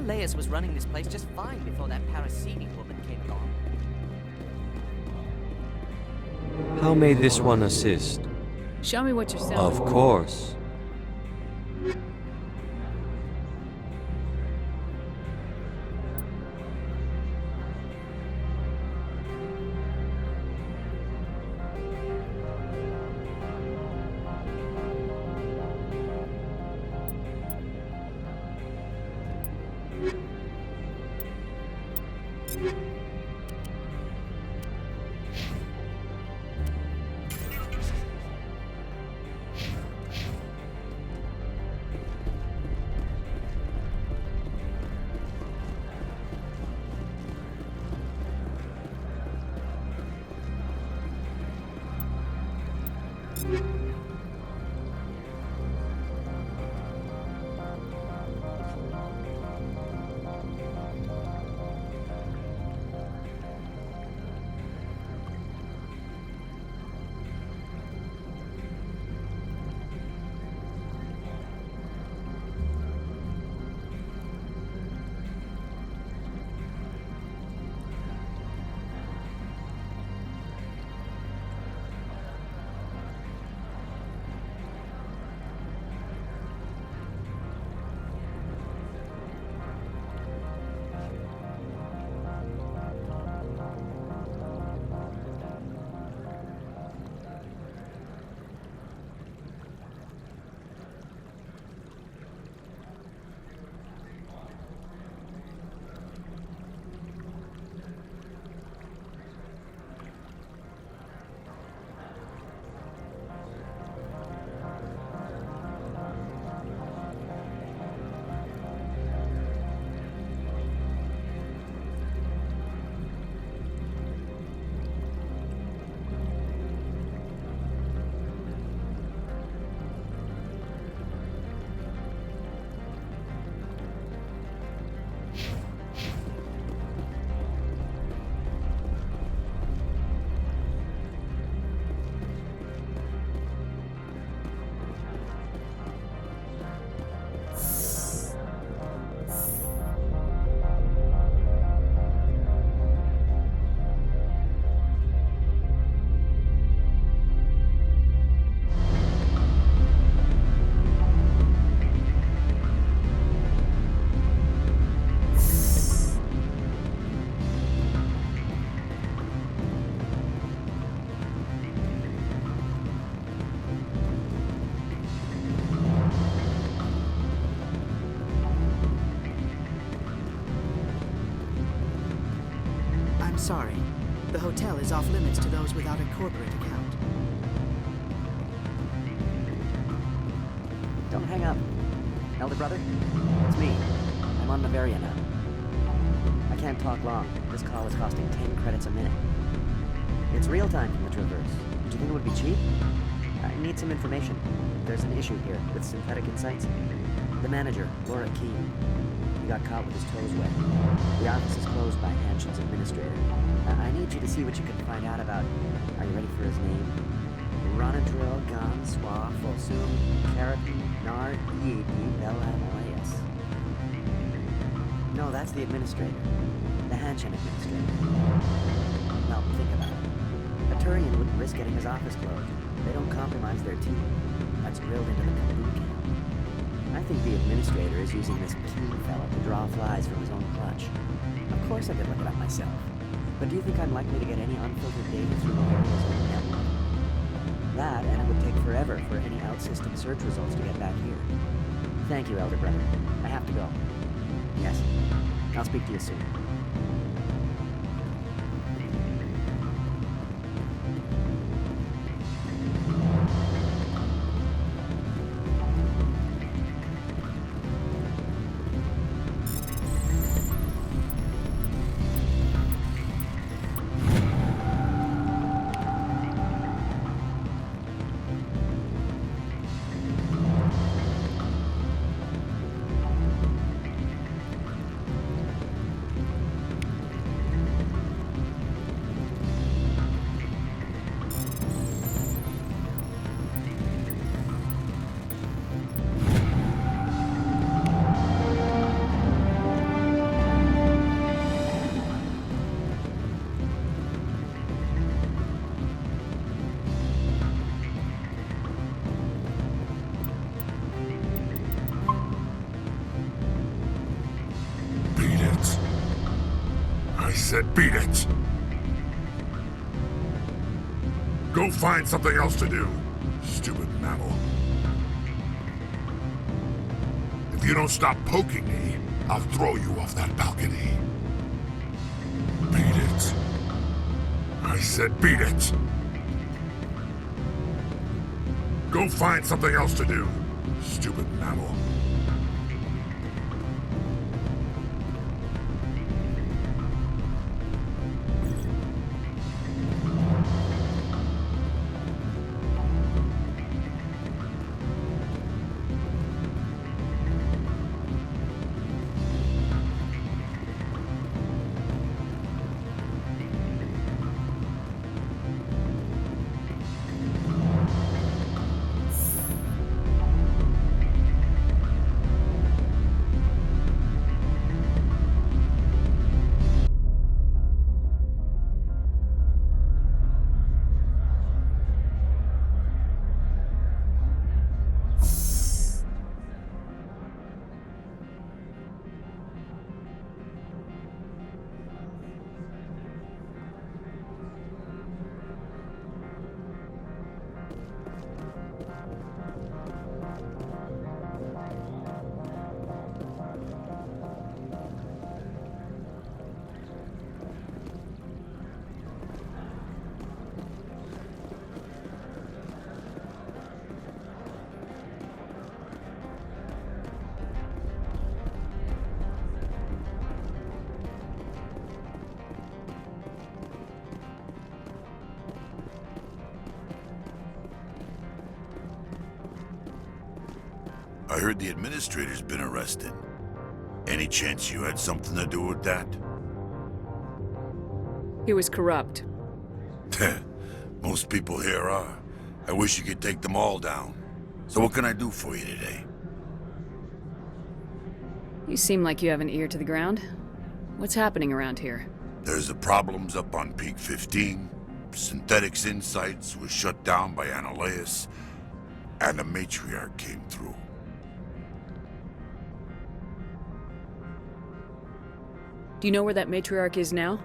Himalayas was running this place just fine before that Parasini woman came along. How may this one assist? Show me what you're selling. Of course. Sorry. The hotel is off limits to those without a corporate account. Don't hang up. Elder brother? It's me. I'm on Noveria now. I can't talk long. This call is costing 10 credits a minute. It's real time from the Traverse. Do you think it would be cheap? I need some information. There's an issue here with synthetic insights. The manager, Laura Keene. He got caught with his toes wet. The office is closed by Hanshin's administrator. I need you to see what you can find out about... Are you ready for his name? Ronadril Gan Swa Fosum Karapi Nar Yedi Belamoyas. No, that's the administrator. The Hanshin administrator. Now, think about it. A Turian wouldn't risk getting his office closed. They don't compromise their team. That's drilled into the Kabul camp. I think the administrator is using this Keene fella to draw flies from his own clutch. Of course I could look it up myself. But do you think I'm likely to get any unfiltered data through Noveria's own network? That, and it would take forever for any out-system search results to get back here. Thank you, Elder Brother. I have to go. Yes. I'll speak to you soon. I said beat it! Go find something else to do, stupid mammal. If you don't stop poking me, I'll throw you off that balcony. Beat it. I said beat it. Go find something else to do, stupid mammal. I heard the administrator's been arrested. Any chance you had something to do with that? He was corrupt. Most people here are. I wish you could take them all down. So what can I do for you today? You seem like you have an ear to the ground. What's happening around here? There's the problems up on Peak 15. Synthetics Insights was shut down by Annihilus. And the matriarch came through. Do you know where that matriarch is now?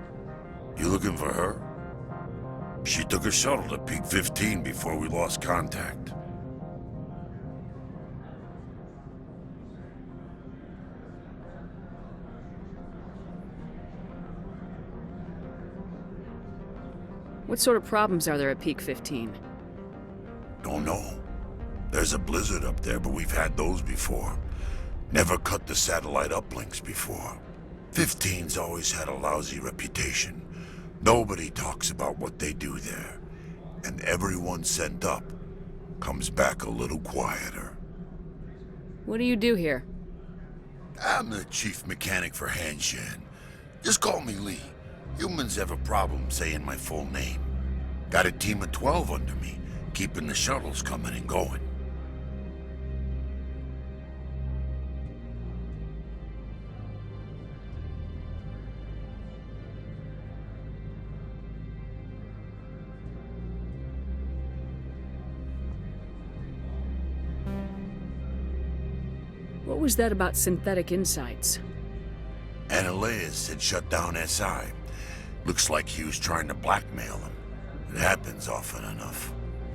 You looking for her? She took a shuttle to Peak 15 before we lost contact. What sort of problems are there at Peak 15? Don't know. There's a blizzard up there, but we've had those before. Never cut the satellite uplinks before. 15's always had a lousy reputation. Nobody talks about what they do there. And everyone sent up comes back a little quieter. What do you do here? I'm the chief mechanic for Hanshan. Just call me Lee. Humans have a problem saying my full name. Got a team of 12 under me, keeping the shuttles coming and going. What was that about synthetic insights? Annihilus had shut down SI. Looks like he was trying to blackmail him. It happens often enough.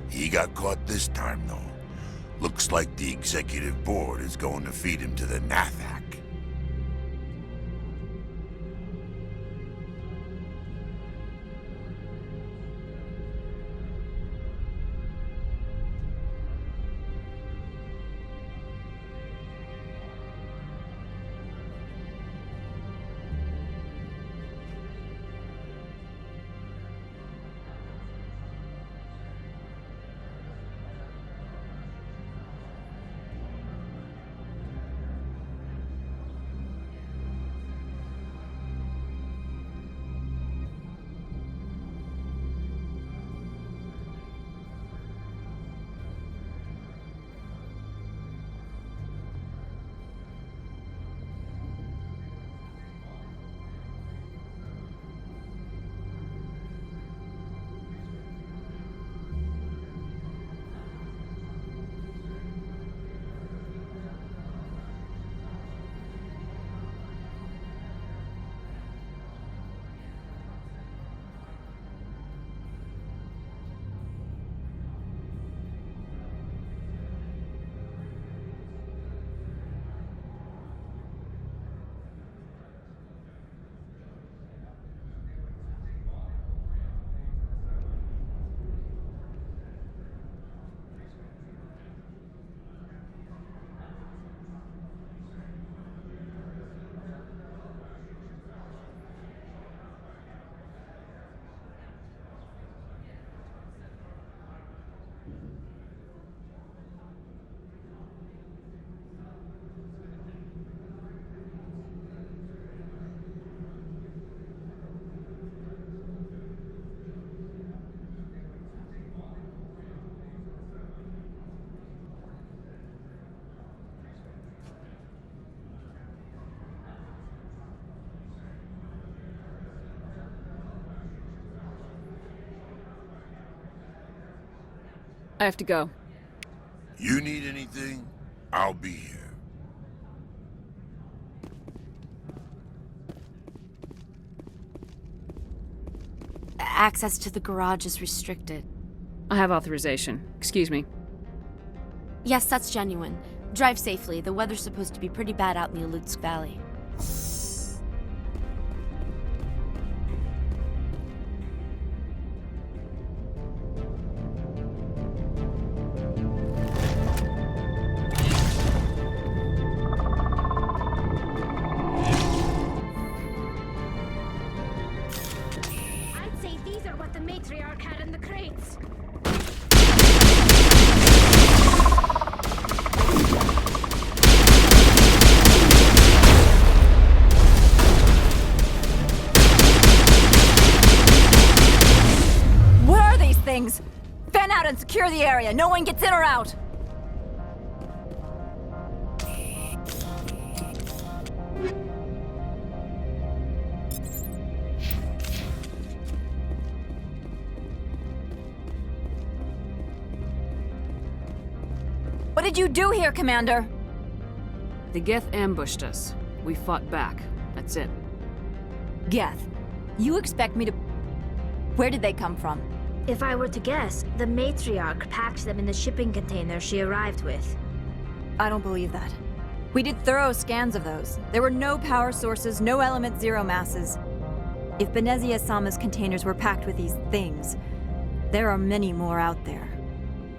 He got caught this time, though. Looks like the executive board is going to feed him to the Nathak. I have to go. You need anything? I'll be here. Access to the garage is restricted. I have authorization. Excuse me. Yes, that's genuine. Drive safely. The weather's supposed to be pretty bad out in the Alutsk Valley. I'd say these are what the matriarch had in the crates. What are these things? Fan out and secure the area. No one gets in or out. What did you do here, Commander? The Geth ambushed us. We fought back. That's it. Geth, you expect me to... Where did they come from? If I were to guess, the matriarch packed them in the shipping container she arrived with. I don't believe that. We did thorough scans of those. There were no power sources, no element zero masses. If Benezia Sama's containers were packed with these things, there are many more out there.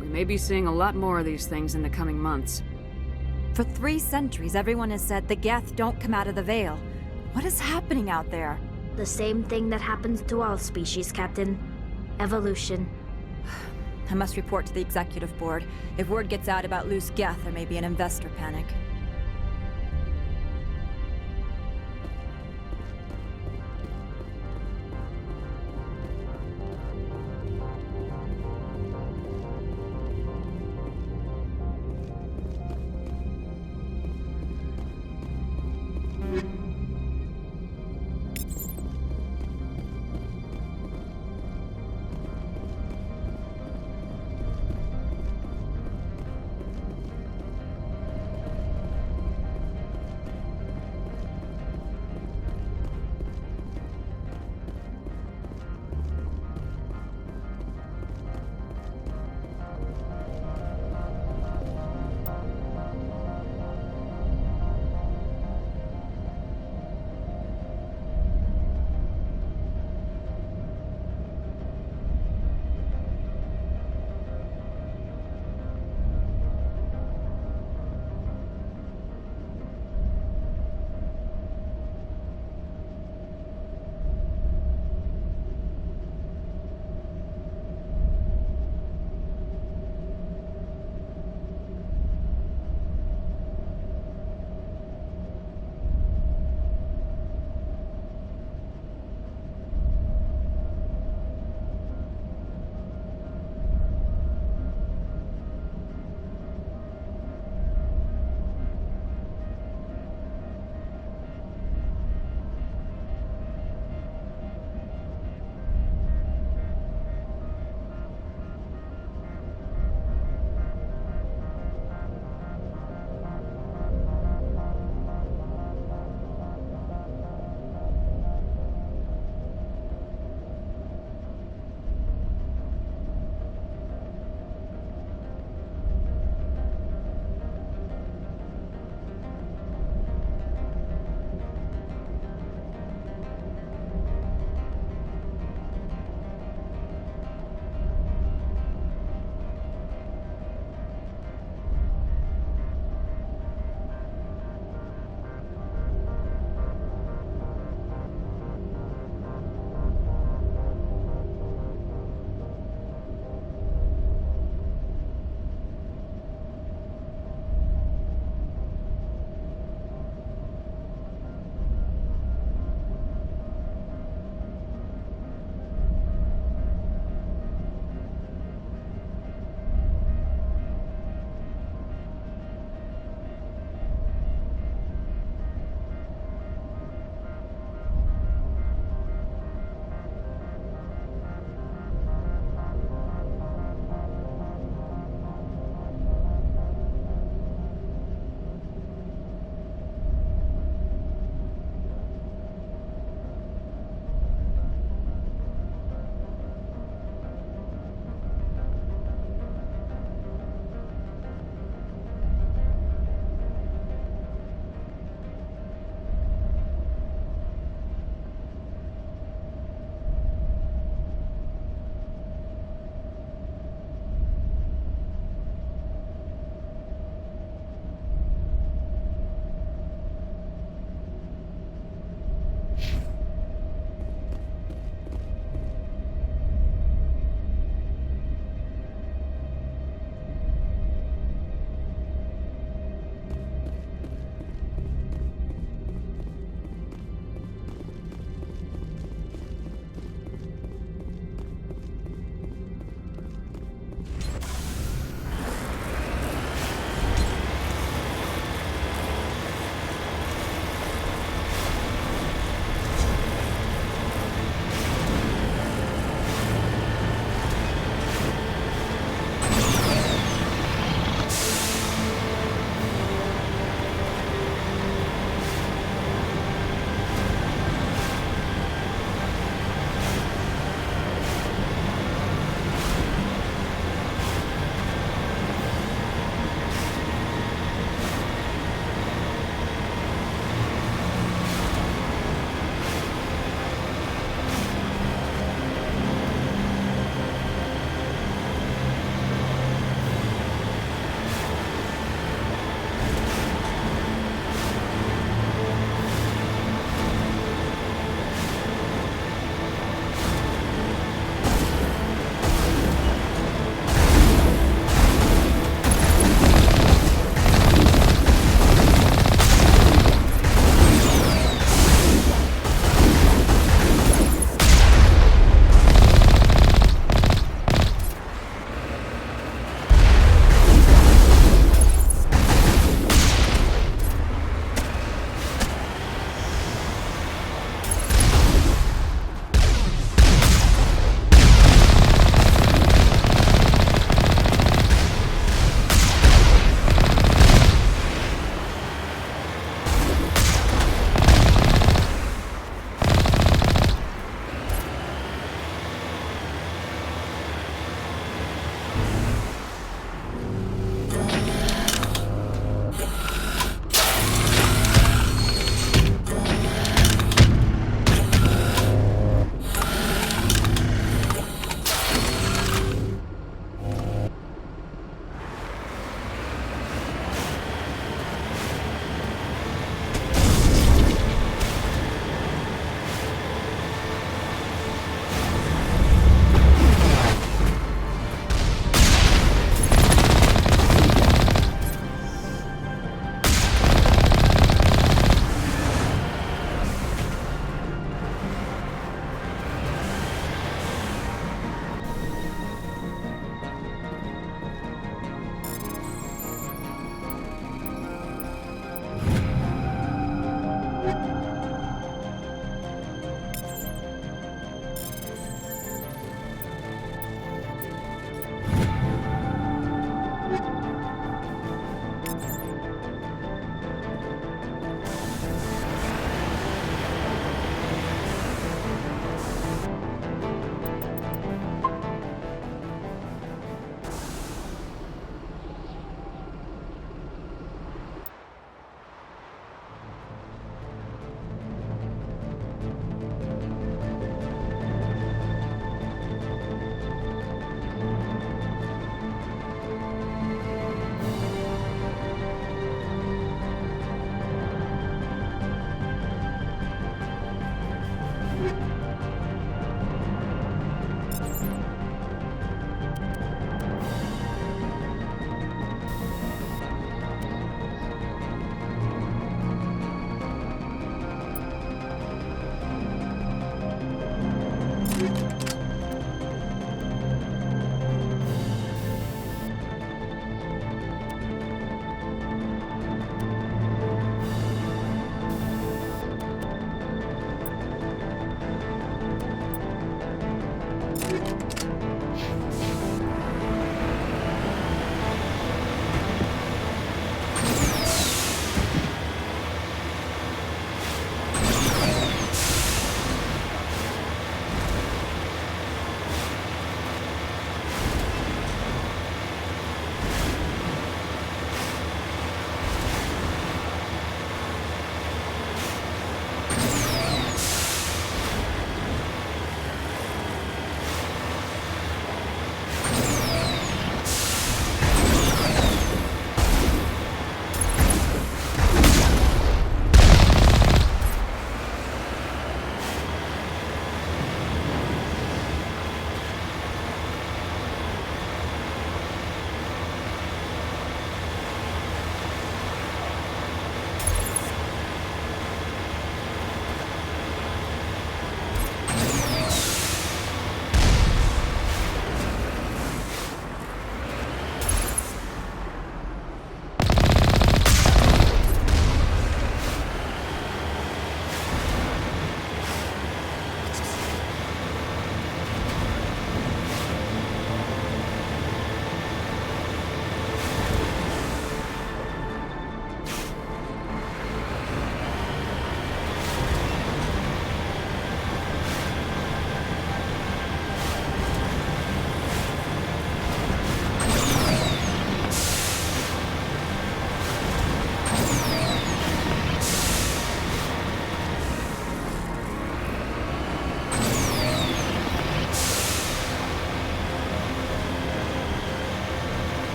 We may be seeing a lot more of these things in the coming months. For 3 centuries, everyone has said the Geth don't come out of the Veil. What is happening out there? The same thing that happens to all species, Captain. Evolution. I must report to the Executive Board. If word gets out about loose Geth, there may be an investor panic.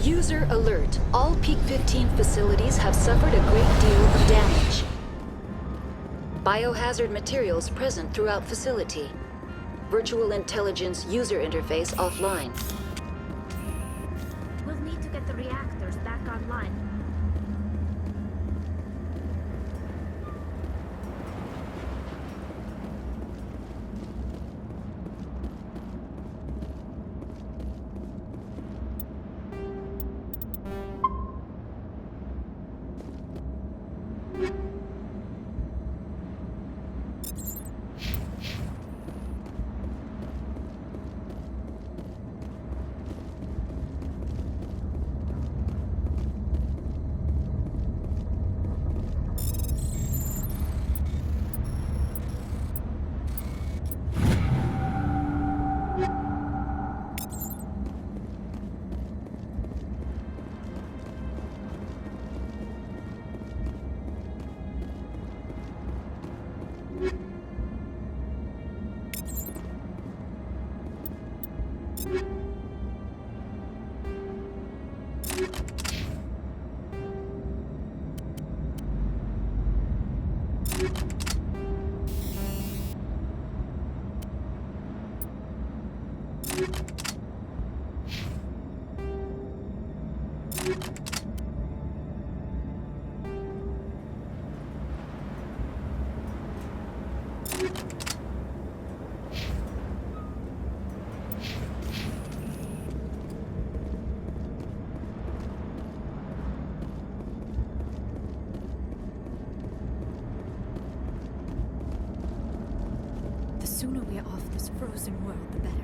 User alert. All Peak 15 facilities have suffered a great deal of damage. Biohazard materials present throughout facility. Virtual intelligence user interface offline. We'll need to get the reactors back online. The sooner we are off this frozen world, the better.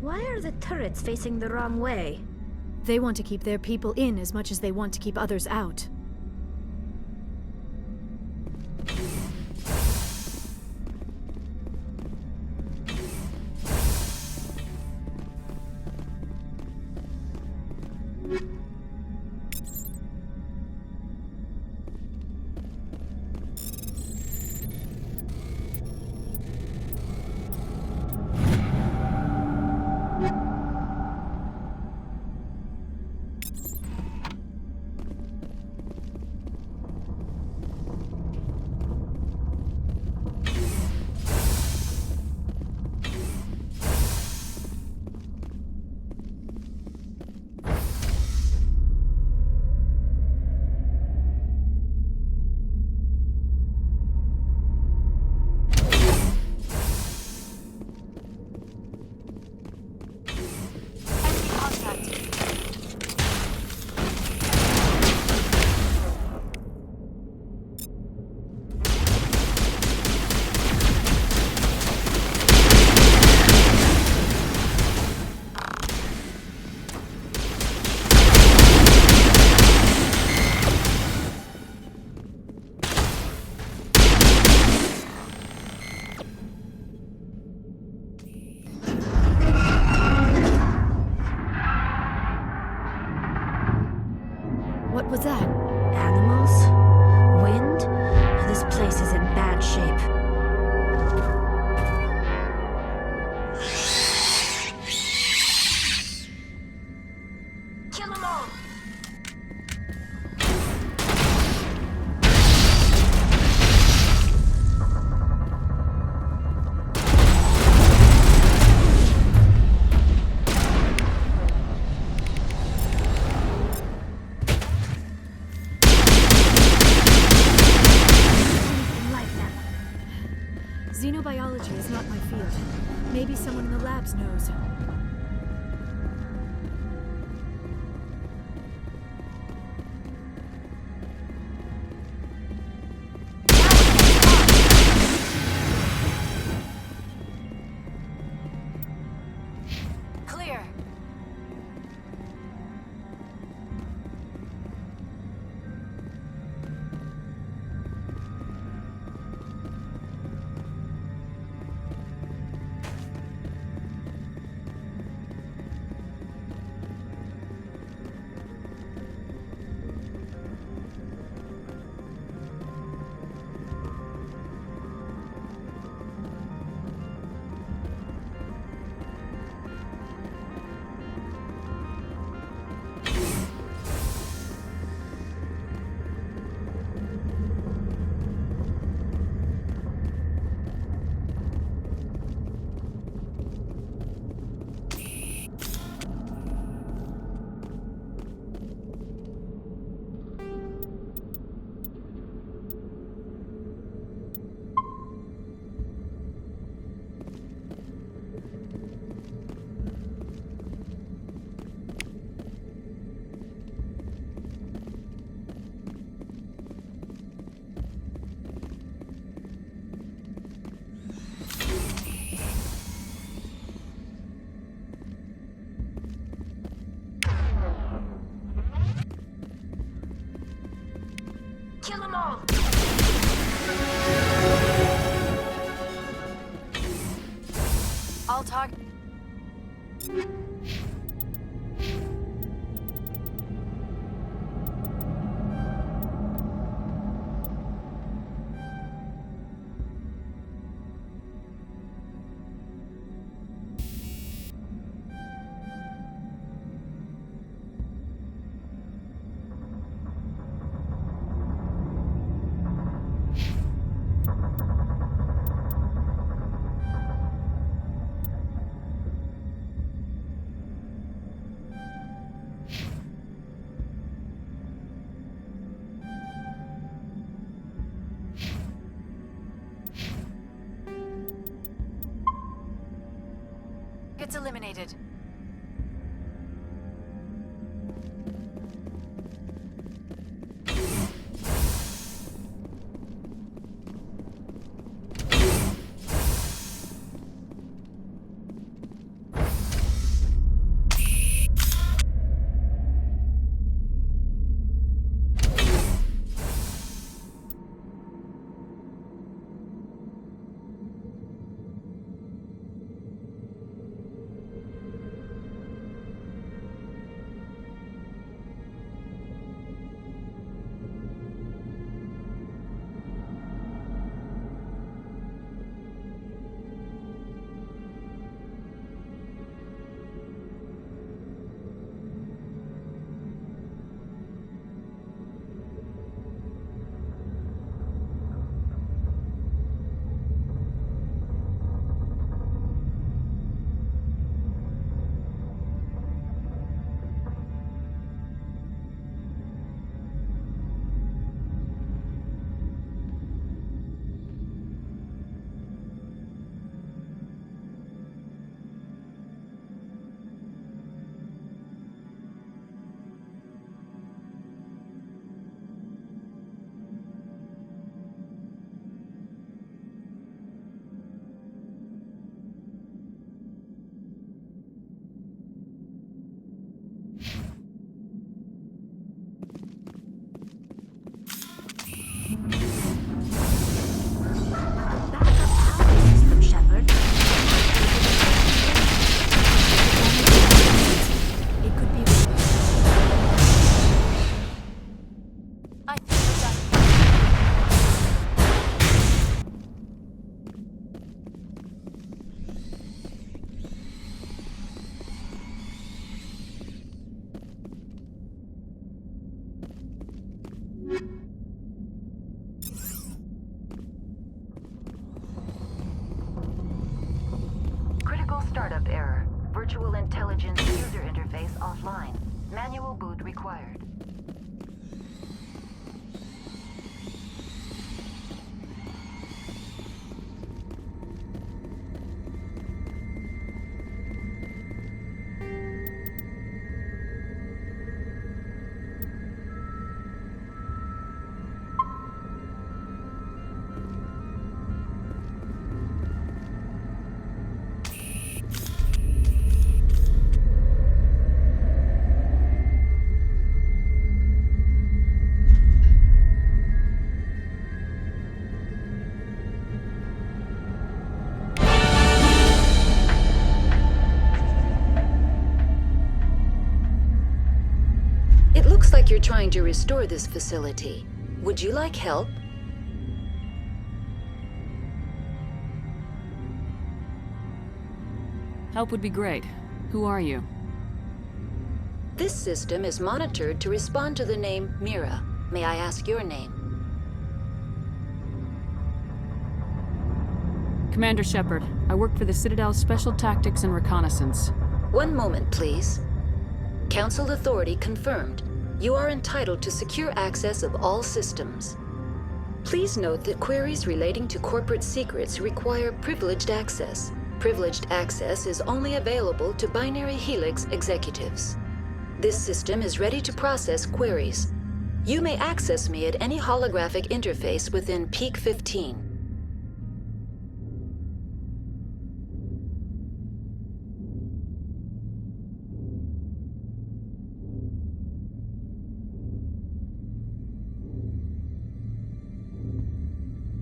Why are the turrets facing the wrong way? They want to keep their people in as much as they want to keep others out. What was that? Animals? Wind? This place is in bad shape. Kill them all! Xenobiology is not my field. Maybe someone in the labs knows. Clear. Kill them all! I'll talk. Gets eliminated. Startup error. Virtual intelligence user interface offline. Manual boot required. Looks like you're trying to restore this facility. Would you like help? Help would be great. Who are you? This system is monitored to respond to the name Mira. May I ask your name? Commander Shepard. I work for the Citadel's Special Tactics and Reconnaissance. One moment, please. Council authority confirmed. You are entitled to secure access of all systems. Please note that queries relating to corporate secrets require privileged access. Privileged access is only available to Binary Helix executives. This system is ready to process queries. You may access me at any holographic interface within Peak 15.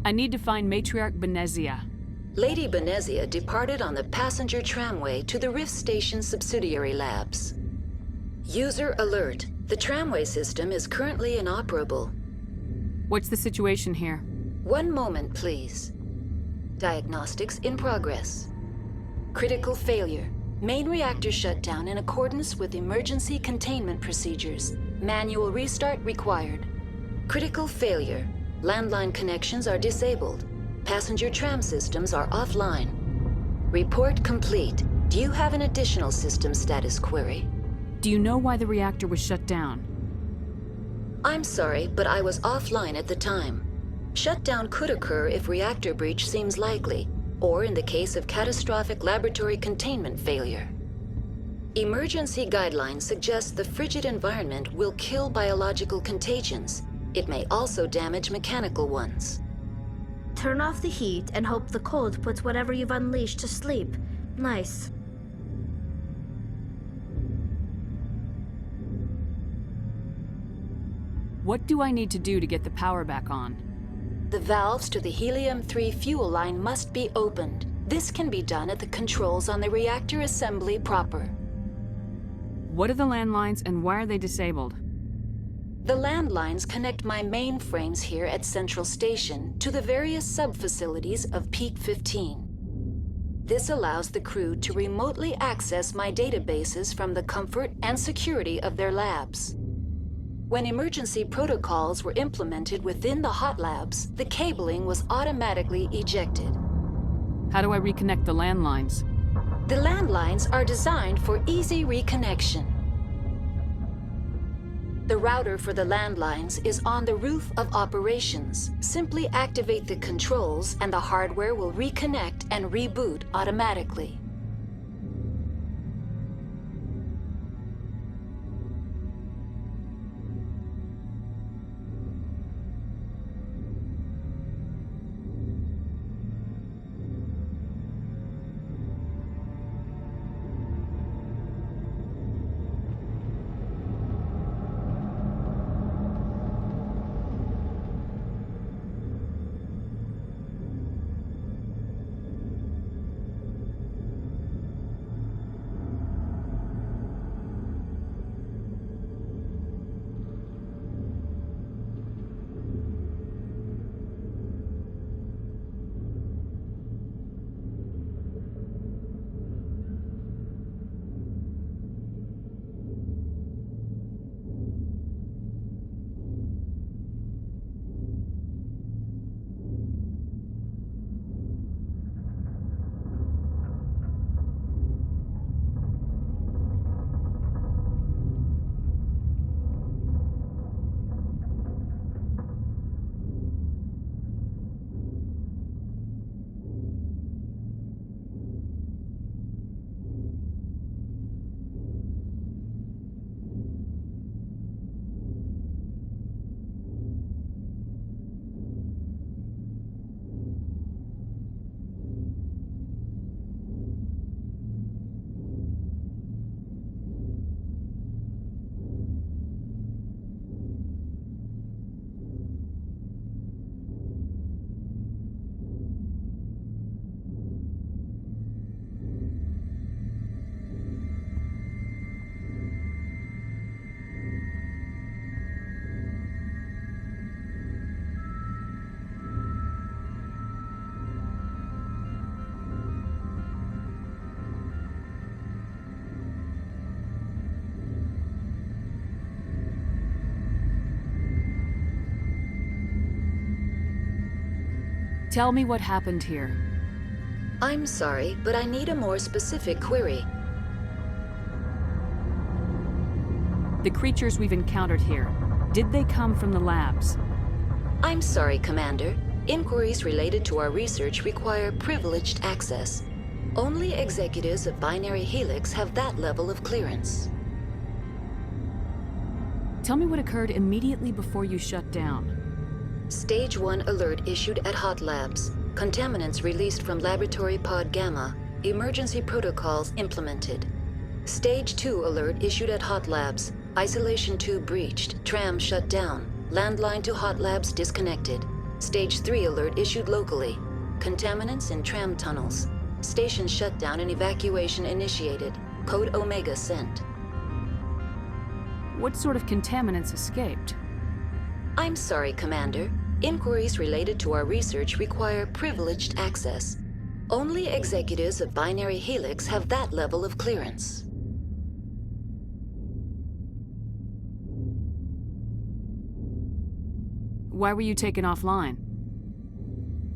I need to find Matriarch Benezia. Lady Benezia departed on the passenger tramway to the Rift Station subsidiary labs. User alert. The tramway system is currently inoperable. What's the situation here? One moment, please. Diagnostics in progress. Critical failure. Main reactor shut down in accordance with emergency containment procedures. Manual restart required. Critical failure. Landline connections are disabled. Passenger tram systems are offline. Report complete. Do you have an additional system status query? Do you know why the reactor was shut down? I'm sorry, but I was offline at the time. Shutdown could occur if reactor breach seems likely, or in the case of catastrophic laboratory containment failure. Emergency guidelines suggest the frigid environment will kill biological contagions. It may also damage mechanical ones. Turn off the heat and hope the cold puts whatever you've unleashed to sleep. Nice. What do I need to do to get the power back on? The valves to the helium-3 fuel line must be opened. This can be done at the controls on the reactor assembly proper. What are the landlines and why are they disabled? The landlines connect my mainframes here at Central Station to the various sub-facilities of Peak 15. This allows the crew to remotely access my databases from the comfort and security of their labs. When emergency protocols were implemented within the hot labs, the cabling was automatically ejected. How do I reconnect the landlines? The landlines are designed for easy reconnection. The router for the landlines is on the roof of operations. Simply activate the controls and the hardware will reconnect and reboot automatically. Tell me what happened here. I'm sorry, but I need a more specific query. The creatures we've encountered here, did they come from the labs? I'm sorry, Commander. Inquiries related to our research require privileged access. Only executives of Binary Helix have that level of clearance. Tell me what occurred immediately before you shut down. Stage 1 alert issued at Hot Labs. Contaminants released from Laboratory Pod Gamma. Emergency protocols implemented. Stage 2 alert issued at Hot Labs. Isolation tube breached. Tram shut down. Landline to Hot Labs disconnected. Stage 3 alert issued locally. Contaminants in tram tunnels. Station shutdown and evacuation initiated. Code Omega sent. What sort of contaminants escaped? I'm sorry, Commander. Inquiries related to our research require privileged access. Only executives of Binary Helix have that level of clearance. Why were you taken offline?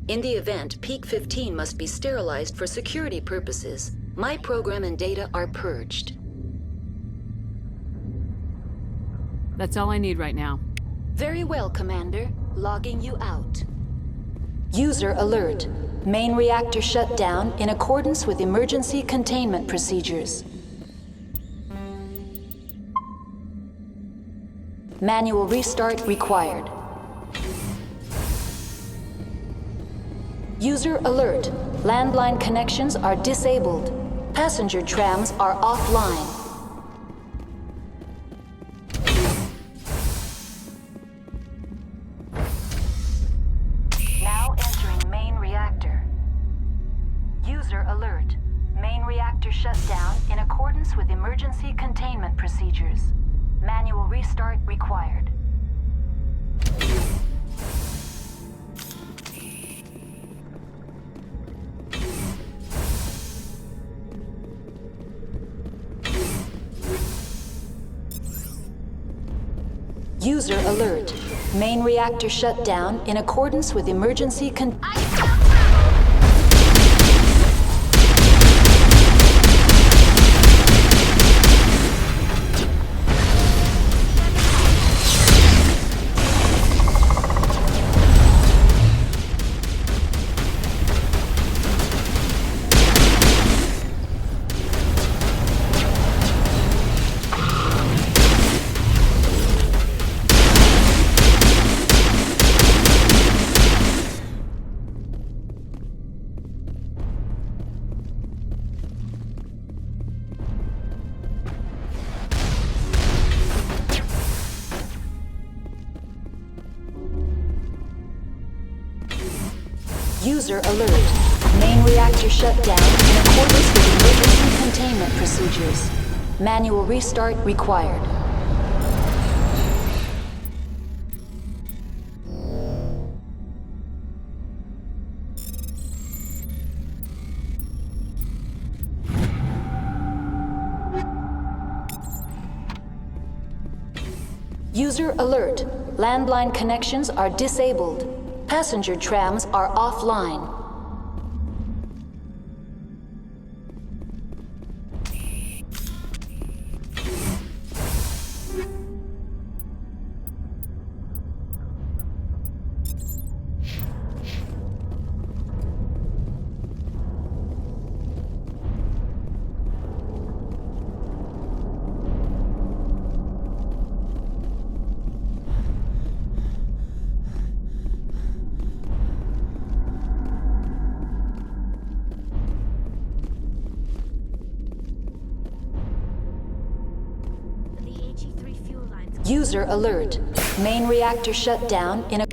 In the event, Peak 15 must be sterilized for security purposes. My program and data are purged. That's all I need right now. Very well, Commander. Logging you out. User alert. Main reactor shut down in accordance with emergency containment procedures. Manual restart required. User alert. Landline connections are disabled. Passenger trams are offline. Now entering main reactor. User alert. Main reactor shut down in accordance with emergency containment procedures. Manual restart required. User alert. Main reactor shut down in accordance with emergency User alert. Main reactor shut down in accordance with emergency containment procedures. Manual restart required. User alert. Landline connections are disabled. Passenger trams are offline. User alert. Main reactor shut down in a...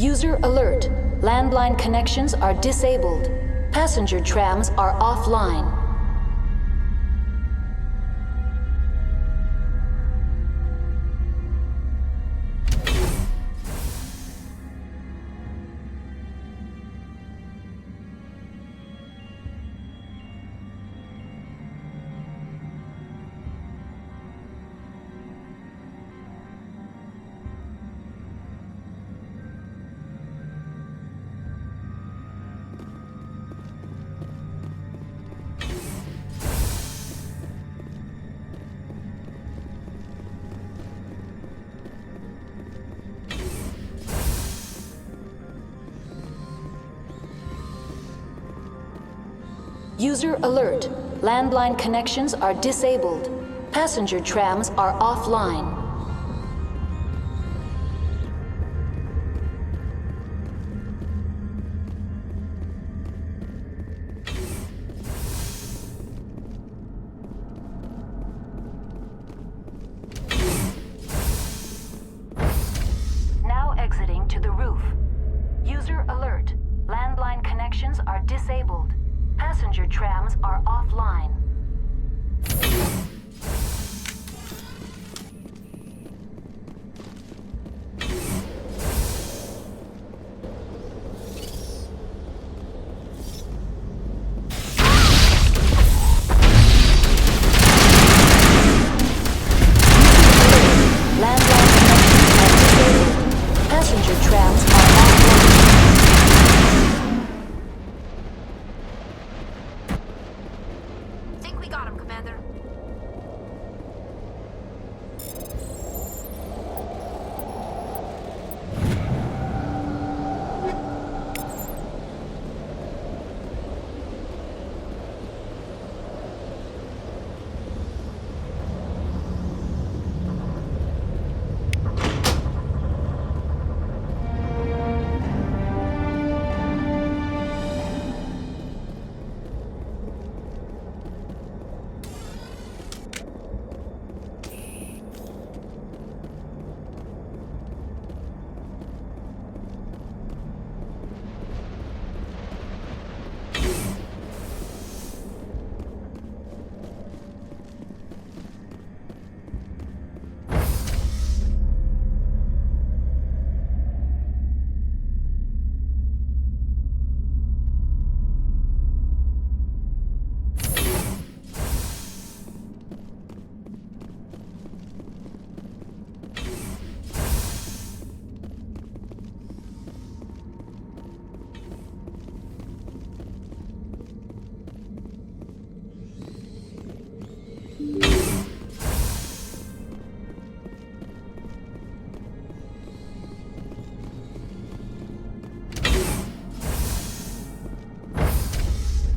User alert. Landline connections are disabled. Passenger trams are offline. User alert. Landline connections are disabled. Passenger trams are offline. Now exiting to the roof. User alert. Landline connections are disabled. Passenger trams are offline. Passenger trams are Think we got him, Commander.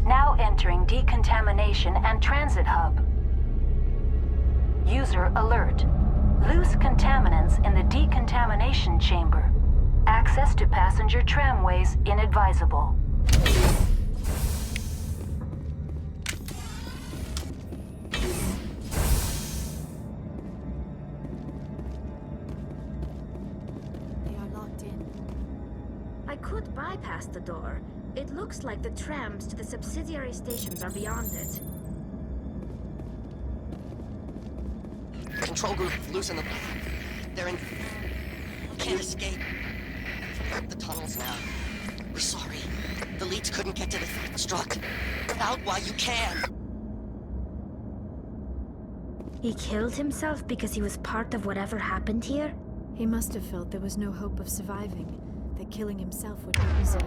now entering decontamination and transit hub. User alert. Loose contaminants in the decontamination chamber. Access to passenger tramways inadvisable. They are locked in. I could bypass the door. It looks like the trams to the subsidiary stations are beyond it. Control group, loosen them. They're in... Can't escape. The tunnels now. We're sorry. The leads couldn't get to the struck. Get out while you can. He killed himself because he was part of whatever happened here? He must have felt there was no hope of surviving, that killing himself would be easier.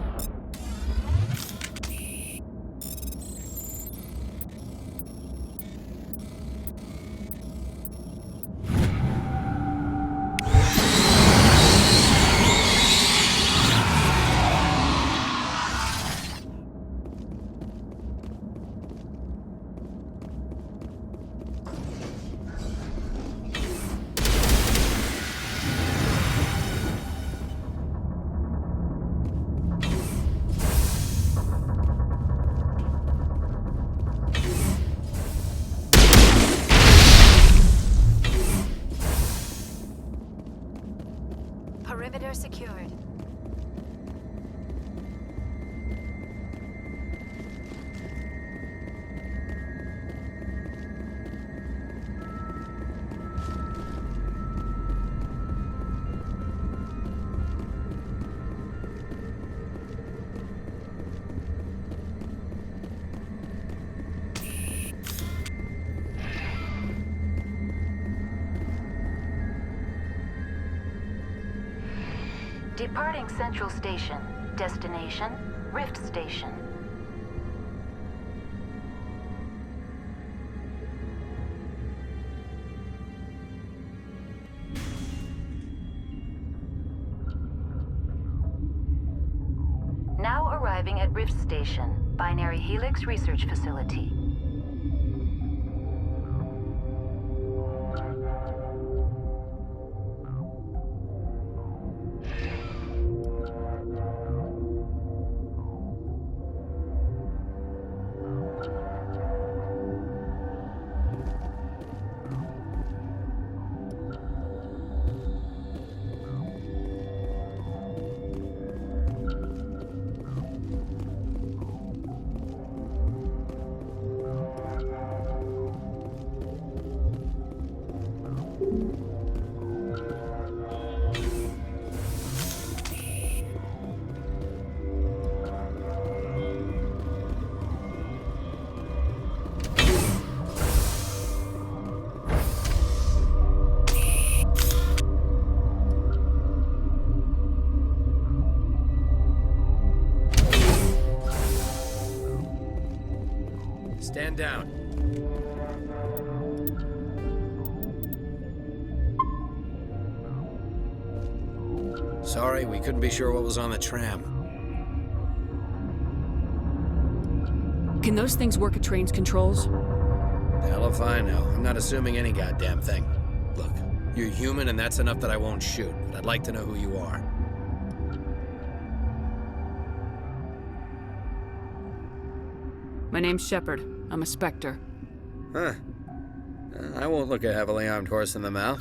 Perimeter secured. Departing Central Station. Destination, Rift Station. Now arriving arriving at Rift Station, Binary Helix Research Facility. Stand down. Sorry, we couldn't be sure what was on the tram. Can those things work at train's controls? Hell if I know. I'm not assuming any goddamn thing. Look, you're human and that's enough that I won't shoot, but I'd like to know who you are. My name's Shepard. I'm a Spectre. Huh. I won't look a heavily armed horse in the mouth.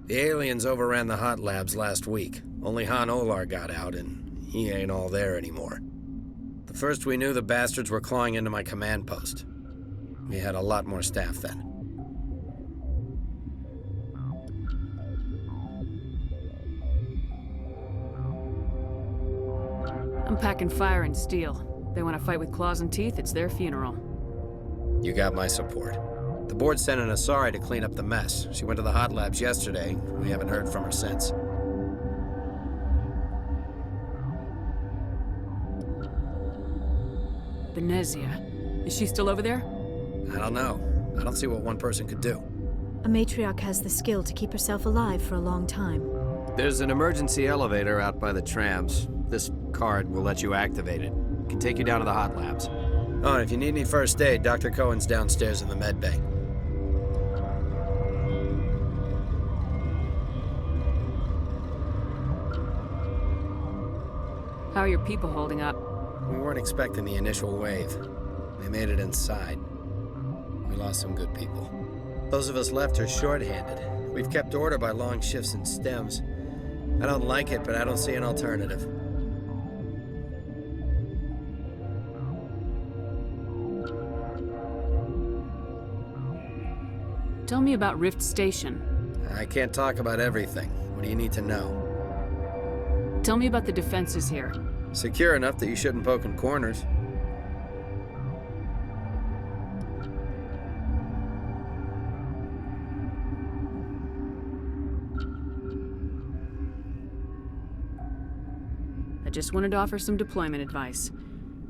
The aliens overran the hot labs last week. Only Han Olar got out, and he ain't all there anymore. The first we knew, the bastards were clawing into my command post. We had a lot more staff then. I'm packing fire and steel. They want to fight with claws and teeth, it's their funeral. You got my support. The board sent an Asari to clean up the mess. She went to the hot labs yesterday. We haven't heard from her since. Venezia. Is she still over there? I don't know. I don't see what one person could do. A matriarch has the skill to keep herself alive for a long time. There's an emergency elevator out by the trams. This card will let you activate it. It can take you down to the hot labs. Oh, and if you need any first aid, Dr. Cohen's downstairs in the med bay. How are your people holding up? We weren't expecting the initial wave. They made it inside. We lost some good people. Those of us left are short-handed. We've kept order by long shifts and stems. I don't like it, but I don't see an alternative. Tell me about Rift Station. I can't talk about everything. What do you need to know? Tell me about the defenses here. Secure enough that you shouldn't poke in corners. I just wanted to offer some deployment advice.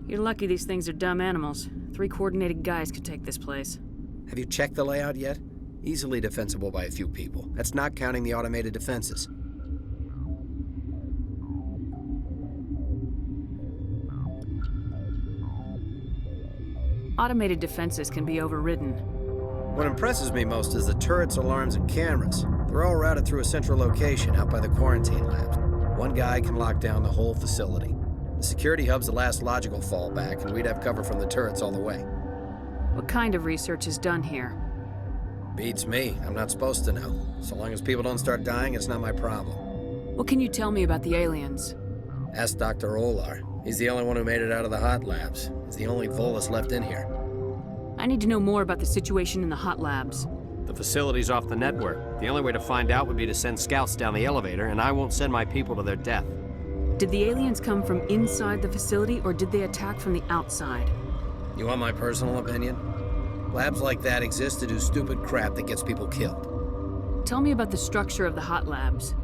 You're lucky these things are dumb animals. 3 coordinated guys could take this place. Have you checked the layout yet? Easily defensible by a few people. That's not counting the automated defenses. Automated defenses can be overridden. What impresses me most is the turrets, alarms, and cameras. They're all routed through a central location out by the quarantine labs. One guy can lock down the whole facility. The security hub's the last logical fallback, and we'd have cover from the turrets all the way. What kind of research is done here? Beats me. I'm not supposed to know. So long as people don't start dying, it's not my problem. What can you tell me about the aliens? Ask Dr. Olar. He's the only one who made it out of the hot labs. He's the only Volus left in here. I need to know more about the situation in the hot labs. The facility's off the network. The only way to find out would be to send scouts down the elevator, and I won't send my people to their death. Did the aliens come from inside the facility, or did they attack from the outside? You want my personal opinion? Labs like that exist to do stupid crap that gets people killed. Tell me about the structure of the hot labs.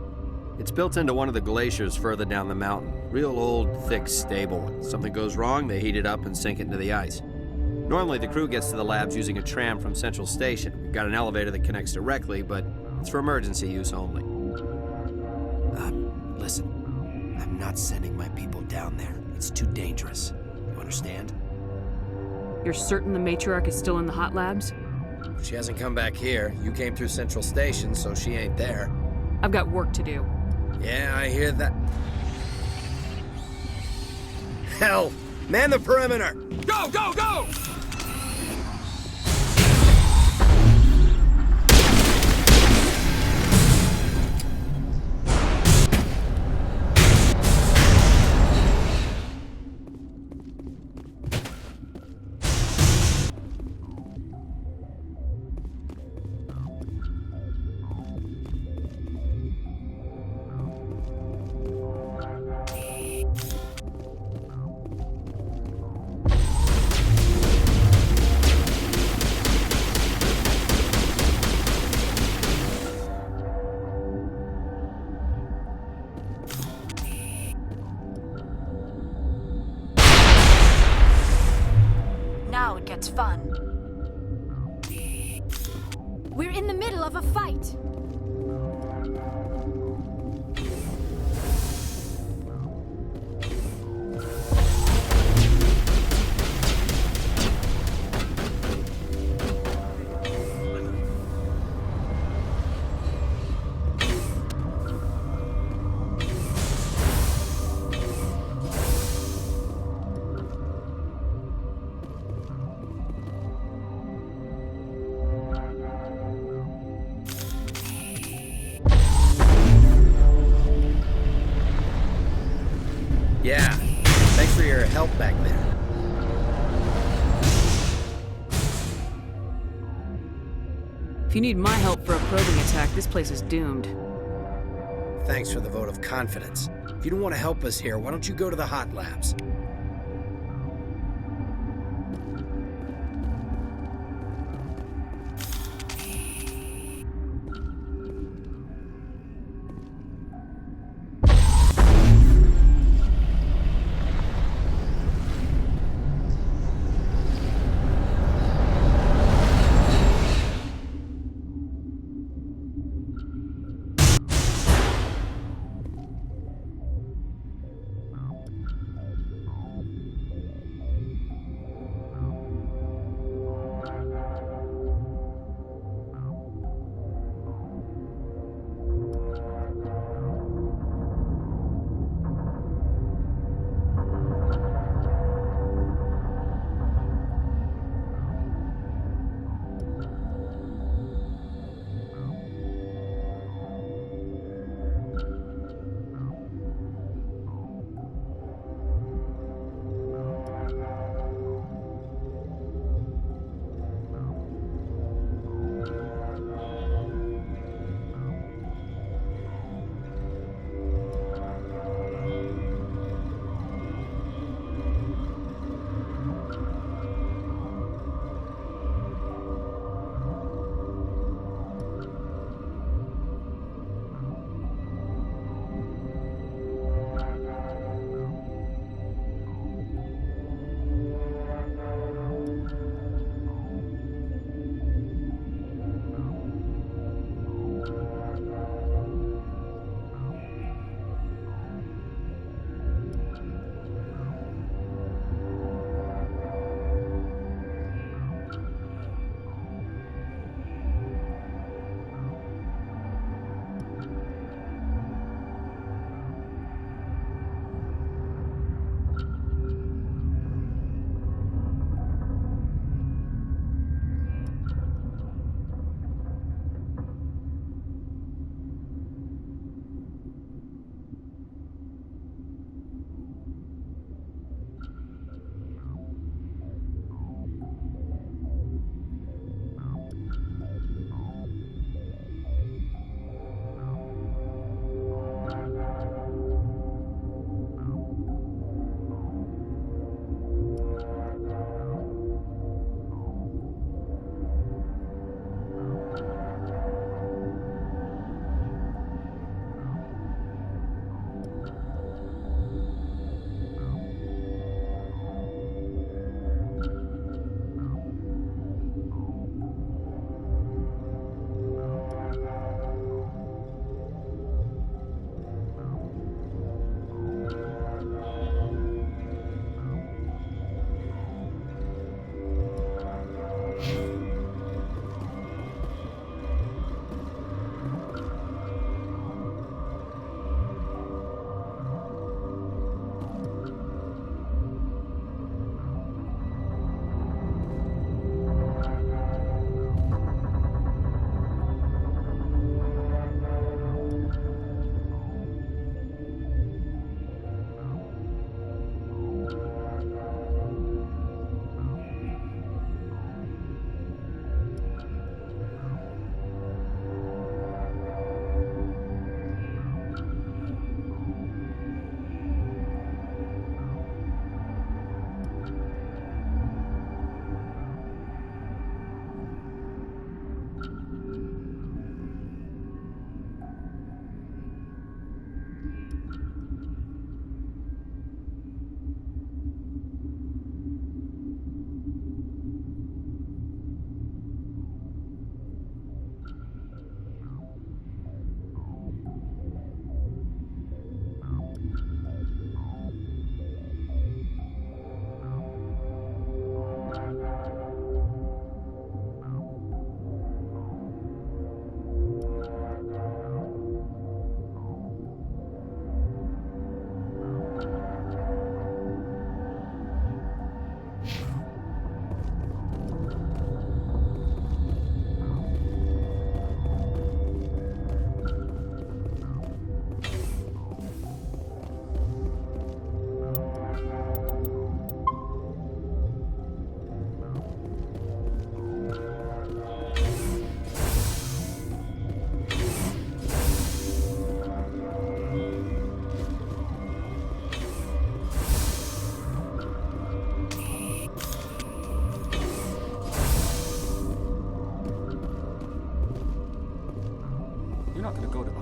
It's built into one of the glaciers further down the mountain. Real old, thick, stable. When something goes wrong, they heat it up and sink it into the ice. Normally, the crew gets to the labs using a tram from Central Station. We've got an elevator that connects directly, but it's for emergency use only. Listen, I'm not sending my people down there. It's too dangerous. You understand? You're certain the matriarch is still in the hot labs? She hasn't come back here. You came through Central Station, so she ain't there. I've got work to do. Yeah, I hear that. Hell! Man the perimeter! Go, go, go! Now it gets fun. We're in the middle of a fight. Yeah, thanks for your help back there. If you need my help for a probing attack, this place is doomed. Thanks for the vote of confidence. If you don't want to help us here, why don't you go to the hot labs?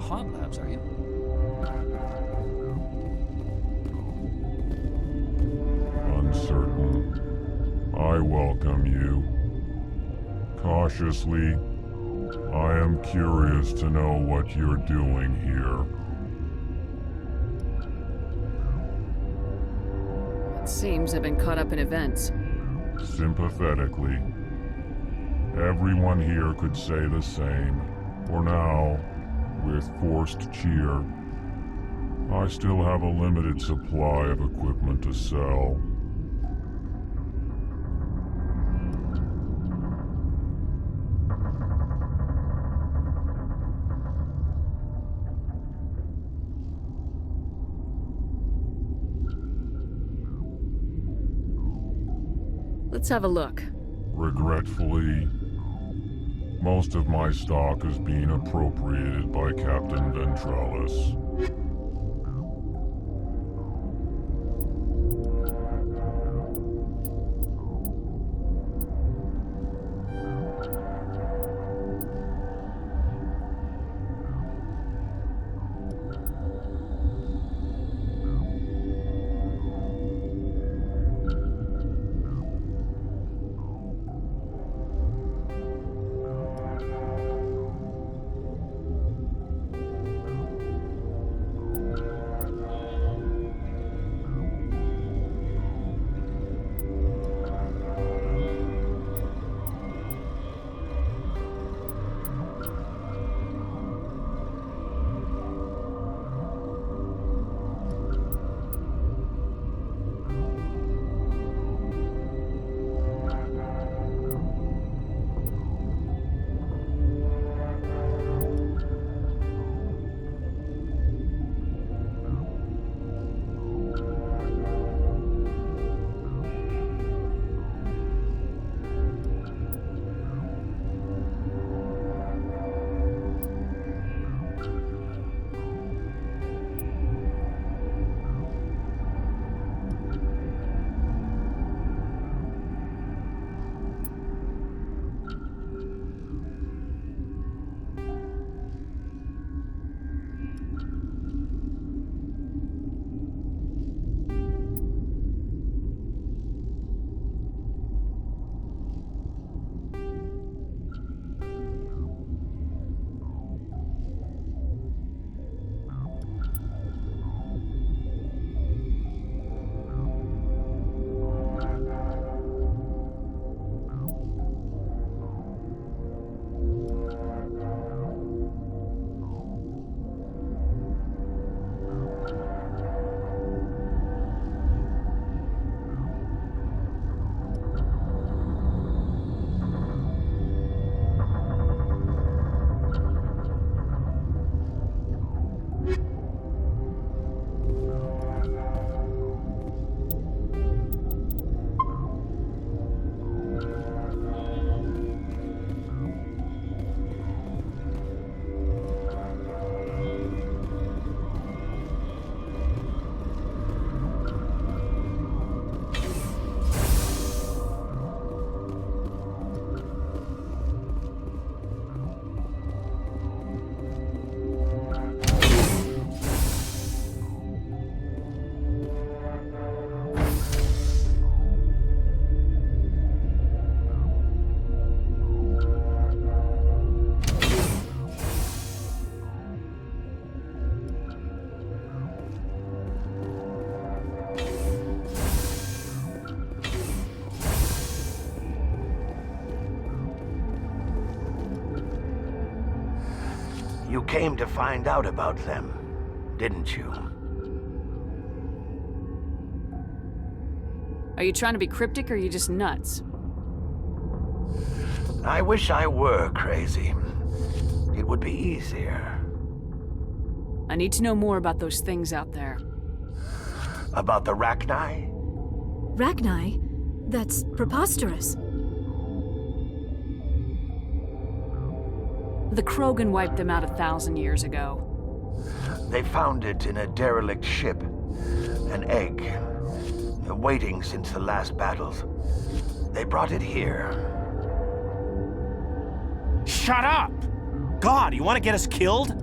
hot labs, are you? Uncertain. I welcome you. Cautiously, I am curious to know what you're doing here. It seems I've been caught up in events. Sympathetically. Everyone here could say the same. For now, with forced cheer, I still have a limited supply of equipment to sell. Let's have a look. Regretfully, most of my stock is being appropriated by Captain Ventralis. You came to find out about them, didn't you? Are you trying to be cryptic or are you just nuts? I wish I were crazy. It would be easier. I need to know more about those things out there. About the Rachni? Rachni? That's preposterous. The Krogan wiped them out 1,000 years ago. They found it in a derelict ship. An egg. Waiting since the last battles. They brought it here. Shut up! God, you want to get us killed?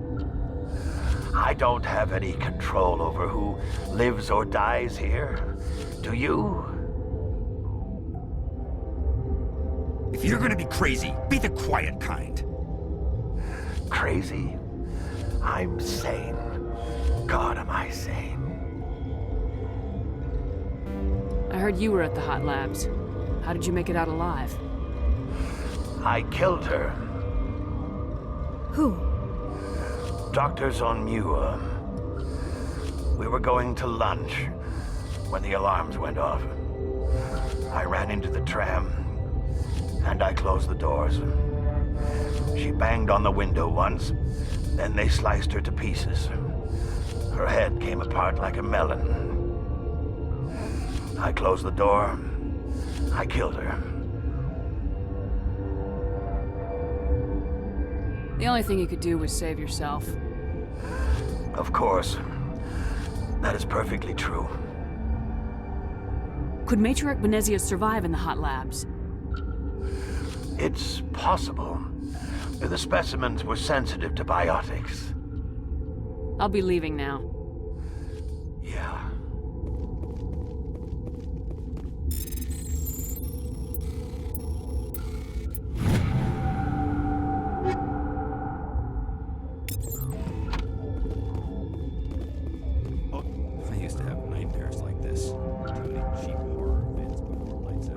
I don't have any control over who lives or dies here. Do you? If you're gonna be crazy, be the quiet kind. Crazy? I'm sane. God, am I sane. I heard you were at the hot labs. How did you make it out alive? I killed her. Who? Doctors on Muir. We were going to lunch when the alarms went off. I ran into the tram, and I closed the doors. She banged on the window once, then they sliced her to pieces. Her head came apart like a melon. I closed the door. I killed her. The only thing you could do was save yourself. Of course. That is perfectly true. Could Matriarch Benezia survive in the hot labs? It's possible. The specimens were sensitive to biotics. I'll be leaving now. Yeah. I used to have nightmares like this. Too many cheap horror events before lights out.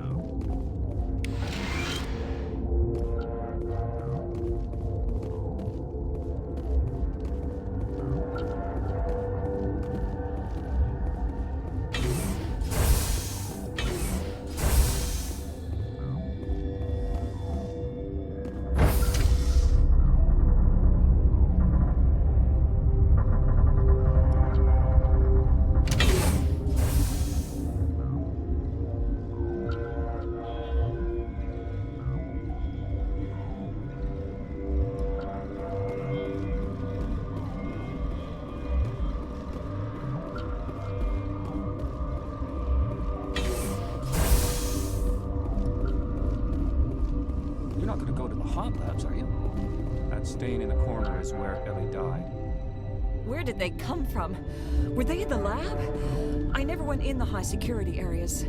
You're not going to go to the hot labs, are you? That stain in the corner is where Ellie died. Where did they come from? Were they in the lab? I never went in the high security areas.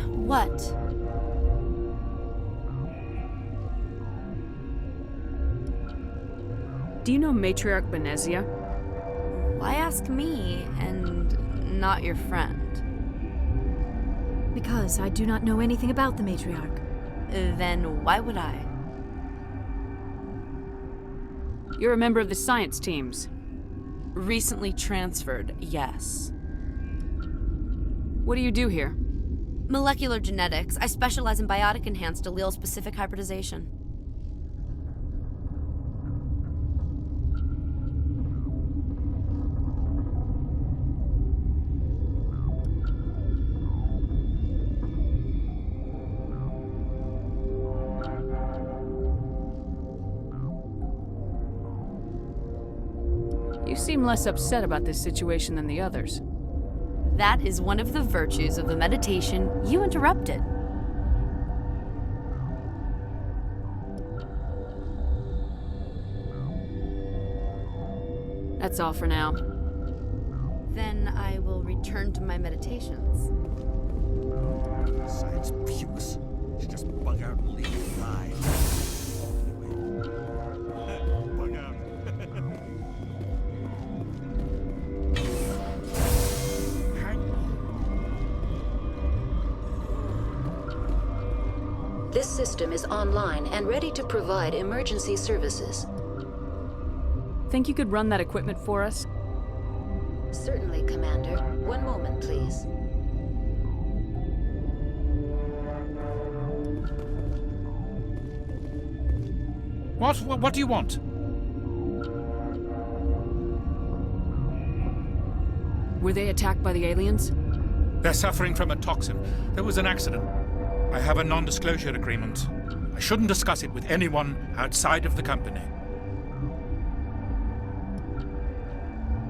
What? Do you know Matriarch Benezia? Why ask me and not your friend? Because I do not know anything about the Matriarch. Then why would I? You're a member of the science teams. Recently transferred, yes. What do you do here? Molecular genetics. I specialize in biotic-enhanced allele-specific hybridization. You seem less upset about this situation than the others. That is one of the virtues of the meditation you interrupted. That's all for now. Then I will return to my meditations. Science pukes. Should just bug out and leave alive. Bug out. This system is online and ready to provide emergency services. Think you could run that equipment for us? Certainly, Commander. One moment, please. What do you want? Were they attacked by the aliens? They're suffering from a toxin. There was an accident. I have a non-disclosure agreement. I shouldn't discuss it with anyone outside of the company.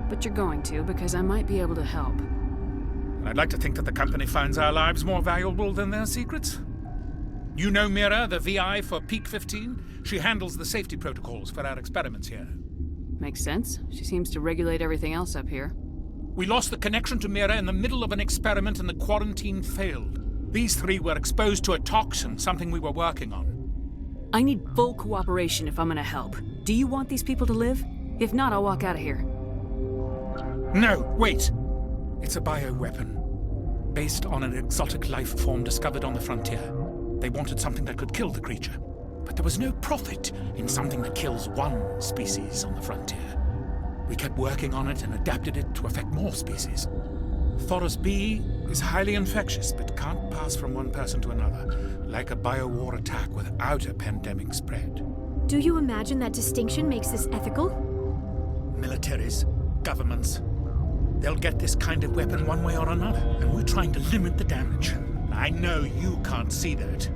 But you're going to, because I might be able to help. And I'd like to think that the company finds our lives more valuable than their secrets. You know Mira, the VI for Peak 15? She handles the safety protocols for our experiments here. Makes sense. She seems to regulate everything else up here. We lost the connection to Mira in the middle of an experiment and the quarantine failed. These three were exposed to a toxin, something we were working on. I need full cooperation if I'm gonna help. Do you want these people to live? If not, I'll walk out of here. No, wait! It's a bioweapon, based on an exotic life form discovered on the frontier. They wanted something that could kill the creature. But there was no profit in something that kills one species on the frontier. We kept working on it and adapted it to affect more species. Thoros B is highly infectious, but can't pass from one person to another, like a biowar attack without a pandemic spread. Do you imagine that distinction makes this ethical? Militaries, governments, they'll get this kind of weapon one way or another, and we're trying to limit the damage. I know you can't see that.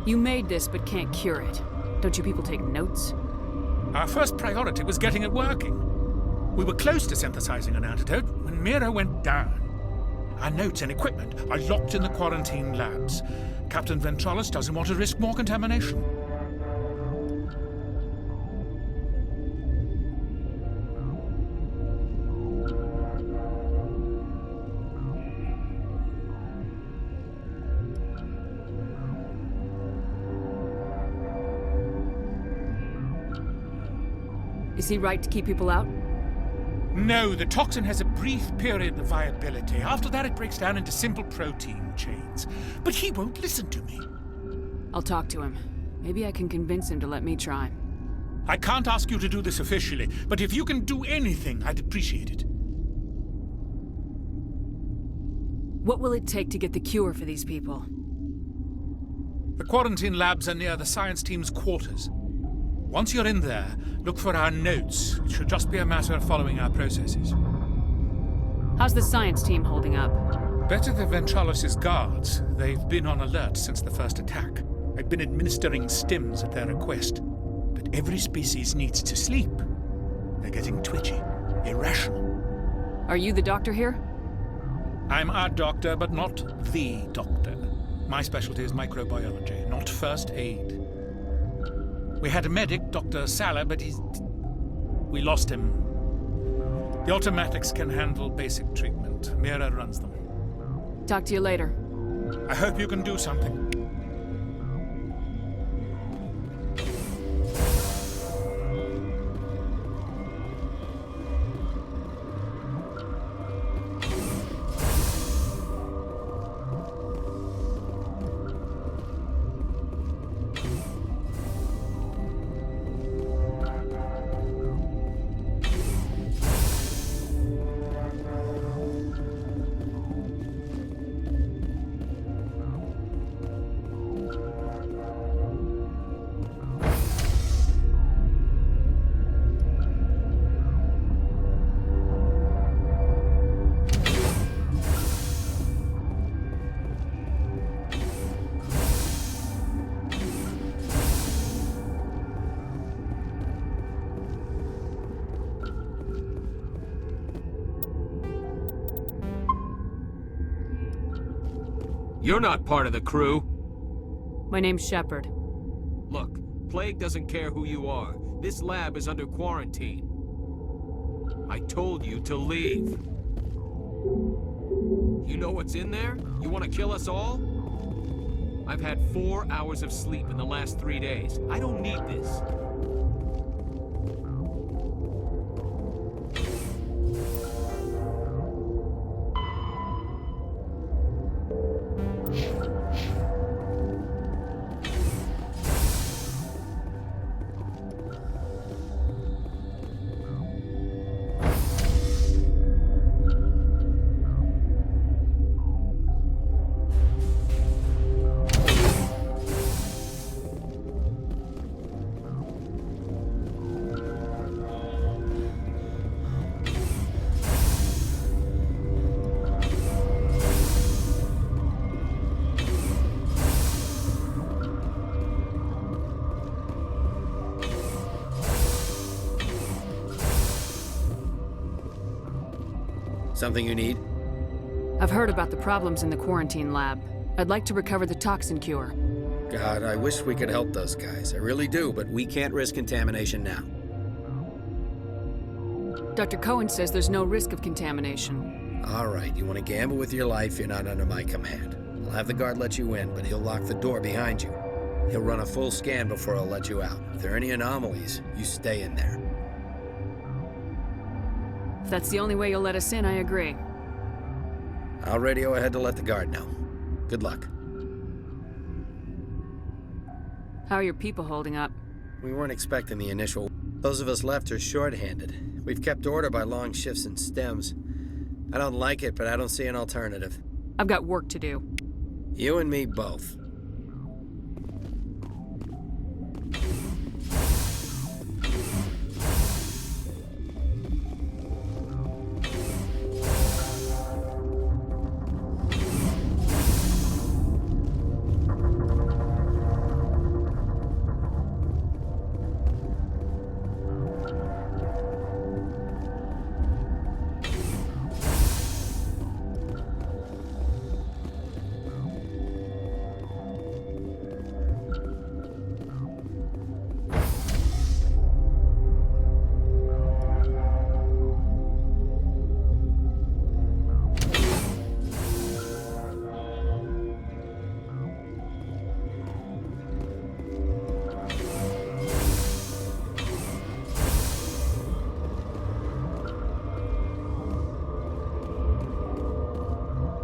You made this, but can't cure it. Don't you people take notes? Our first priority was getting it working. We were close to synthesizing an antidote when Mira went down. Our notes and equipment are locked in the quarantine labs. Captain Ventralis doesn't want to risk more contamination. Is he right to keep people out? No, the toxin has a brief period of viability. After that, it breaks down into simple protein chains. But he won't listen to me. I'll talk to him. Maybe I can convince him to let me try. I can't ask you to do this officially, but if you can do anything, I'd appreciate it. What will it take to get the cure for these people? The quarantine labs are near the science team's quarters. Once you're in there, look for our notes. It should just be a matter of following our processes. How's the science team holding up? Better than Ventralis' guards. They've been on alert since the first attack. I've been administering stims at their request. But every species needs to sleep. They're getting twitchy, irrational. Are you the doctor here? I'm our doctor, but not the doctor. My specialty is microbiology, not first aid. We had a medic, Dr. Salah, but we lost him. The automatics can handle basic treatment. Mira runs them. Talk to you later. I hope you can do something. You're not part of the crew. My name's Shepard. Look, Plague doesn't care who you are. This lab is under quarantine. I told you to leave. You know what's in there? You want to kill us all? I've had 4 hours of sleep in the last 3 days. I don't need this. Something you need? I've heard about the problems in the quarantine lab. I'd like to recover the toxin cure. God, I wish we could help those guys. I really do, but We can't risk contamination now. Dr. Cohen says there's no risk of contamination. all right, you want to gamble with your life, you're not under my command. I'll have the guard let you in, but he'll lock the door behind you. He'll run a full scan before he'll let you out. If there are any anomalies, you stay in there. If that's the only way you'll let us in, I agree. I'll radio ahead to let the guard know. Good luck. How are your people holding up? We weren't expecting the initial. Those of us left are short-handed. We've kept order by long shifts and stems. I don't like it, but I don't see an alternative. I've got work to do. You and me both.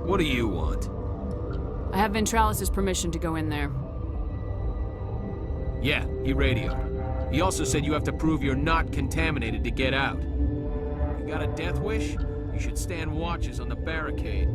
What do you want? I have Ventralis' permission to go in there. Yeah, he radioed. He also said you have to prove you're not contaminated to get out. You got a death wish? You should stand watches on the barricade.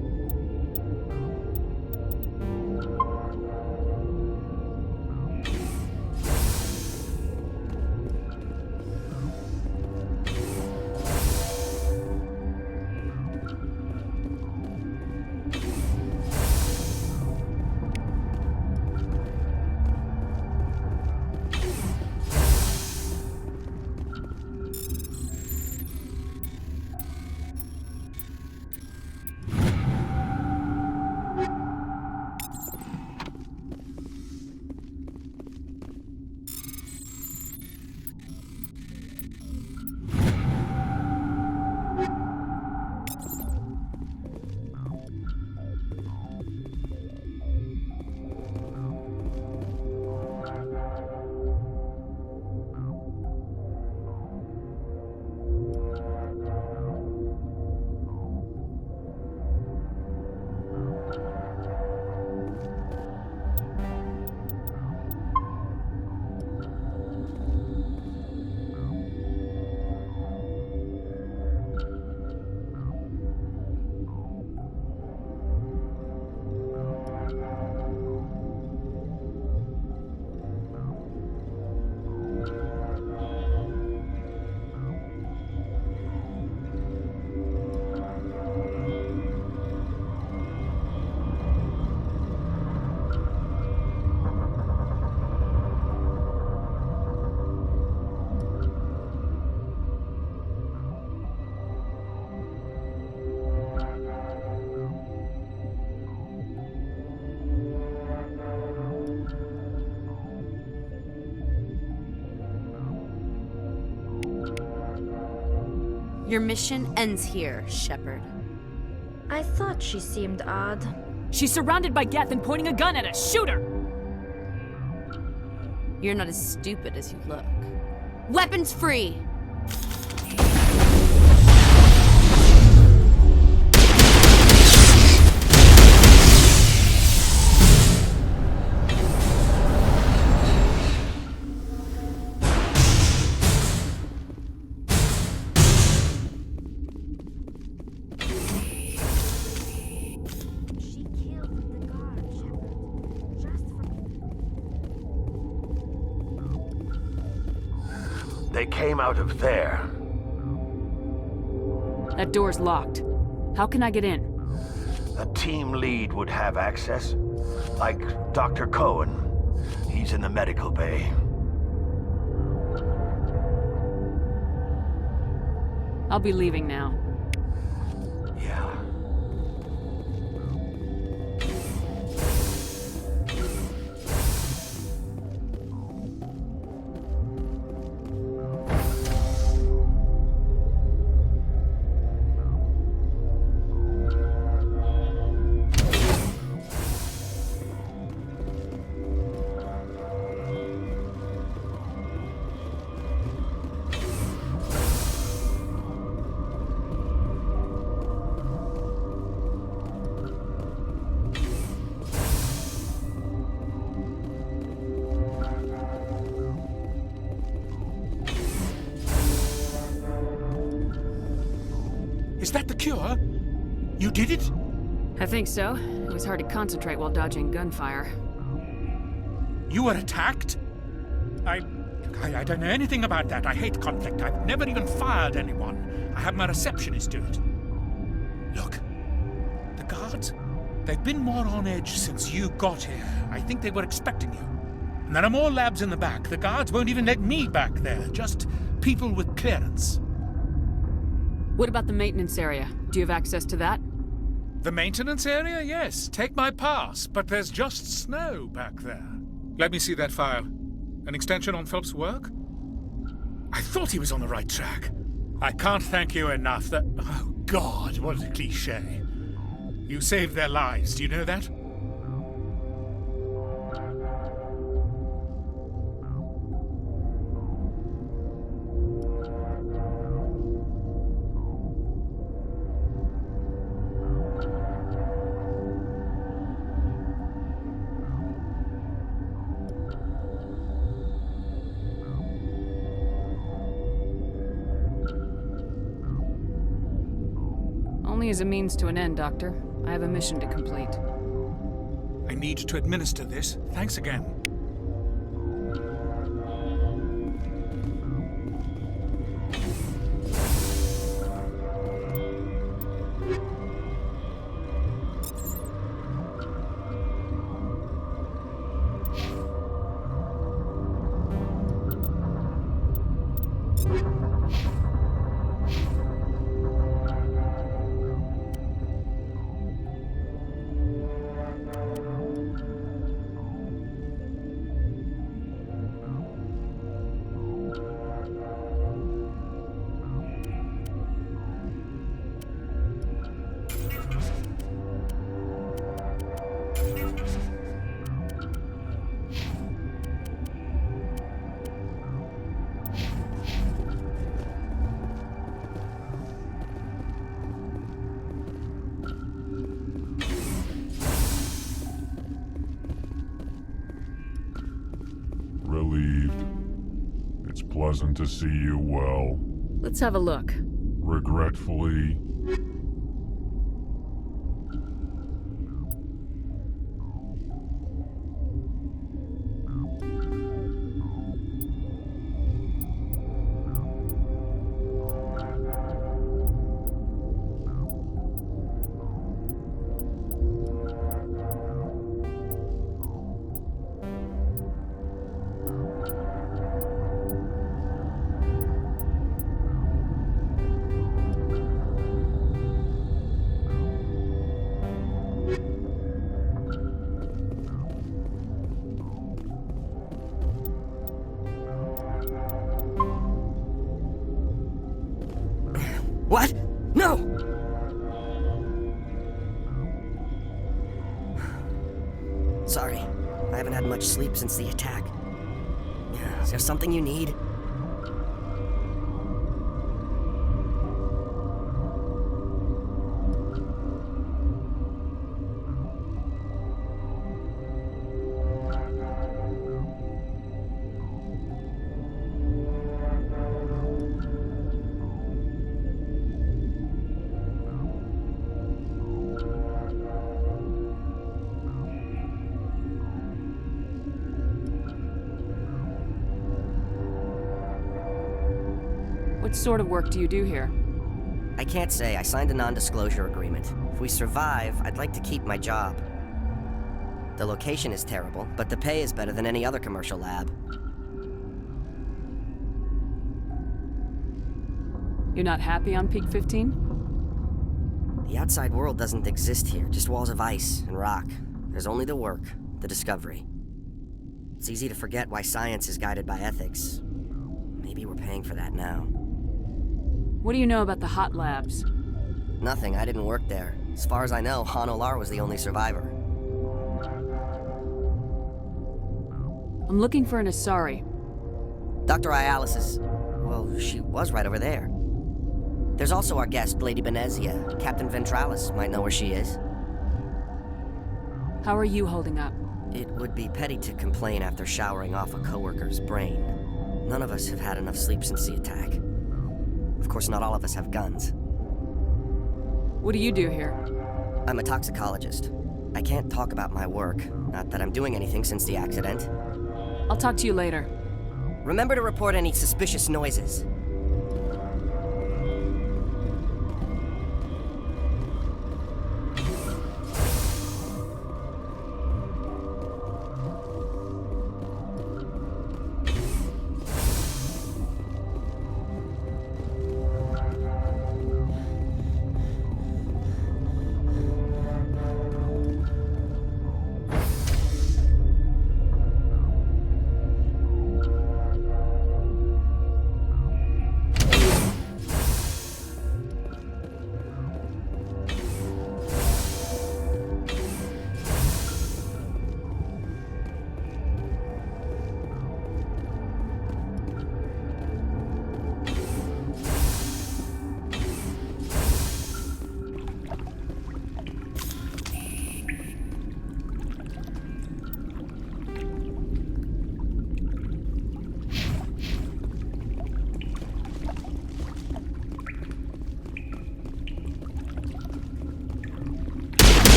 Your mission ends here, Shepard. I thought she seemed odd. She's surrounded by Geth and pointing a gun at us. Shoot her! You're not as stupid as you look. Weapons free! They came out of there. That door's locked. How can I get in? A team lead would have access. Like Dr. Cohen. He's in the medical bay. I'll be leaving now. Yeah. Is that the cure? You did it? I think so. It was hard to concentrate while dodging gunfire. You were attacked? I don't know anything about that. I hate conflict. I've never even fired anyone. I have my receptionist do it. Look, the guards, they've been more on edge since you got here. I think they were expecting you. And there are more labs in the back. The guards won't even let me back there. Just people with clearance. What about the maintenance area? Do you have access to that? The maintenance area? Yes. Take my pass. But there's just snow back there. Let me see that file. An extension on Phelps' work? I thought he was on the right track. I can't thank you enough that... Oh, God, what a cliché. You saved their lives, do you know that? Only as a means to an end, Doctor. I have a mission to complete. I need to administer this. Thanks again. Relieved. It's pleasant to see you well. Let's have a look. Regretfully, What? No! Sorry. I haven't had much sleep since the attack. Is there something you need? What sort of work do you do here? I can't say. I signed a non-disclosure agreement. If we survive, I'd like to keep my job. The location is terrible, but the pay is better than any other commercial lab. You're not happy on Peak 15? The outside world doesn't exist here, just walls of ice and rock. There's only the work, the discovery. It's easy to forget why science is guided by ethics. Maybe we're paying for that now. What do you know about the hot labs? Nothing. I didn't work there. As far as I know, Han Olar was the only survivor. I'm looking for an Asari. Dr. Ialis is... well, she was right over there. There's also our guest, Lady Benezia. Captain Ventralis might know where she is. How are you holding up? It would be petty to complain after showering off a coworker's brain. None of us have had enough sleep since the attack. Of course, not all of us have guns. What do you do here? I'm a toxicologist. I can't talk about my work. Not that I'm doing anything since the accident. I'll talk to you later. Remember to report any suspicious noises.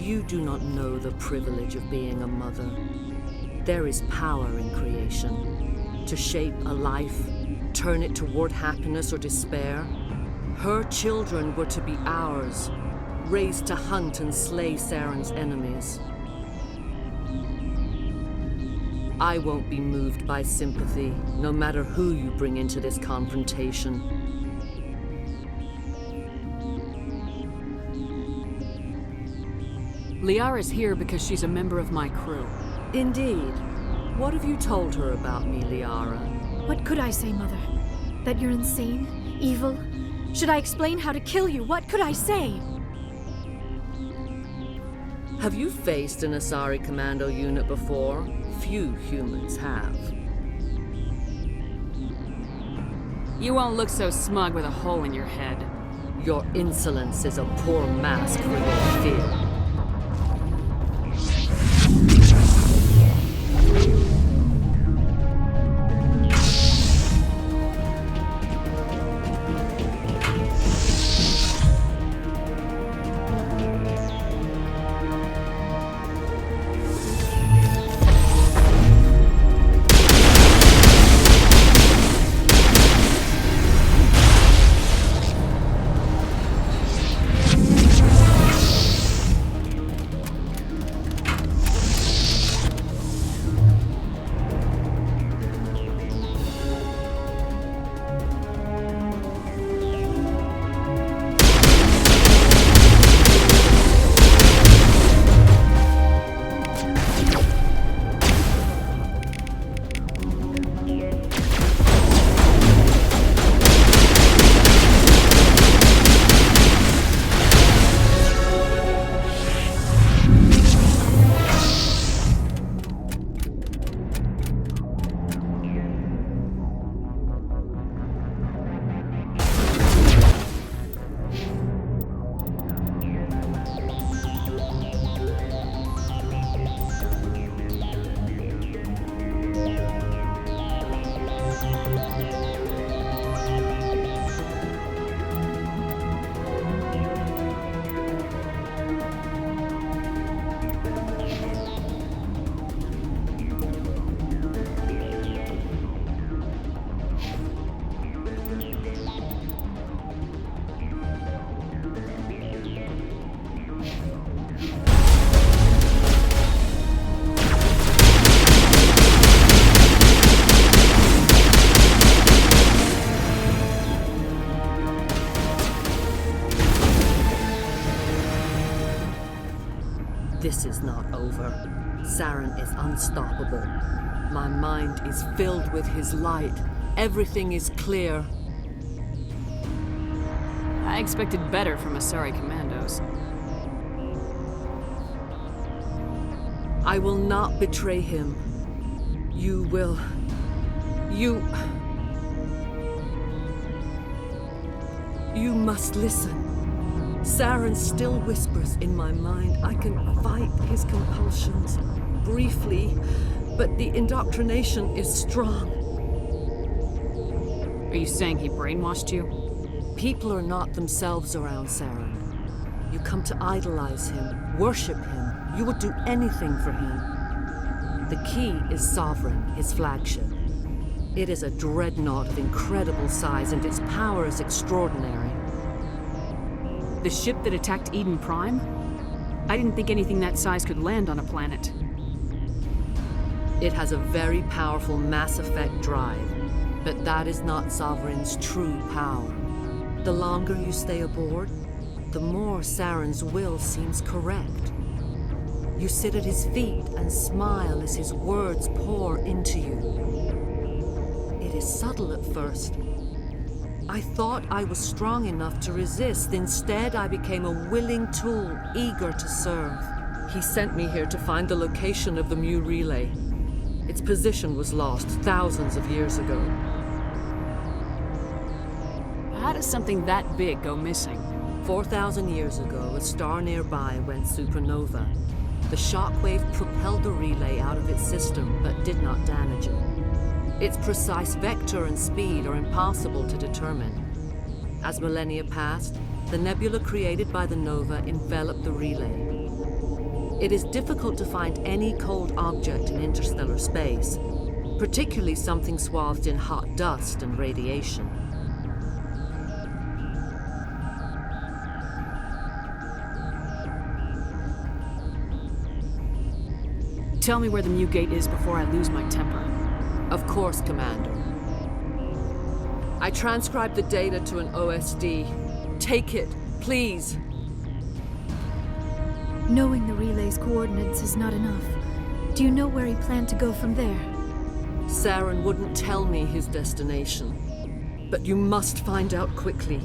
You do not know the privilege of being a mother. There is power in creation. To shape a life, turn it toward happiness or despair. Her children were to be ours, raised to hunt and slay Saren's enemies. I won't be moved by sympathy, no matter who you bring into this confrontation. Liara's here because she's a member of my crew. Indeed. What have you told her about me, Liara? What could I say, Mother? That you're insane? Evil? Should I explain how to kill you? What could I say? Have you faced an Asari commando unit before? Few humans have. You won't look so smug with a hole in your head. Your insolence is a poor mask for your fear. This is not over. Saren is unstoppable. My mind is filled with his light. Everything is clear. I expected better from Asari commandos. I will not betray him. You will. You must listen. Saren still whispers in my mind. I can fight his compulsions briefly, but the indoctrination is strong. Are you saying he brainwashed you? People are not themselves around Saren. You come to idolize him, worship him. You would do anything for him. The key is Sovereign, his flagship. It is a dreadnought of incredible size, and its power is extraordinary. The ship that attacked Eden Prime? I didn't think anything that size could land on a planet. It has a very powerful Mass Effect drive, but that is not Sovereign's true power. The longer you stay aboard, the more Saren's will seems correct. You sit at his feet and smile as his words pour into you. It is subtle at first. I thought I was strong enough to resist. Instead, I became a willing tool, eager to serve. He sent me here to find the location of the Mu relay. Its position was lost thousands of years ago. How does something that big go missing? 4,000 years ago, a star nearby went supernova. The shockwave propelled the relay out of its system, but did not damage it. Its precise vector and speed are impossible to determine. As millennia passed, the nebula created by the nova enveloped the relay. It is difficult to find any cold object in interstellar space, particularly something swathed in hot dust and radiation. Tell me where the Mu Gate is before I lose my temper. Of course, Commander. I transcribed the data to an OSD. Take it, please. Knowing the relay's coordinates is not enough. Do you know where he planned to go from there? Saren wouldn't tell me his destination. But you must find out quickly.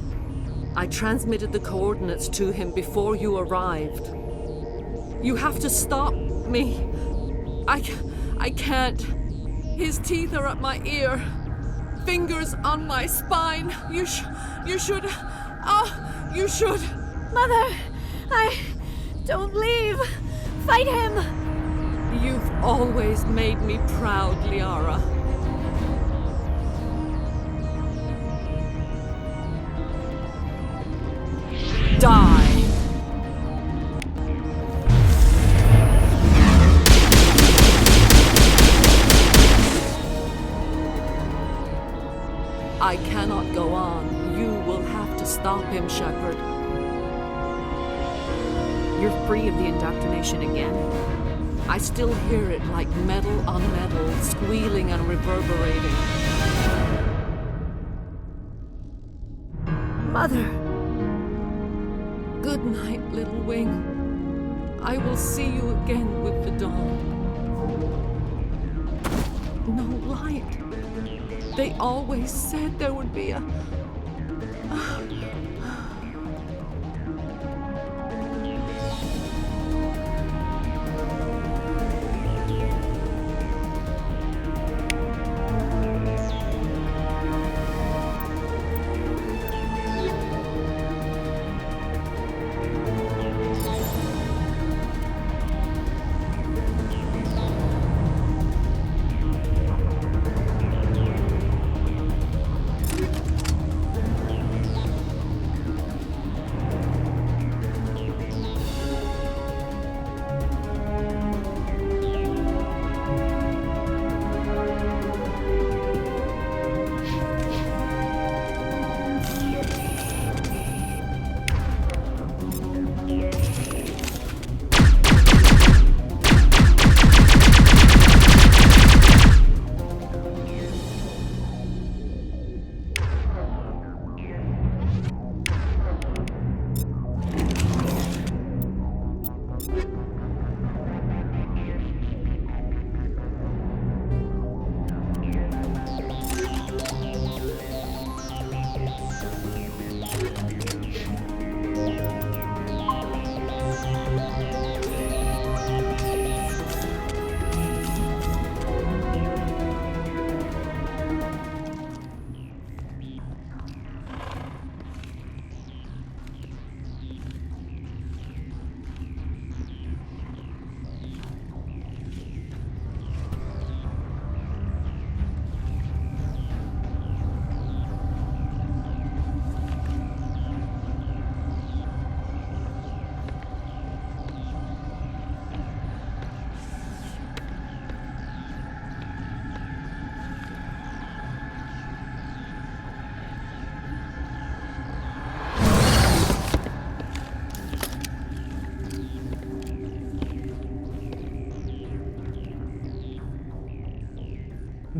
I transmitted the coordinates to him before you arrived. You have to stop me. I can't. His teeth are up my ear. Fingers on my spine. You should. You should. Mother, don't leave. Fight him. You've always made me proud, Liara. Die. I cannot go on. You will have to stop him, Shepard. You're free of the indoctrination again? I still hear it like metal on metal, squealing and reverberating. Mother! Good night, little wing. I will see you again with the dawn. No light. They always said there would be a...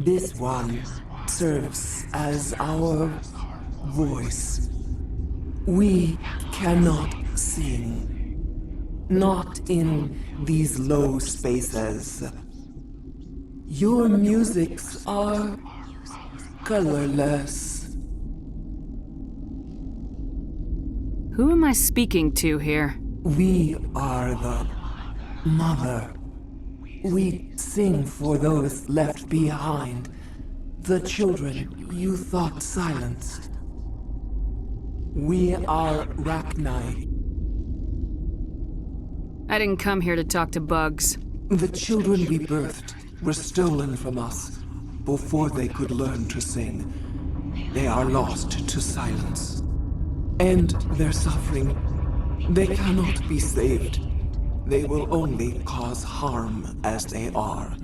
This one serves as our voice. We cannot sing. Not in these low spaces. Your musics are colorless. Who am I speaking to here? We are the mother. We sing for those left behind. The children you thought silenced. We are Rachni. I didn't come here to talk to bugs. The children we birthed were stolen from us before they could learn to sing. They are lost to silence. And their suffering, they cannot be saved. They will only cause harm as they are.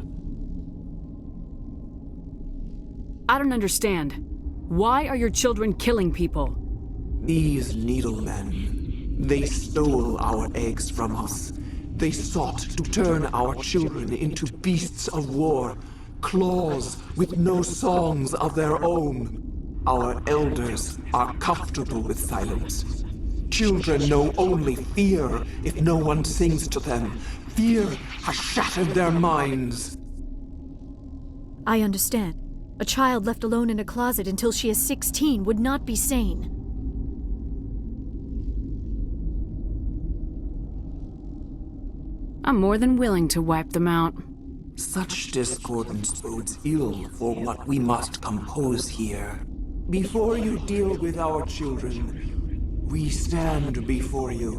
I don't understand. Why are your children killing people? These needlemen, they stole our eggs from us. They sought to turn our children into beasts of war, claws with no songs of their own. Our elders are comfortable with silence. Children know only fear if no one sings to them. Fear has shattered their minds. I understand. A child left alone in a closet until she is 16 would not be sane. I'm more than willing to wipe them out. Such discordance bodes ill for what we must compose here. Before you deal with our children, we stand before you.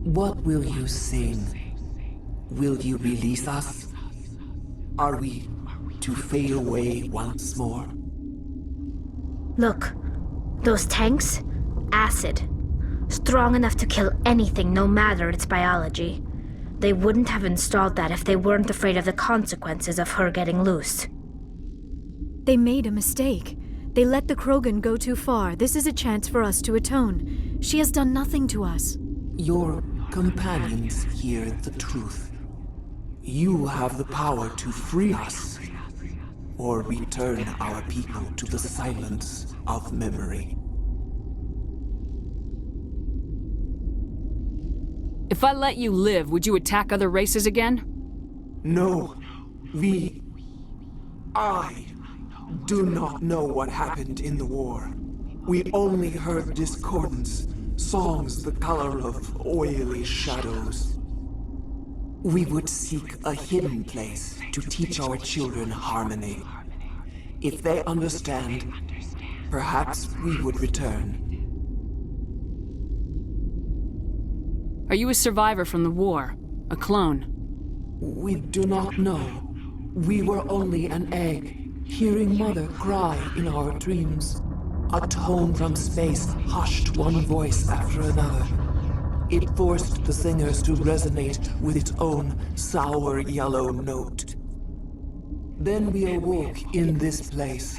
What will you sing? Will you release us? Are we to fade away once more? Look, those tanks? Acid. Strong enough to kill anything, no matter its biology. They wouldn't have installed that if they weren't afraid of the consequences of her getting loose. They made a mistake. They let the Krogan go too far. This is a chance for us to atone. She has done nothing to us. Your companions hear the truth. You have the power to free us, or return our people to the silence of memory. If I let you live, would you attack other races again? No. I do not know what happened in the war. We only heard discordance, songs the color of oily shadows. We would seek a hidden place to teach our children harmony. If they understand, perhaps we would return. Are you a survivor from the war? A clone? We do not know. We were only an egg, hearing Mother cry in our dreams. A tone from space hushed one voice after another. It forced the singers to resonate with its own sour yellow note. Then we awoke in this place,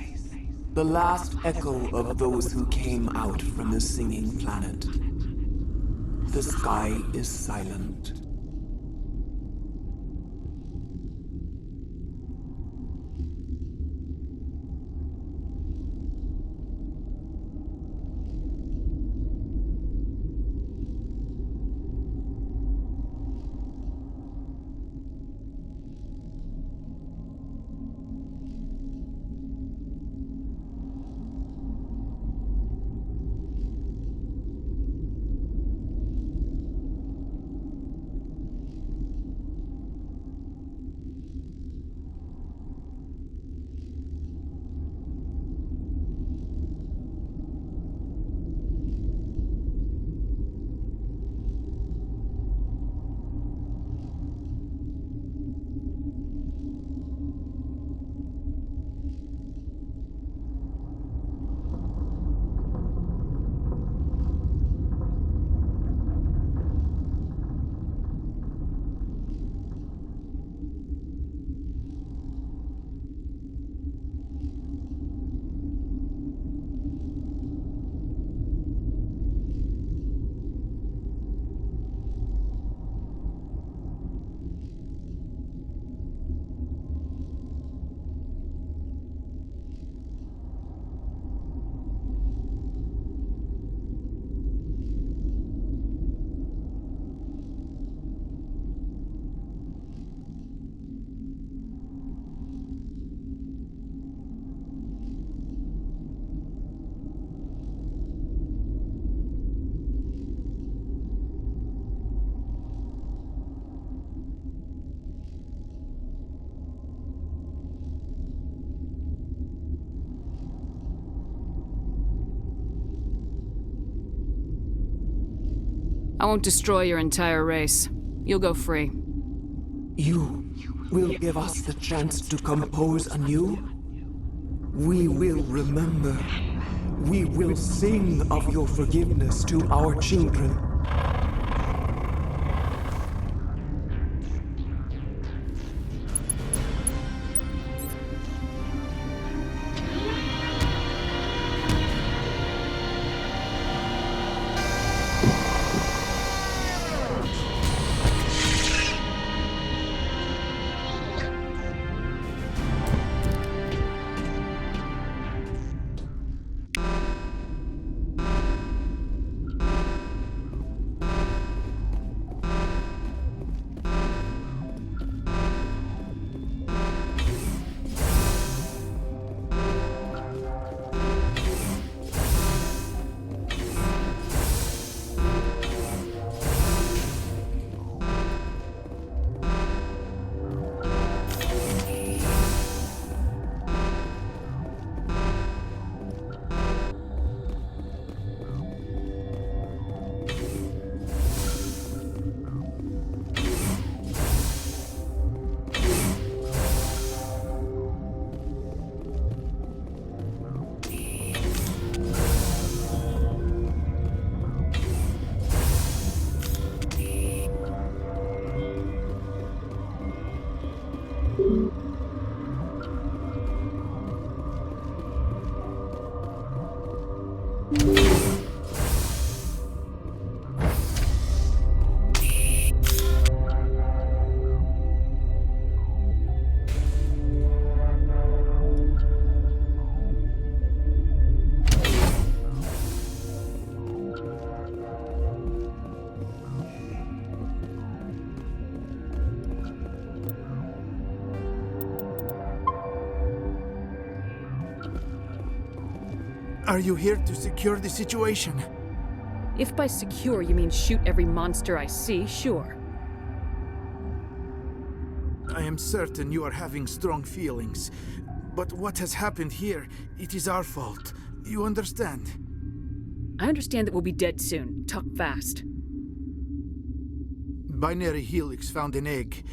the last echo of those who came out from the singing planet. The sky is silent. I won't destroy your entire race. You'll go free. You will give us the chance to compose anew? We will remember. We will sing of your forgiveness to our children. Are you here to secure the situation? If by secure you mean shoot every monster I see, sure. I am certain you are having strong feelings. But what has happened here, it is our fault. You understand? I understand that we'll be dead soon. Talk fast. Binary Helix found an egg.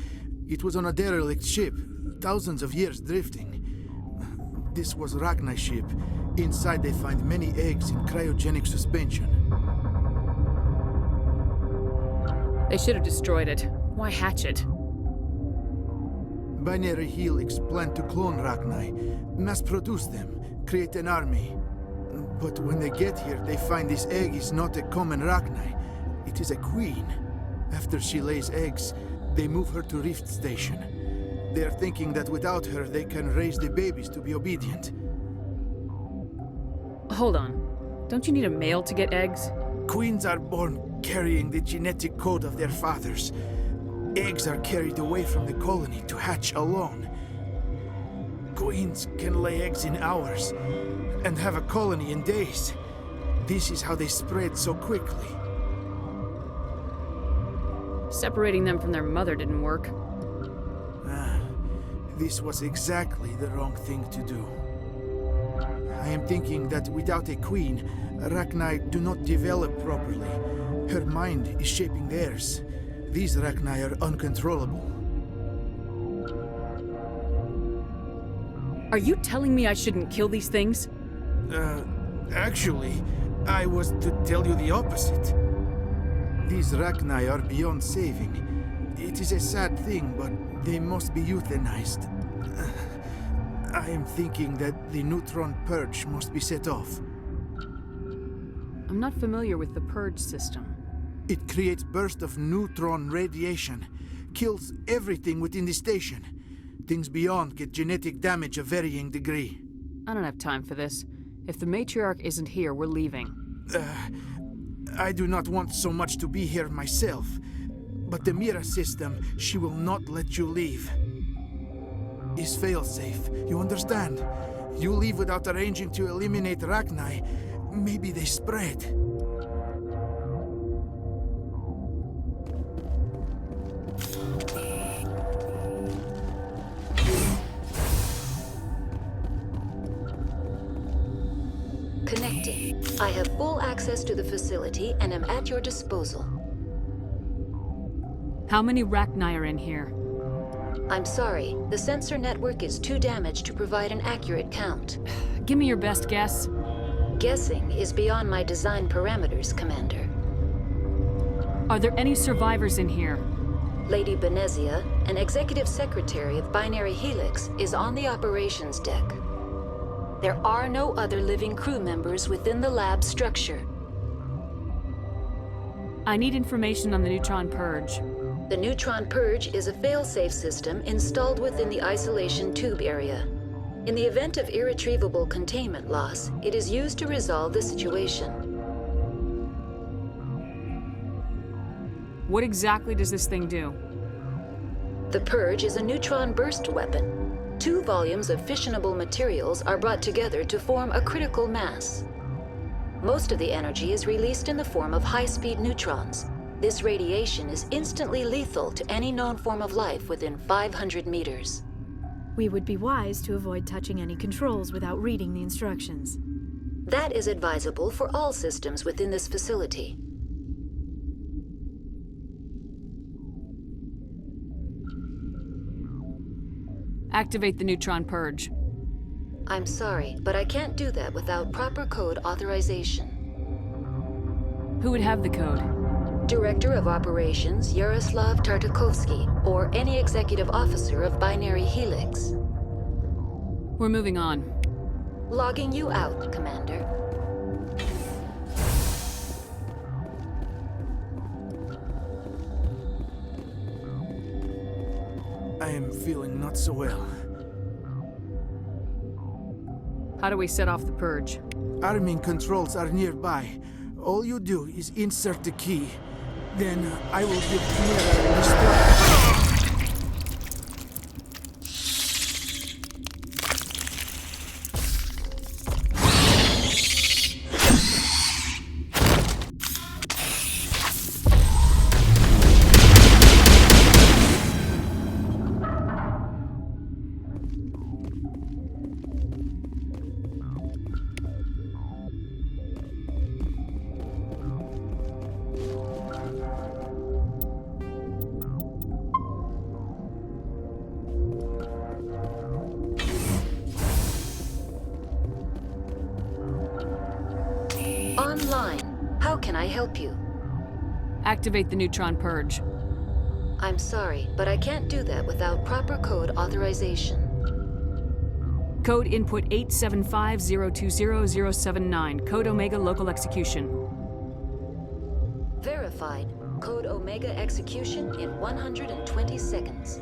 It was on a derelict ship, thousands of years drifting. This was Rachni's ship. Inside they find many eggs in cryogenic suspension. They should have destroyed it. Why hatch it? Binary Helix planned to clone Rachni, mass-produce them, create an army. But when they get here, they find this egg is not a common Rachni. It is a queen. After she lays eggs, they move her to Rift Station. They are thinking that without her, they can raise the babies to be obedient. Hold on. Don't you need a male to get eggs? Queens are born carrying the genetic code of their fathers. Eggs are carried away from the colony to hatch alone. Queens can lay eggs in hours and have a colony in days. This is how they spread so quickly. Separating them from their mother didn't work. This was exactly the wrong thing to do. I am thinking that without a queen, Rachni do not develop properly. Her mind is shaping theirs. These Rachni are uncontrollable. Are you telling me I shouldn't kill these things? Actually, I was to tell you the opposite. These Rachni are beyond saving. It is a sad thing, but they must be euthanized. I am thinking that the neutron purge must be set off. I'm not familiar with the purge system. It creates bursts of neutron radiation, kills everything within the station. Things beyond get genetic damage of varying degree. I don't have time for this. If the matriarch isn't here, we're leaving. I do not want so much to be here myself. But the Mira system, she will not let you leave. Is fail-safe, you understand? You leave without arranging to eliminate Rachni, maybe they spread. Connecting. I have full access to the facility and am at your disposal. How many Rachni are in here? I'm sorry. The sensor network is too damaged to provide an accurate count. Give me your best guess. Guessing is beyond my design parameters, Commander. Are there any survivors in here? Lady Benezia, an executive secretary of Binary Helix, is on the operations deck. There are no other living crew members within the lab structure. I need information on the neutron purge. The neutron purge is a fail-safe system installed within the isolation tube area. In the event of irretrievable containment loss, it is used to resolve the situation. What exactly does this thing do? The purge is a neutron burst weapon. 2 volumes of fissionable materials are brought together to form a critical mass. Most of the energy is released in the form of high-speed neutrons. This radiation is instantly lethal to any known form of life within 500 meters. We would be wise to avoid touching any controls without reading the instructions. That is advisable for all systems within this facility. Activate the neutron purge. I'm sorry, but I can't do that without proper code authorization. Who would have the code? Director of Operations Yaroslav Tartakovsky, or any executive officer of Binary Helix. We're moving on. Logging you out, Commander. I am feeling not so well. How do we set off the purge? Arming controls are nearby. All you do is insert the key. Then I will give Chimera the start. Online. How can I help you? Activate the neutron purge. I'm sorry, but I can't do that without proper code authorization. Code input 875020079. Code Omega local execution. Verified. Code Omega execution in 120 seconds.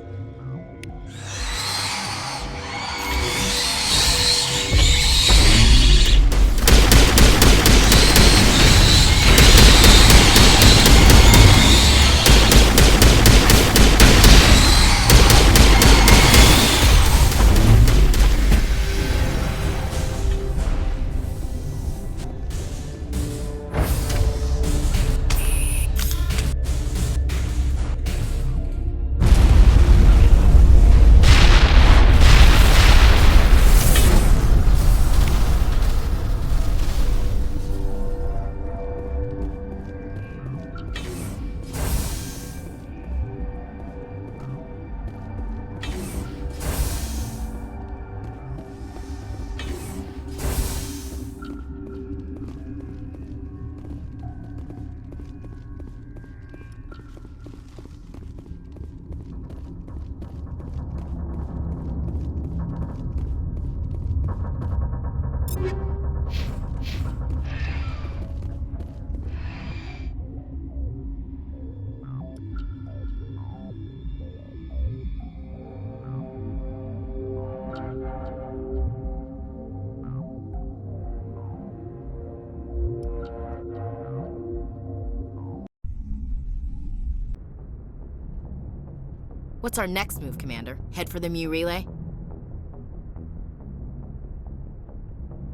What's our next move, Commander? Head for the Mu relay?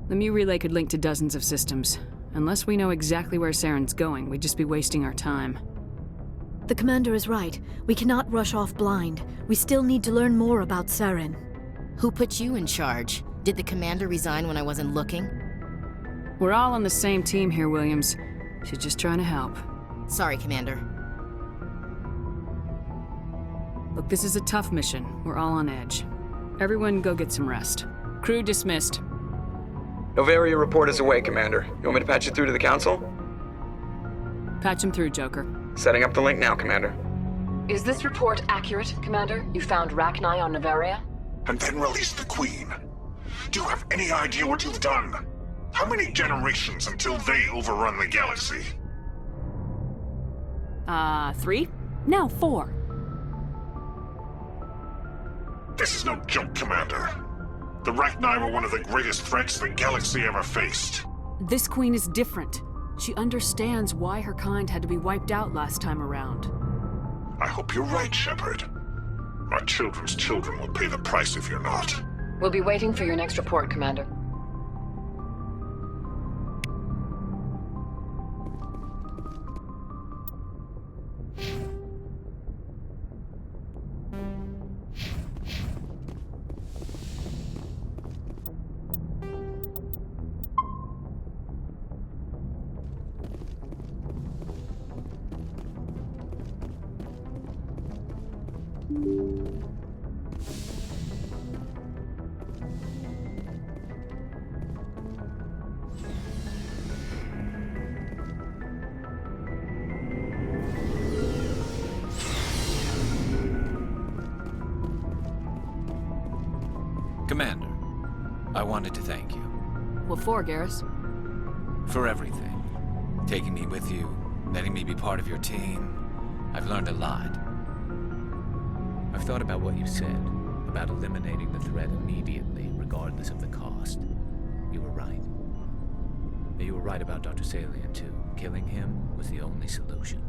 The Mu relay could link to dozens of systems. Unless we know exactly where Saren's going, we'd just be wasting our time. The commander is right. We cannot rush off blind. We still need to learn more about Saren. Who put you in charge? Did the commander resign when I wasn't looking? We're all on the same team here, Williams. She's just trying to help. Sorry, Commander. Look, this is a tough mission. We're all on edge. Everyone go get some rest. Crew dismissed. Noveria report is away, Commander. You want me to patch you through to the Council? Patch him through, Joker. Setting up the link now, Commander. Is this report accurate, Commander? You found Rachni on Noveria? And then released the Queen. Do you have any idea what you've done? How many generations until they overrun the galaxy? 3? No, 4. This is no joke, Commander. The Rachni were one of the greatest threats the galaxy ever faced. This queen is different. She understands why her kind had to be wiped out last time around. I hope you're right, Shepard. Our children's children will pay the price if you're not. We'll be waiting for your next report, Commander. Commander, I wanted to thank you. What for, Garrus? For everything. Taking me with you, letting me be part of your team. I've learned a lot. I've thought about what you said, about eliminating the threat immediately, regardless of the cost. You were right. You were right about Dr. Salian, too. Killing him was the only solution.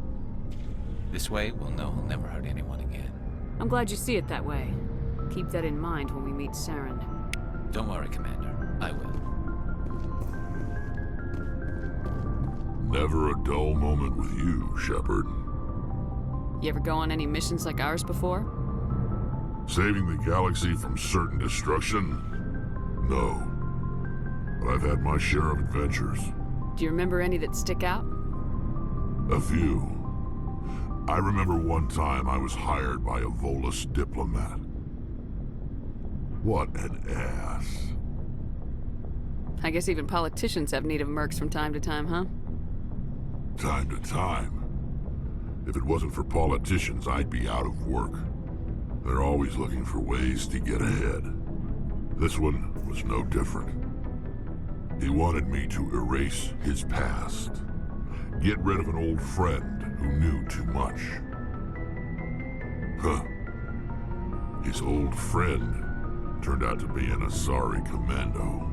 This way, we'll know he'll never hurt anyone again. I'm glad you see it that way. Keep that in mind when we meet Saren. Don't worry, Commander. I will. Never a dull moment with you, Shepard. You ever go on any missions like ours before? Saving the galaxy from certain destruction? No. But I've had my share of adventures. Do you remember any that stick out? A few. I remember one time I was hired by a Volus diplomat. What an ass. I guess even politicians have need of mercs from time to time, huh? Time to time. If it wasn't for politicians, I'd be out of work. They're always looking for ways to get ahead. This one was no different. He wanted me to erase his past. Get rid of an old friend who knew too much. Huh. His old friend turned out to be an Asari commando.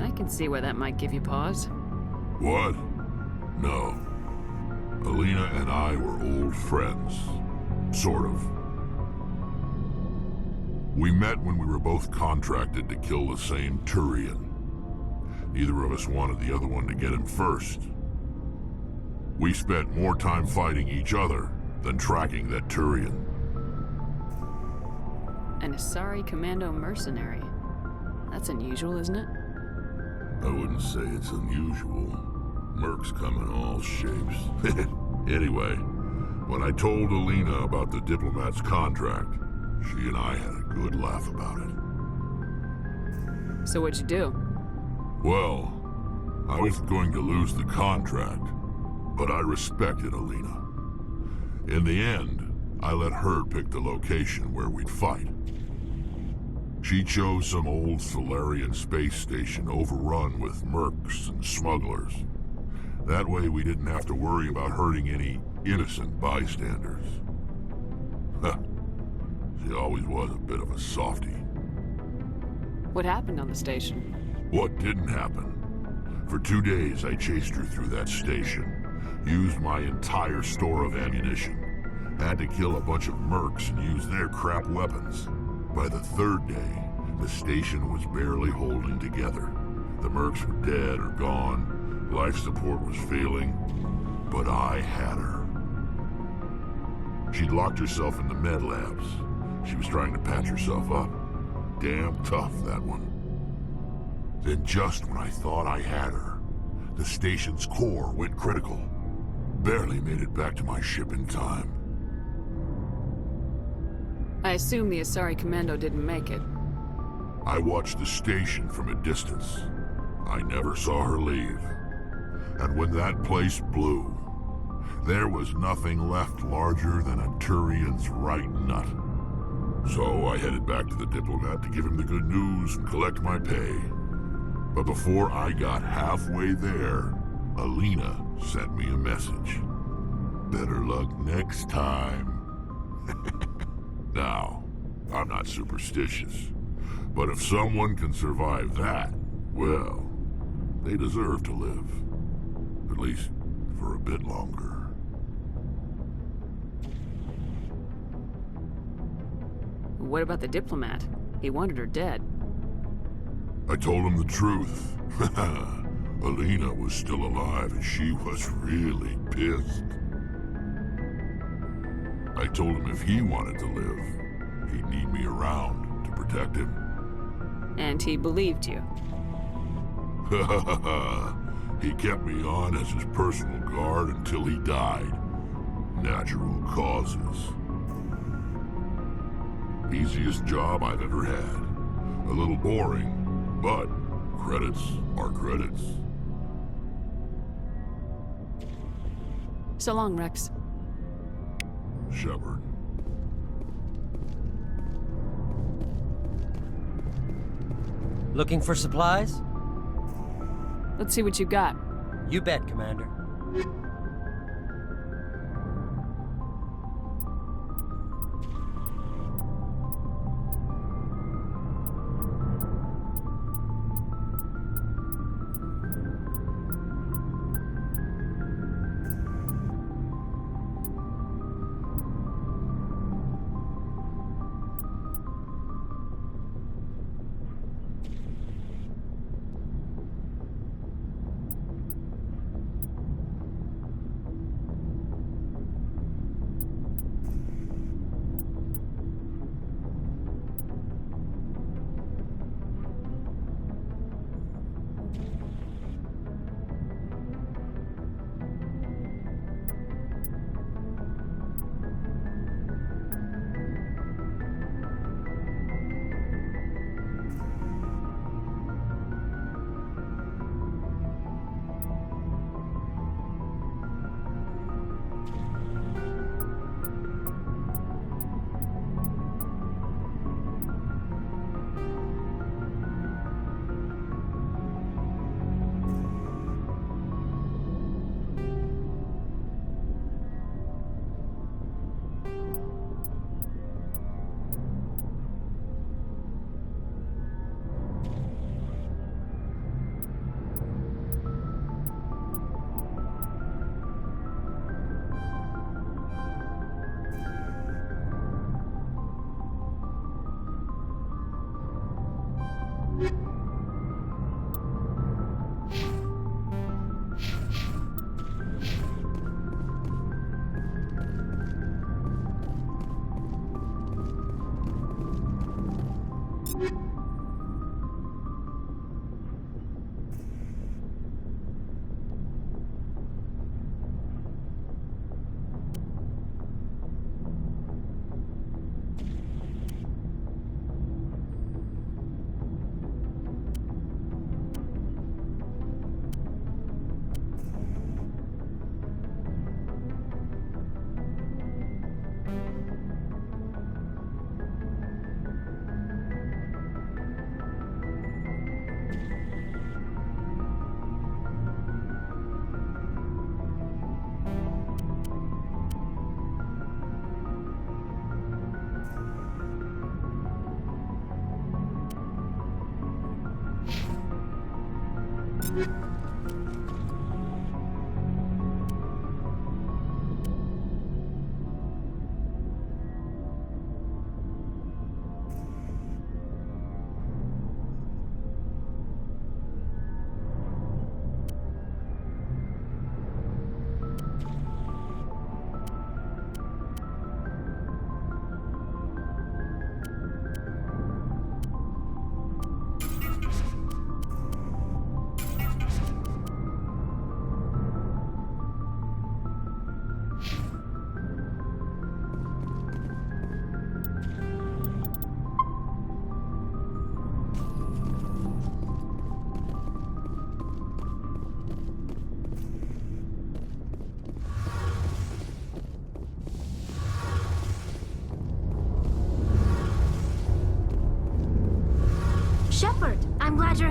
I can see where that might give you pause. What? No. Alina and I were old friends. Sort of. We met when we were both contracted to kill the same Turian. Neither of us wanted the other one to get him first. We spent more time fighting each other than tracking that Turian. An Asari commando mercenary. That's unusual, isn't it? I wouldn't say it's unusual. Mercs come in all shapes. Anyway, when I told Alina about the diplomat's contract, she and I had a good laugh about it. So what'd you do? Well, I was going to lose the contract, but I respected Alina. In the end, I let her pick the location where we'd fight. She chose some old Solarian space station overrun with mercs and smugglers. That way we didn't have to worry about hurting any innocent bystanders. Huh. She always was a bit of a softie. What happened on the station? What didn't happen? For 2 days I chased her through that station. Used my entire store of ammunition. Had to kill a bunch of mercs and use their crap weapons. By the 3rd day, the station was barely holding together. The mercs were dead or gone. Life support was failing. But I had her. She'd locked herself in the med labs. She was trying to patch herself up. Damn tough, that one. Then just when I thought I had her, the station's core went critical. Barely made it back to my ship in time. I assume the Asari Commando didn't make it. I watched the station from a distance. I never saw her leave. And when that place blew, there was nothing left larger than a Turian's right nut. So I headed back to the diplomat to give him the good news and collect my pay. But before I got halfway there, Alina sent me a message. Better luck next time. Now, I'm not superstitious, but if someone can survive that, well, they deserve to live. At least for a bit longer. What about the diplomat? He wanted her dead. I told him the truth. Alina was still alive and she was really pissed. I told him if he wanted to live, he'd need me around to protect him. And he believed you. He kept me on as his personal guard until he died. Natural causes. Easiest job I've ever had. A little boring, but credits are credits. So long, Rex. Shepard. Looking for supplies? Let's see what you got. You bet, Commander.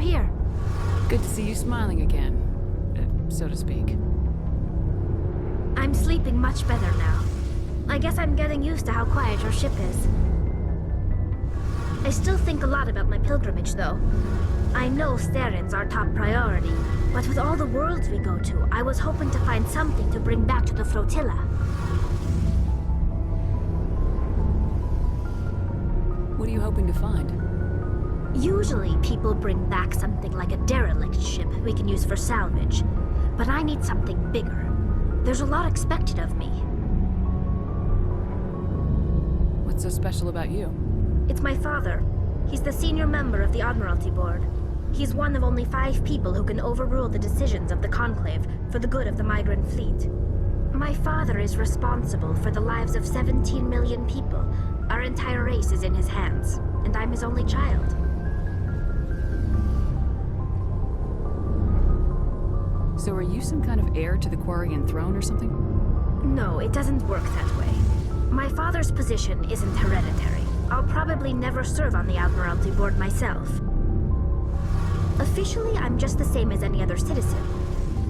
here. Good to see you smiling again, so to speak. I'm sleeping much better now. I guess I'm getting used to how quiet your ship is. I still think a lot about my pilgrimage, though. I know Saren's our top priority, but with all the worlds we go to, I was hoping to find something to bring back to the flotilla. What are you hoping to find? Usually, people bring back something like a derelict ship we can use for salvage, but I need something bigger. There's a lot expected of me. What's so special about you? It's my father. He's the senior member of the Admiralty Board. He's one of only 5 people who can overrule the decisions of the Conclave for the good of the migrant fleet. My father is responsible for the lives of 17 million people. Our entire race is in his hands, and I'm his only child. So are you some kind of heir to the Quarian throne or something? No, it doesn't work that way. My father's position isn't hereditary. I'll probably never serve on the Admiralty Board myself. Officially, I'm just the same as any other citizen.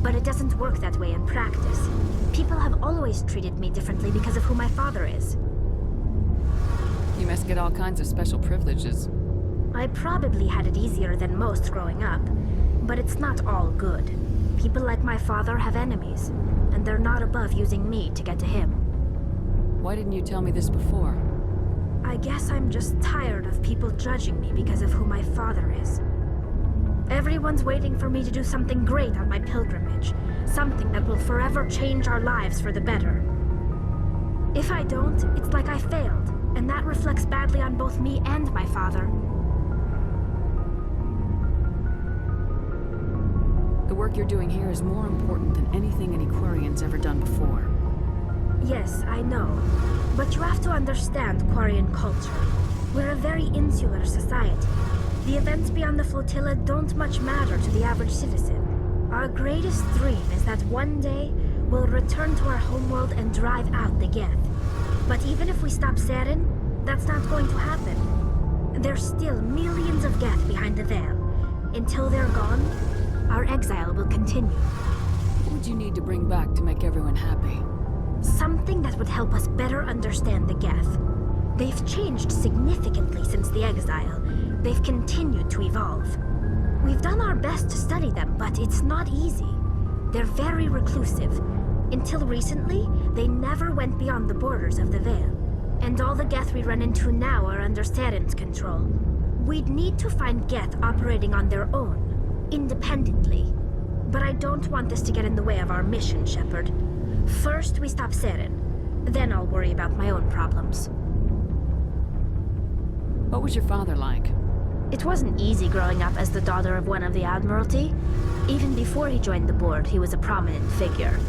But it doesn't work that way in practice. People have always treated me differently because of who my father is. You must get all kinds of special privileges. I probably had it easier than most growing up, but it's not all good. People like my father have enemies, and they're not above using me to get to him. Why didn't you tell me this before? I guess I'm just tired of people judging me because of who my father is. Everyone's waiting for me to do something great on my pilgrimage, something that will forever change our lives for the better. If I don't, it's like I failed, and that reflects badly on both me and my father. The work you're doing here is more important than anything any Quarian's ever done before. Yes, I know. But you have to understand Quarian culture. We're a very insular society. The events beyond the flotilla don't much matter to the average citizen. Our greatest dream is that one day we'll return to our homeworld and drive out the Geth. But even if we stop Saren, that's not going to happen. There's still millions of Geth behind the veil. Until they're gone, our exile will continue. What would you need to bring back to make everyone happy? Something that would help us better understand the Geth. They've changed significantly since the exile. They've continued to evolve. We've done our best to study them, but it's not easy. They're very reclusive. Until recently, they never went beyond the borders of the Veil. And all the Geth we run into now are under Saren's control. We'd need to find Geth operating on their own, independently. But I don't want this to get in the way of our mission, Shepard. First, we stop Saren. Then I'll worry about my own problems. What was your father like? It wasn't easy growing up as the daughter of one of the Admiralty. Even before he joined the board, he was a prominent figure.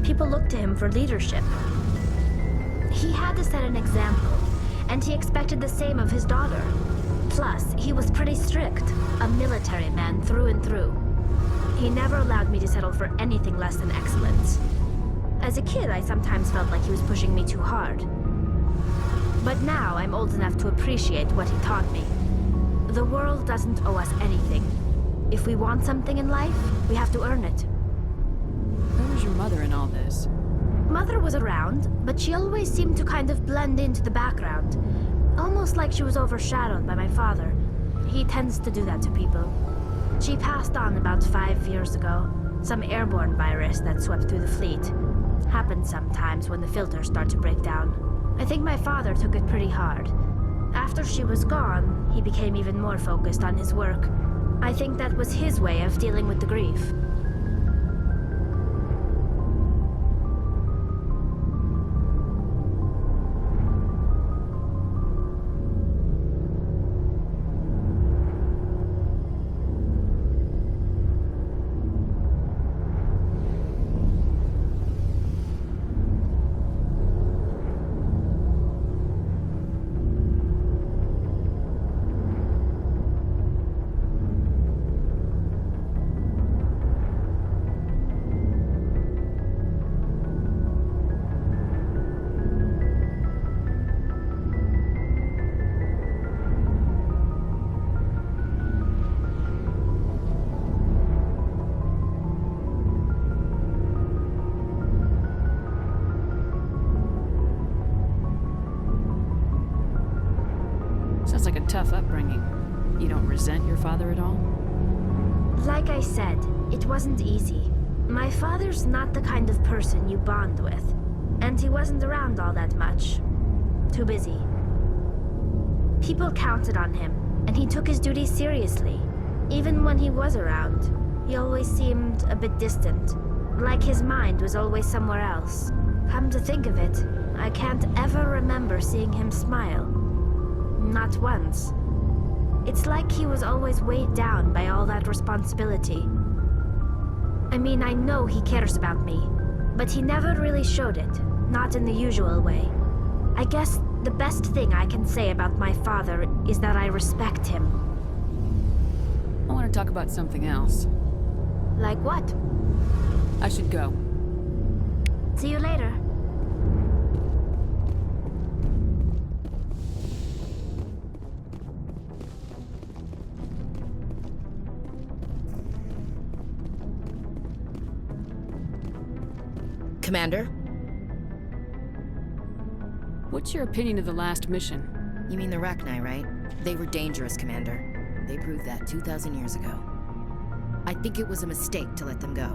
People looked to him for leadership. He had to set an example, and he expected the same of his daughter. Plus, he was pretty strict, a military man through and through. He never allowed me to settle for anything less than excellence. As a kid, I sometimes felt like he was pushing me too hard. But now I'm old enough to appreciate what he taught me. The world doesn't owe us anything. If we want something in life, we have to earn it. Where was your mother in all this? Mother was around, but she always seemed to kind of blend into the background. Almost like she was overshadowed by my father. He tends to do that to people. She passed on about 5 years ago. Some airborne virus that swept through the fleet. Happens sometimes when the filters start to break down. I think my father took it pretty hard. After she was gone, he became even more focused on his work. I think that was his way of dealing with the grief. tough upbringing. You don't resent your father at all? Like I said, it wasn't easy. My father's not the kind of person you bond with. And he wasn't around all that much. Too busy. People counted on him, and he took his duties seriously. Even when he was around, he always seemed a bit distant. Like his mind was always somewhere else. Come to think of it, I can't ever remember seeing him smile. Not once. It's like he was always weighed down by all that responsibility. I mean, I know he cares about me, but he never really showed it, not in the usual way. I guess the best thing I can say about my father is that I respect him. I want to talk about something else. Like what? I should go. See you later. Commander? What's your opinion of the last mission? You mean the Rachni, right? They were dangerous, Commander. They proved that 2,000 years ago. I think it was a mistake to let them go.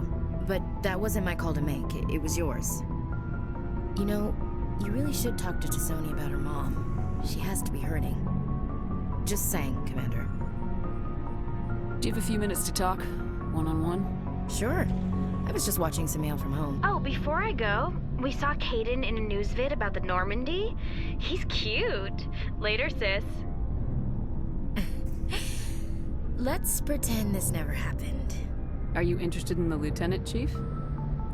But that wasn't my call to make. It was yours. You know, you really should talk to T'Soni about her mom. She has to be hurting. Just saying, Commander. Do you have a few minutes to talk? One-on-one? Sure. I was just watching some mail from home. Oh, before I go, we saw Caden in a news vid about the Normandy. He's cute. Later, sis. Let's pretend this never happened. Are you interested in the Lieutenant, Chief?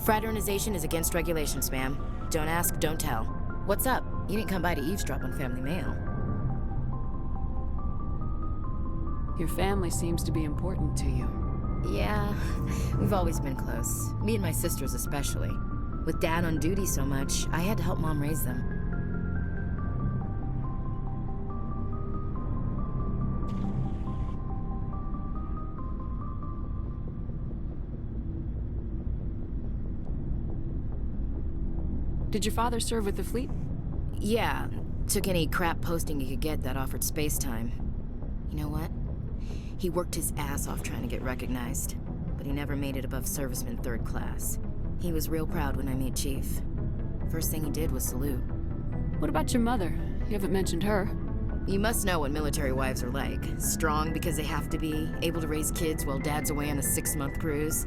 Fraternization is against regulations, ma'am. Don't ask, don't tell. What's up? You didn't come by to eavesdrop on family mail. Your family seems to be important to you. Yeah, we've always been close. Me and my sisters especially. With Dad on duty so much, I had to help Mom raise them. Did your father serve with the fleet? Yeah, took any crap posting he could get that offered space time. You know what? He worked his ass off trying to get recognized, but he never made it above serviceman 3rd class. He was real proud when I made Chief. First thing he did was salute. What about your mother? You haven't mentioned her. You must know what military wives are like. Strong because they have to be, able to raise kids while Dad's away on a 6-month cruise.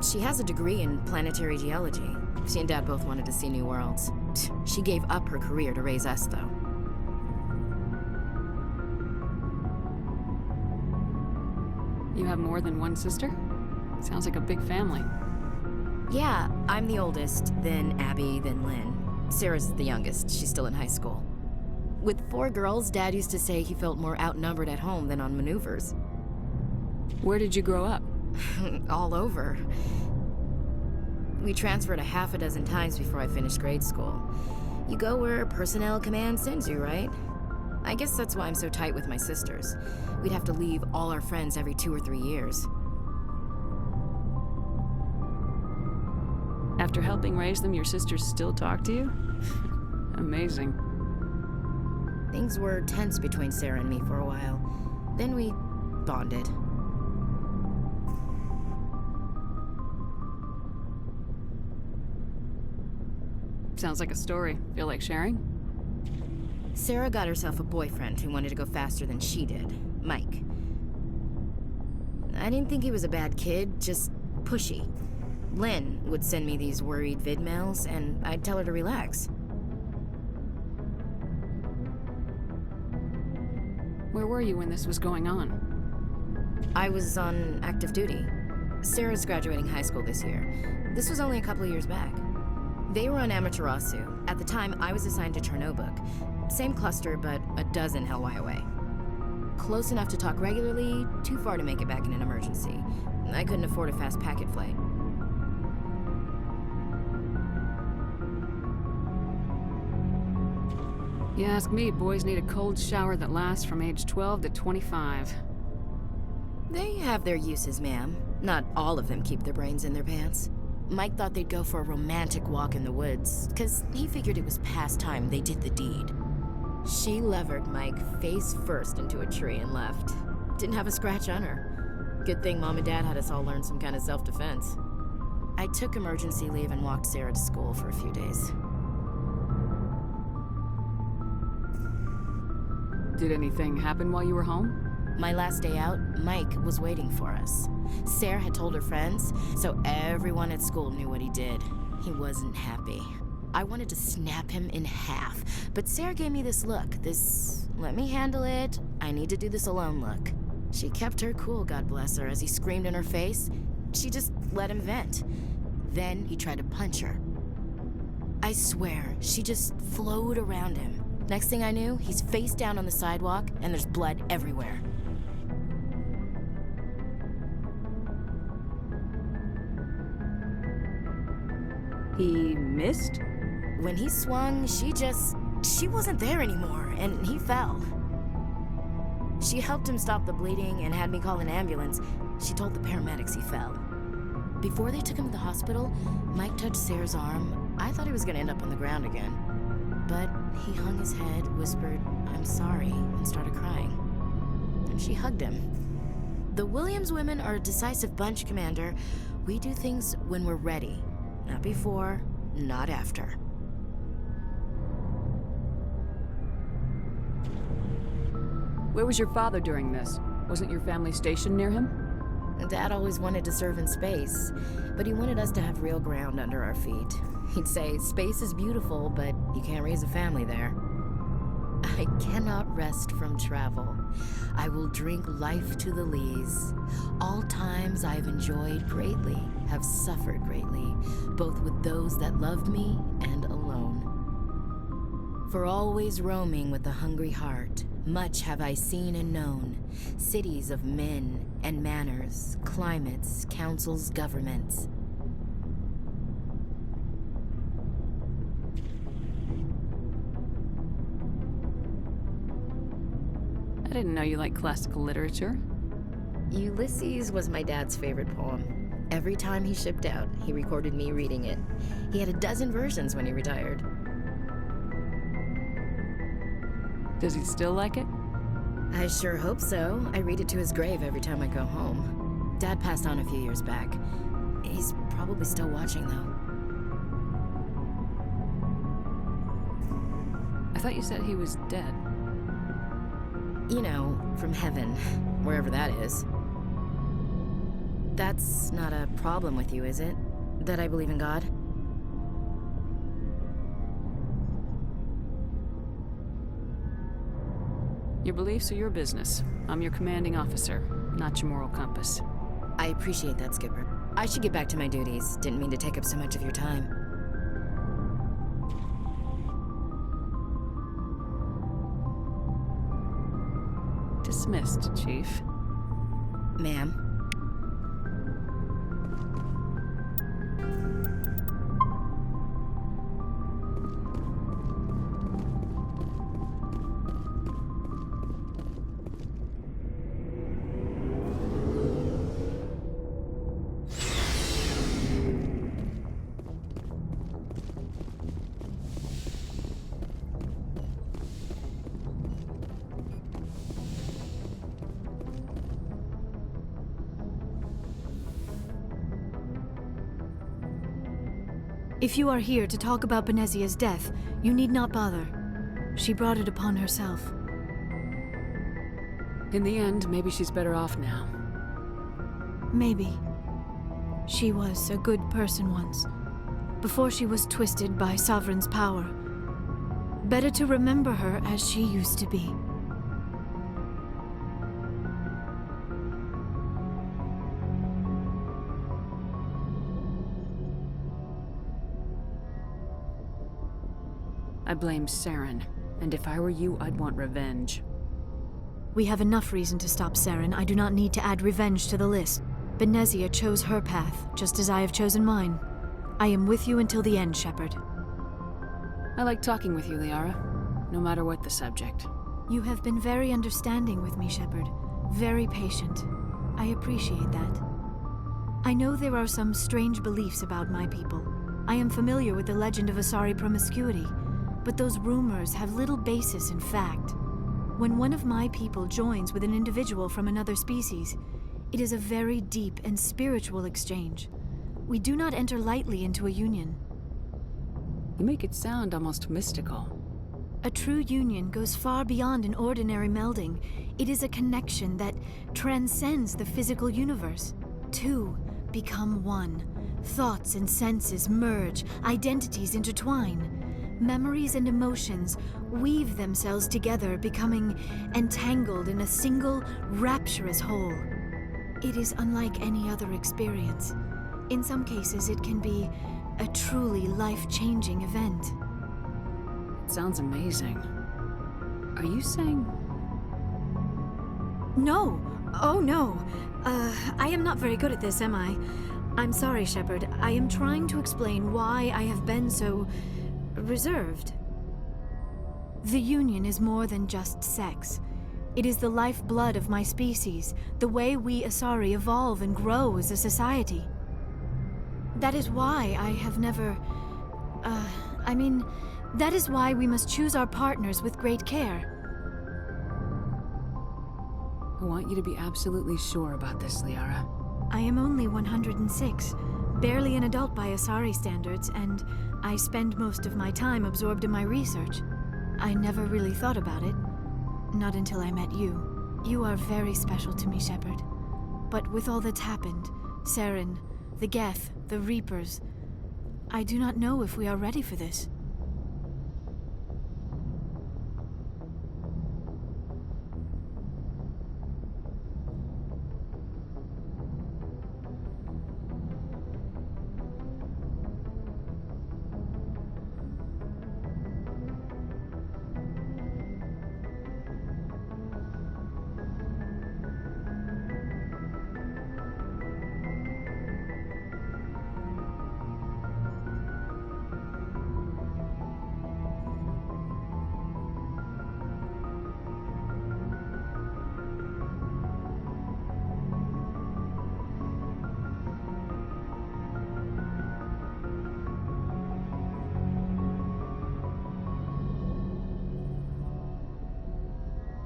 She has a degree in planetary geology. She and Dad both wanted to see new worlds. She gave up her career to raise us, though. You have more than one sister? Sounds like a big family. Yeah, I'm the oldest, then Abby, then Lynn. Sarah's the youngest. She's still in high school. With 4 girls, Dad used to say he felt more outnumbered at home than on maneuvers. Where did you grow up? All over. We transferred a half a dozen times before I finished grade school. You go where personnel command sends you, right? I guess that's why I'm so tight with my sisters. We'd have to leave all our friends every 2 or 3 years. After helping raise them, your sisters still talk to you? Amazing. Things were tense between Sarah and me for a while. Then we bonded. Sounds like a story. Feel like sharing? Sarah got herself a boyfriend who wanted to go faster than she did, Mike. I didn't think he was a bad kid, just pushy. Lynn would send me these worried vid mails, and I'd tell her to relax. Where were you when this was going on? I was on active duty. Sarah's graduating high school this year. This was only a couple of years back. They were on Amaterasu. At the time, I was assigned to Chernobog. Same cluster, but a dozen Hellwire away. Close enough to talk regularly, too far to make it back in an emergency. I couldn't afford a fast packet flight. You ask me, boys need a cold shower that lasts from age 12 to 25. They have their uses, ma'am. Not all of them keep their brains in their pants. Mike thought they'd go for a romantic walk in the woods, because he figured it was past time they did the deed. She levered Mike face first into a tree and left. Didn't have a scratch on her. Good thing Mom and Dad had us all learn some kind of self-defense. I took emergency leave and walked Sarah to school for a few days. Did anything happen while you were home? My last day out, Mike was waiting for us. Sarah had told her friends, so everyone at school knew what he did. He wasn't happy. I wanted to snap him in half, but Sarah gave me this look, this let me handle it, I need to do this alone look. She kept her cool, God bless her, as he screamed in her face. She just let him vent. Then he tried to punch her. I swear, she just flowed around him. Next thing I knew, he's face down on the sidewalk and there's blood everywhere. He missed? When he swung, she wasn't there anymore, and he fell. She helped him stop the bleeding and had me call an ambulance. She told the paramedics he fell. Before they took him to the hospital, Mike touched Sarah's arm. I thought he was gonna end up on the ground again. But he hung his head, whispered, "I'm sorry," and started crying. And she hugged him. The Williams women are a decisive bunch, Commander. We do things when we're ready. Not before, not after. Where was your father during this? Wasn't your family stationed near him? Dad always wanted to serve in space, but he wanted us to have real ground under our feet. He'd say, space is beautiful, but you can't raise a family there. I cannot rest from travel. I will drink life to the lees. All times I've enjoyed greatly, have suffered greatly, both with those that loved me and alone. For always roaming with a hungry heart, much have I seen and known, cities of men and manners, climates, councils, governments. I didn't know you liked classical literature. Ulysses was my dad's favorite poem. Every time he shipped out, he recorded me reading it. He had a dozen versions when he retired. Does he still like it? I sure hope so. I read it to his grave every time I go home. Dad passed on a few years back. He's probably still watching, though. I thought you said he was dead. You know, from heaven, wherever that is. That's not a problem with you, is it? That I believe in God? Your beliefs are your business. I'm your commanding officer, not your moral compass. I appreciate that, Skipper. I should get back to my duties. Didn't mean to take up so much of your time. Dismissed, Chief. Ma'am. If you are here to talk about Benezia's death, you need not bother. She brought it upon herself. In the end, maybe she's better off now. Maybe. She was a good person once, before she was twisted by Sovereign's power. Better to remember her as she used to be. I blame Saren, and if I were you, I'd want revenge. We have enough reason to stop Saren. I do not need to add revenge to the list. Benezia chose her path, just as I have chosen mine. I am with you until the end, Shepard. I like talking with you, Liara, no matter what the subject. You have been very understanding with me, Shepard. Very patient. I appreciate that. I know there are some strange beliefs about my people. I am familiar with the legend of Asari promiscuity. but those rumors have little basis in fact. When one of my people joins with an individual from another species, it is a very deep and spiritual exchange. We do not enter lightly into a union. You make it sound almost mystical. A true union goes far beyond an ordinary melding. It is a connection that transcends the physical universe. Two become one. Thoughts and senses merge, identities intertwine. Memories and emotions weave themselves together, becoming entangled in a single, rapturous whole. It is unlike any other experience. In some cases, it can be a truly life-changing event. It sounds amazing. Are you saying... No. Oh, no. I am not very good at this, am I? I'm sorry, Shepard. I am trying to explain why I have been so... reserved. The Union is more than just sex. It is the lifeblood of my species, the way we Asari evolve and grow as a society. That is why I have never... that is why we must choose our partners with great care. I want you to be absolutely sure about this, Liara. I am only 106, barely an adult by Asari standards, and I spend most of my time absorbed in my research. I never really thought about it. Not until I met you. You are very special to me, Shepard. But with all that's happened, Saren, the Geth, the Reapers, I do not know if we are ready for this.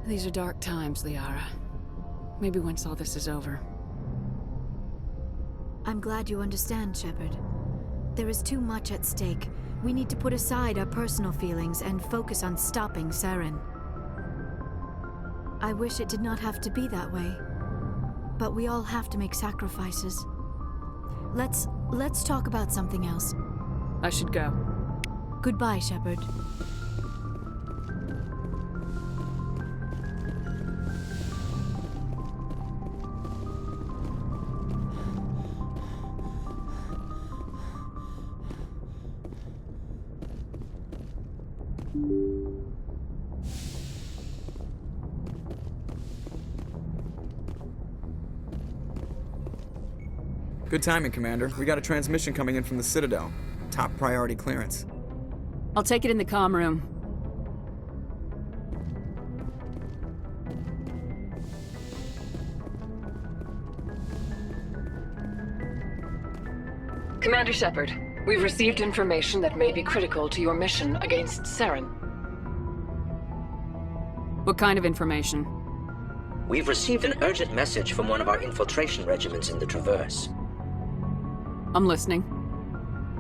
These are dark times, Liara. Maybe once all this is over. I'm glad you understand, Shepard. There is too much at stake. We need to put aside our personal feelings and focus on stopping Saren. I wish it did not have to be that way. But we all have to make sacrifices. Let's talk about something else. I should go. Goodbye, Shepard. Good timing, Commander. We got a transmission coming in from the Citadel. Top priority clearance. I'll take it in the comm room. Commander Shepard, we've received information that may be critical to your mission against Saren. What kind of information? We've received an urgent message from one of our infiltration regiments in the Traverse. I'm listening.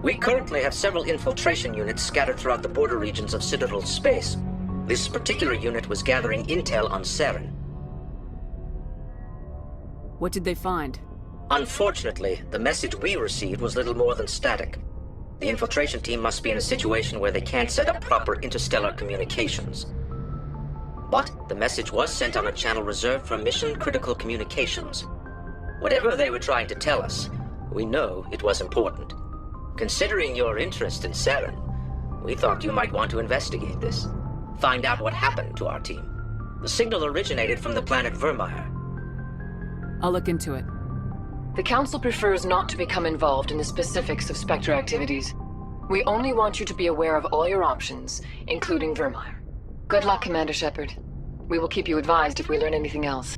We currently have several infiltration units scattered throughout the border regions of Citadel space. This particular unit was gathering intel on Saren. What did they find? Unfortunately, the message we received was little more than static. The infiltration team must be in a situation where they can't set up proper interstellar communications. But the message was sent on a channel reserved for mission-critical communications. Whatever they were trying to tell us, we know it was important. Considering your interest in Saren, we thought you might want to investigate this. Find out what happened to our team. The signal originated from the planet Vermeer. I'll look into it. The Council prefers not to become involved in the specifics of Spectre activities. We only want you to be aware of all your options, including Vermeer. Good luck, Commander Shepard. We will keep you advised if we learn anything else.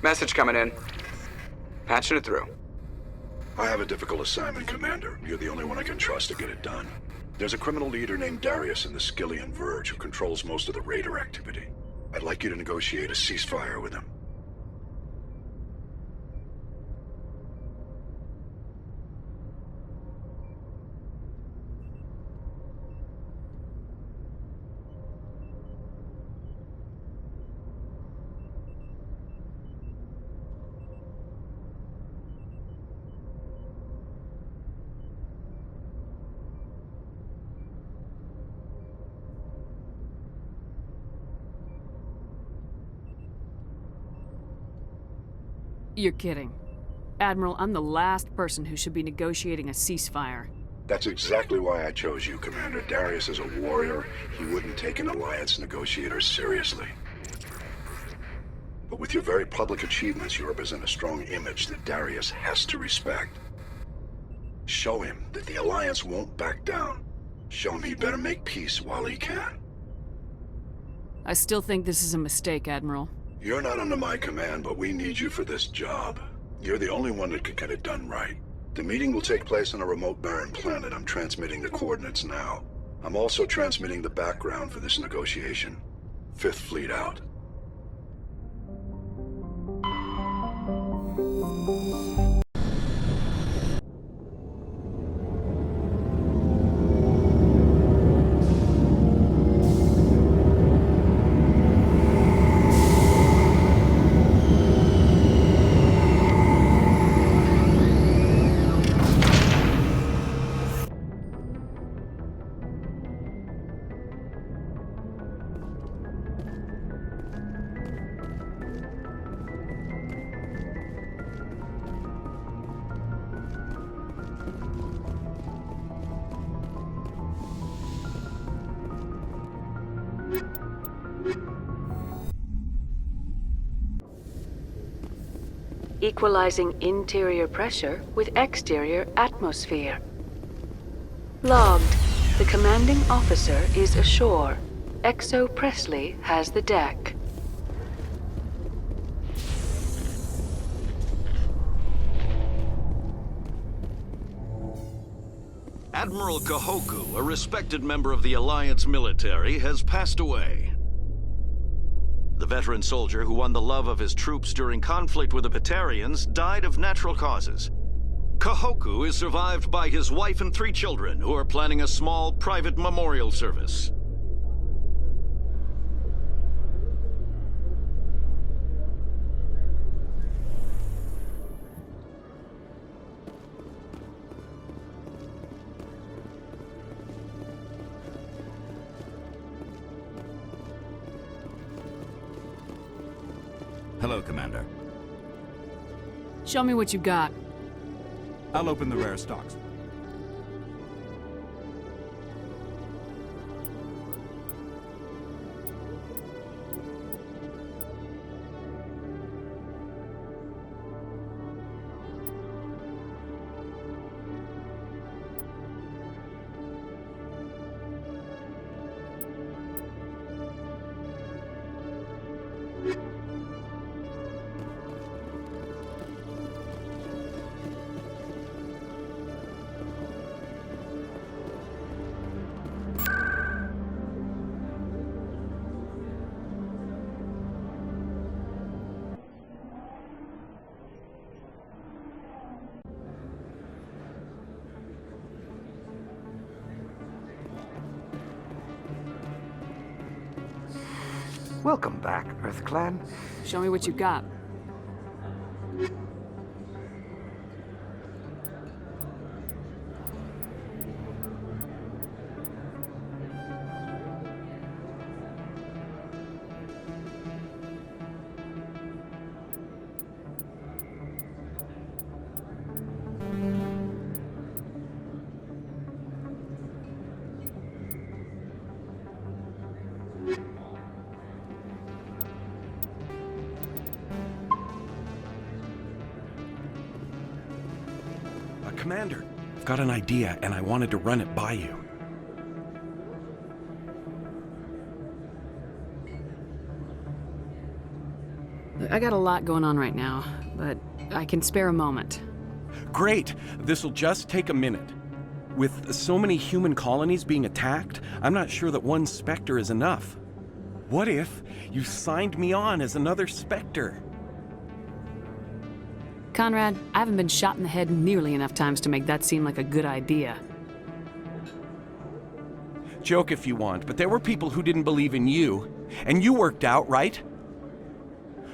Message coming in. Patching it through. I have a difficult assignment, Commander. You're the only one I can trust to get it done. There's a criminal leader named Darius in the Skillian Verge who controls most of the Raider activity. I'd like you to negotiate a ceasefire with him. You're kidding. Admiral, I'm the last person who should be negotiating a ceasefire. That's exactly why I chose you, Commander. Darius is a warrior. He wouldn't take an alliance negotiator seriously. But with your very public achievements, you represent a strong image that Darius has to respect. Show him that the alliance won't back down. Show him he better make peace while he can. I still think this is a mistake, Admiral. You're not under my command, but we need you for this job. You're the only one that can get it done right. The meeting will take place on a remote barren planet. I'm transmitting the coordinates now. I'm also transmitting the background for this negotiation. 5th Fleet out. Equalizing interior pressure with exterior atmosphere. Logged. The commanding officer is ashore. Exo Presley has the deck. Admiral Kahoku, a respected member of the Alliance military, has passed away. The veteran soldier who won the love of his troops during conflict with the Batarians died of natural causes. Kahoku is survived by his wife and 3 children who are planning a small private memorial service. Hello, Commander. Show me what you got. I'll open the rare stocks. Welcome back, Earth Clan. Show me what you got. Commander, I've got an idea, and I wanted to run it by you. I got a lot going on right now, but I can spare a moment. Great! This'll just take a minute. With so many human colonies being attacked, I'm not sure that one Spectre is enough. What if you signed me on as another Spectre? Conrad, I haven't been shot in the head nearly enough times to make that seem like a good idea. Joke if you want, but there were people who didn't believe in you, and you worked out, right?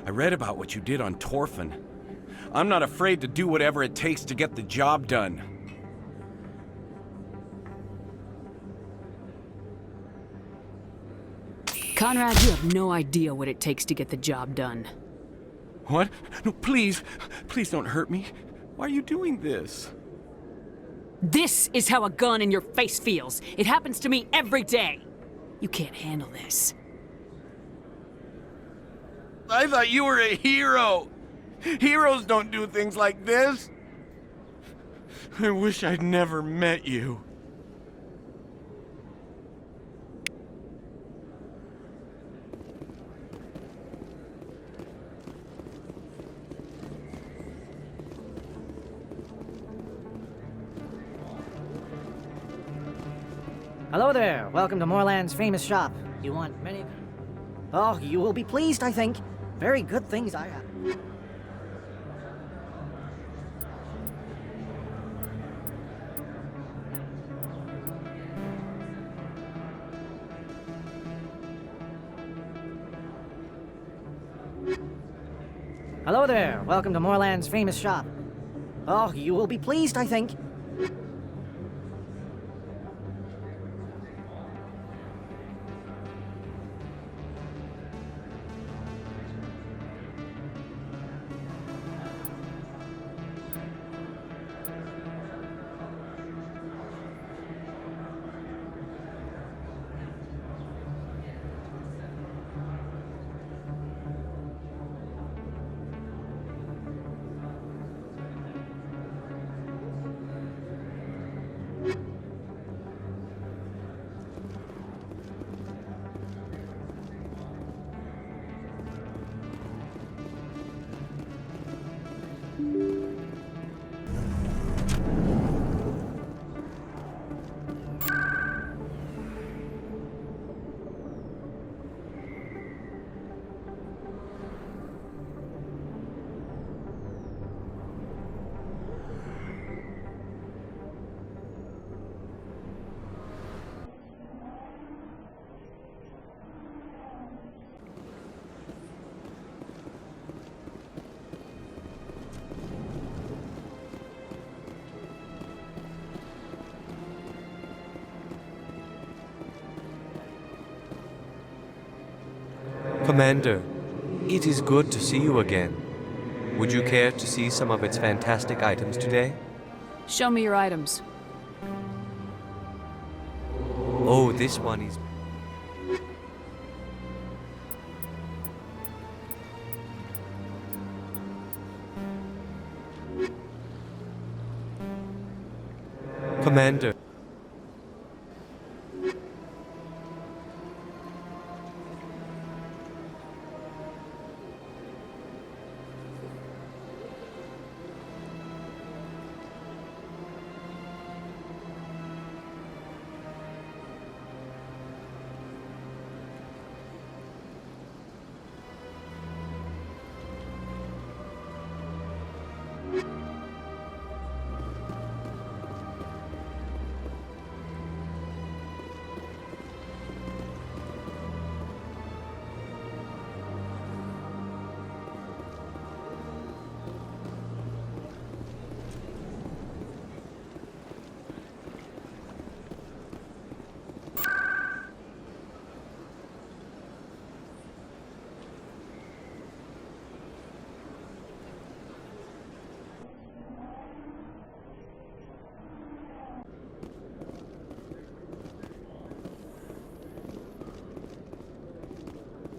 I read about what you did on Torfin. I'm not afraid to do whatever it takes to get the job done. Conrad, you have no idea what it takes to get the job done. What? No, please. Please don't hurt me. Why are you doing this? This is how a gun in your face feels. It happens to me every day. You can't handle this. I thought you were a hero. Heroes don't do things like this. I wish I'd never met you. Hello there. Welcome to Moorland's famous shop. You want many... Oh, you will be pleased, I think. Very good things I have. Hello there. Welcome to Moorland's famous shop. Oh, you will be pleased, I think. Commander, it is good to see you again. Would you care to see some of its fantastic items today? Show me your items. Oh, this one is... Commander.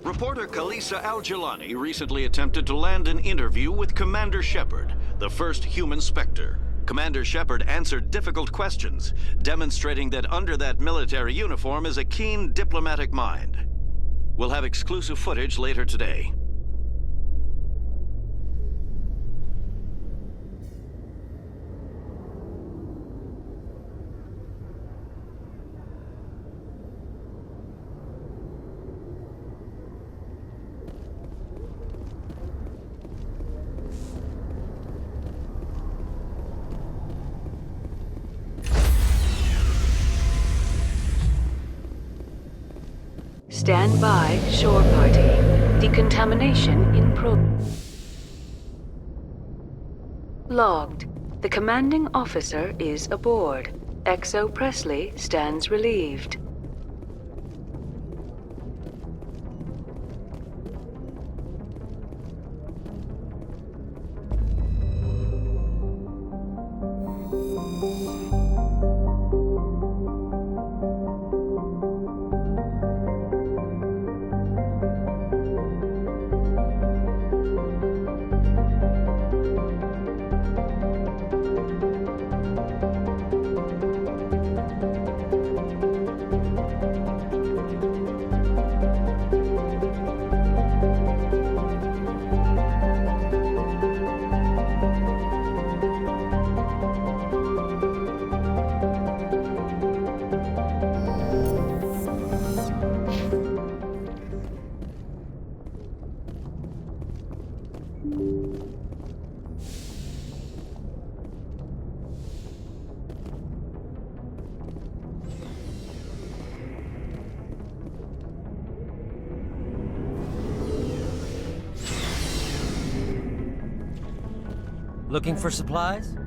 Reporter Kalisa Al-Jilani recently attempted to land an interview with Commander Shepard, the first human Spectre. Commander Shepard answered difficult questions, demonstrating that under that military uniform is a keen diplomatic mind. We'll have exclusive footage later today. Stand by, shore party. Decontamination in Logged. The commanding officer is aboard. XO Presley stands relieved. Looking for supplies?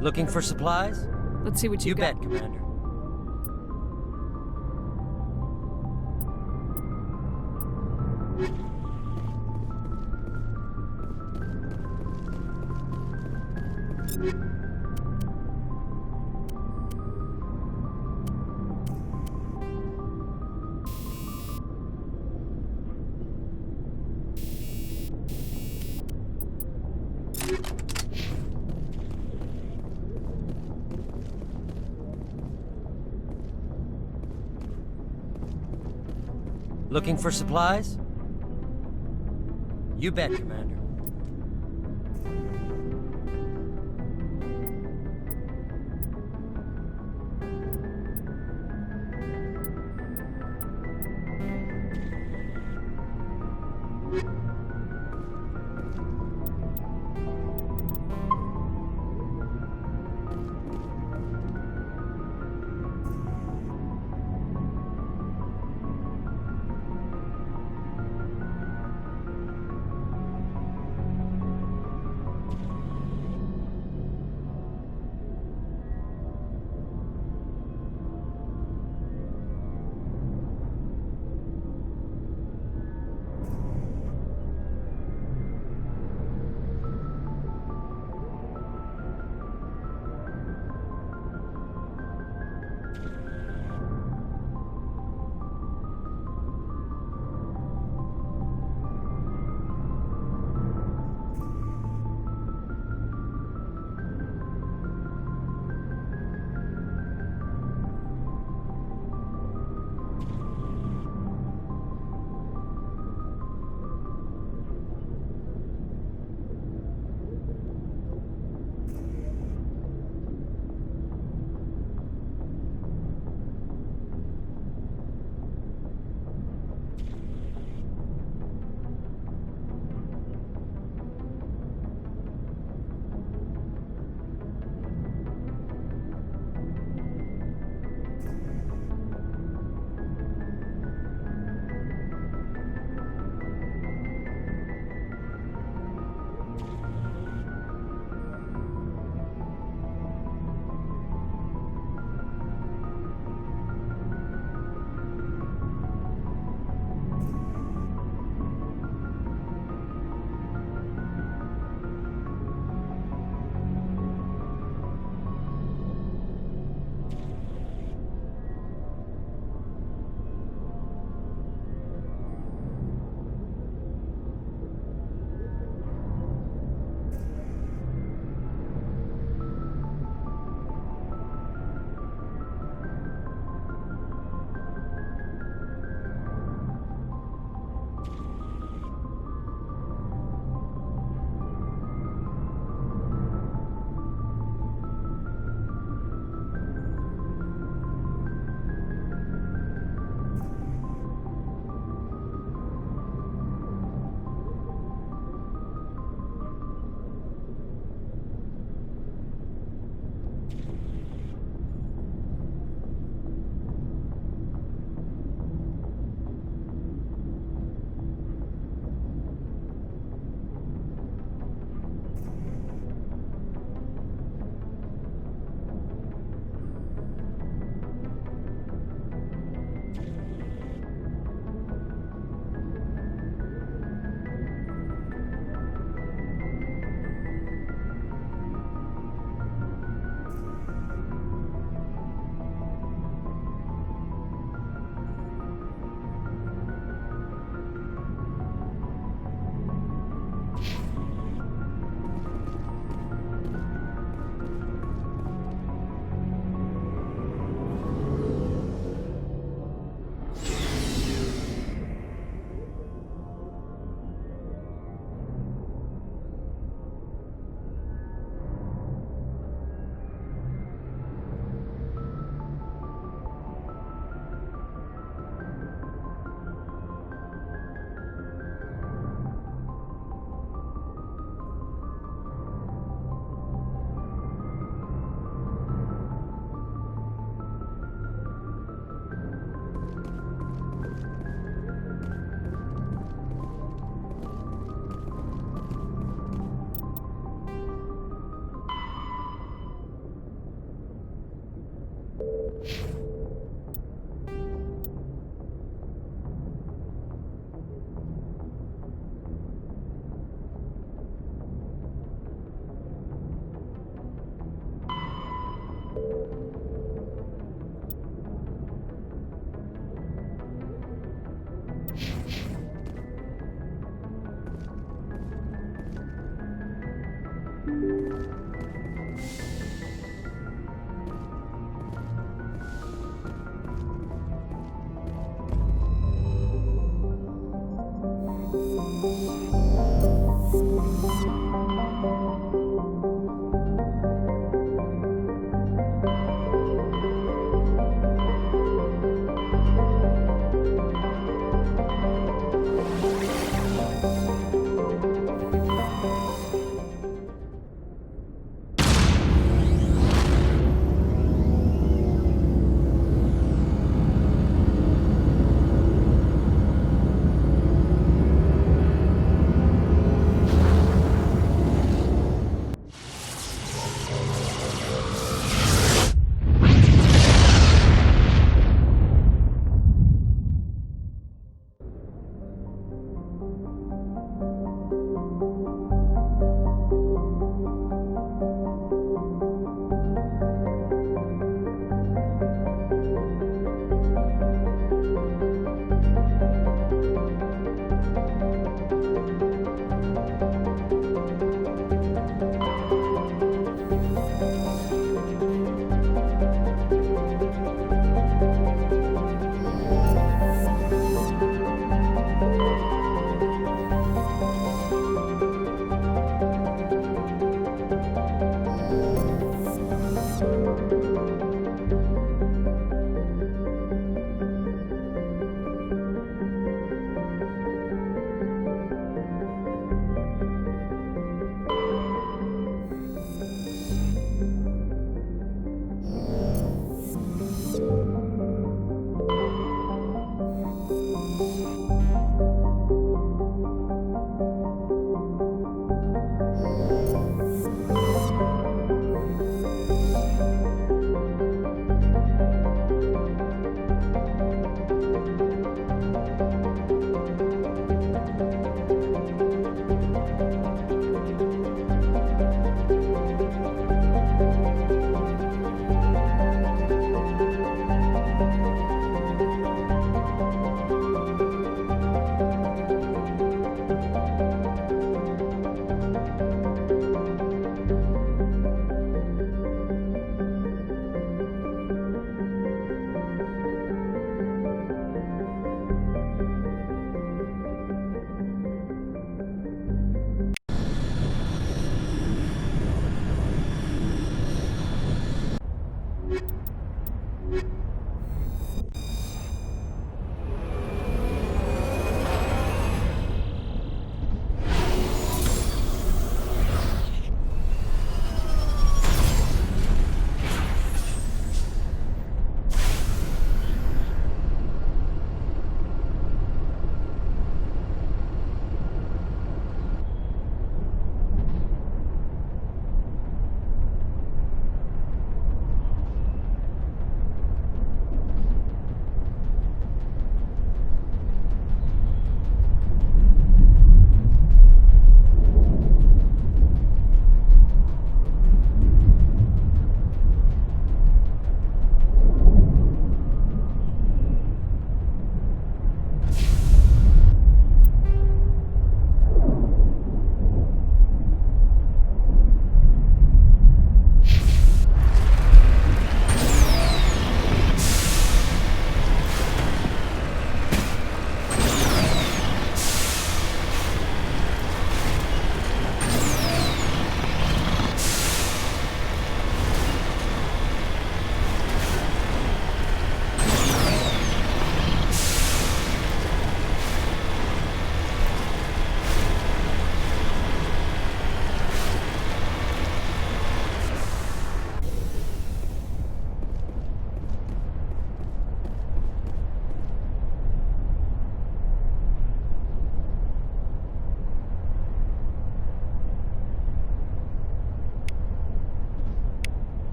Looking for supplies? Let's see what you got. bet, Commander. Looking for supplies? You bet, Commander.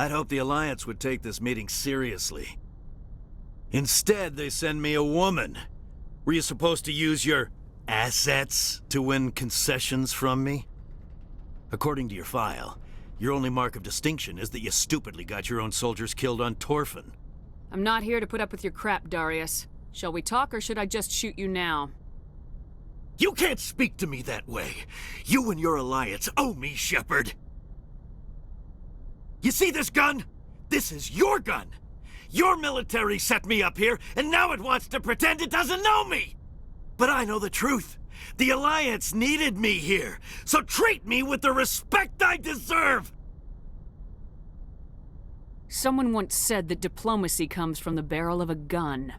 I'd hoped the Alliance would take this meeting seriously. Instead, they send me a woman. Were you supposed to use your assets to win concessions from me? According to your file, your only mark of distinction is that you stupidly got your own soldiers killed on Torfin. I'm not here to put up with your crap, Darius. Shall we talk, or should I just shoot you now? You can't speak to me that way. You and your Alliance owe me, Shepard. You see this gun? This is your gun. Your military set me up here, and now it wants to pretend it doesn't know me. But I know the truth. The Alliance needed me here, so treat me with the respect I deserve! Someone once said that diplomacy comes from the barrel of a gun.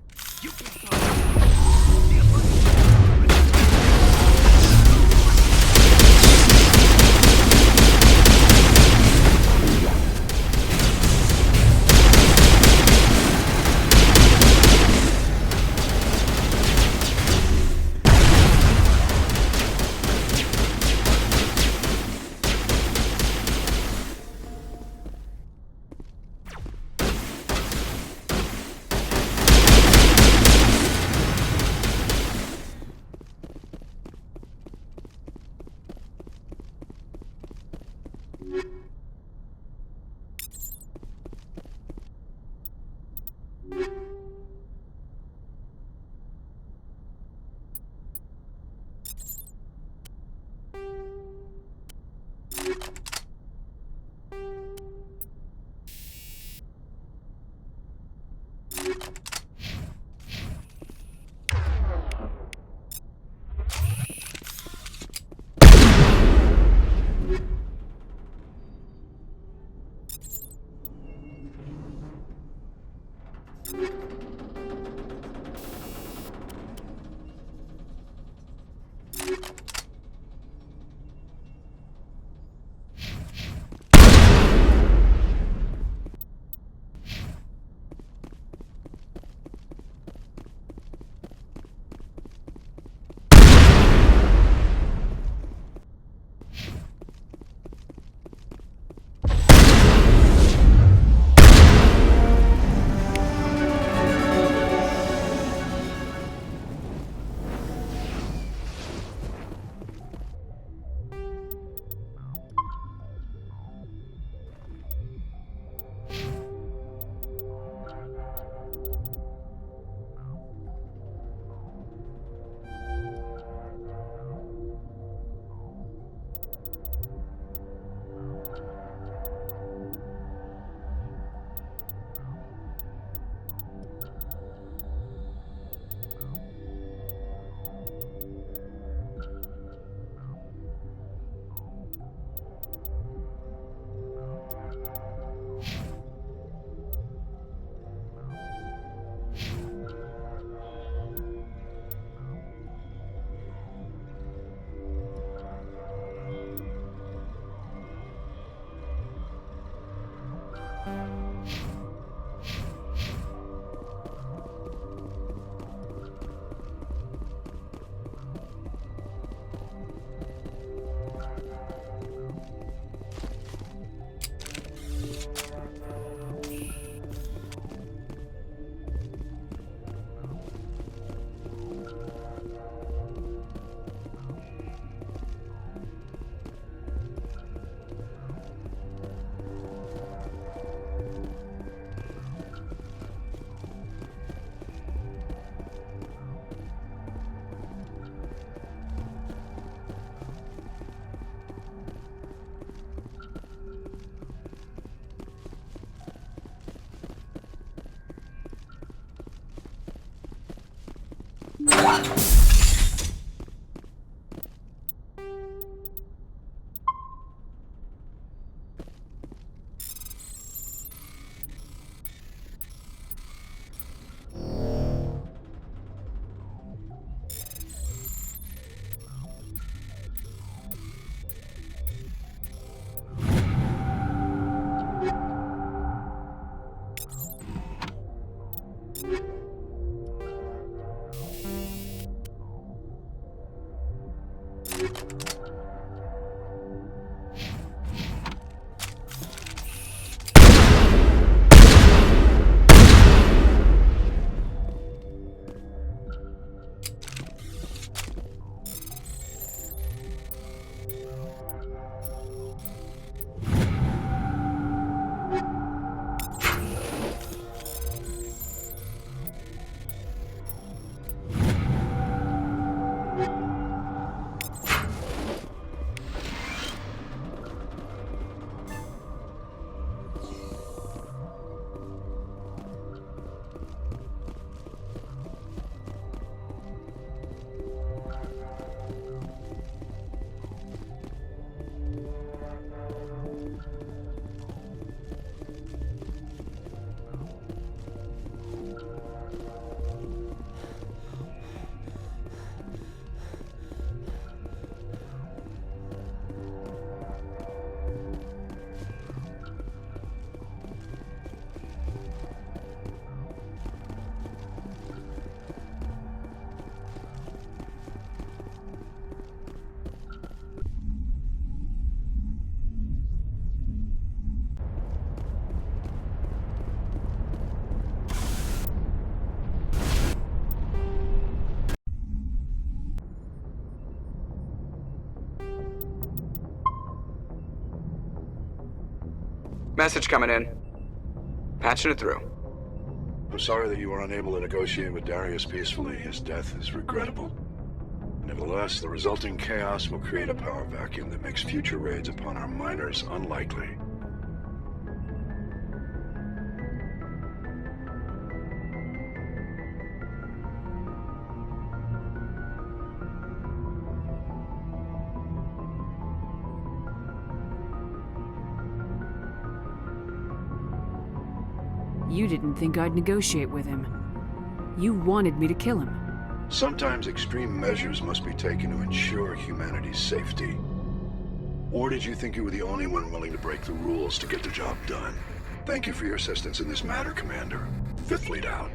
Message coming in. Patching it through. I'm sorry that you were unable to negotiate with Darius peacefully. His death is regrettable. Nevertheless, the resulting chaos will create a power vacuum that makes future raids upon our miners unlikely. You didn't think I'd negotiate with him. You wanted me to kill him. Sometimes extreme measures must be taken to ensure humanity's safety. Or did you think you were the only one willing to break the rules to get the job done? Thank you for your assistance in this matter, Commander. Fifth Fleet out.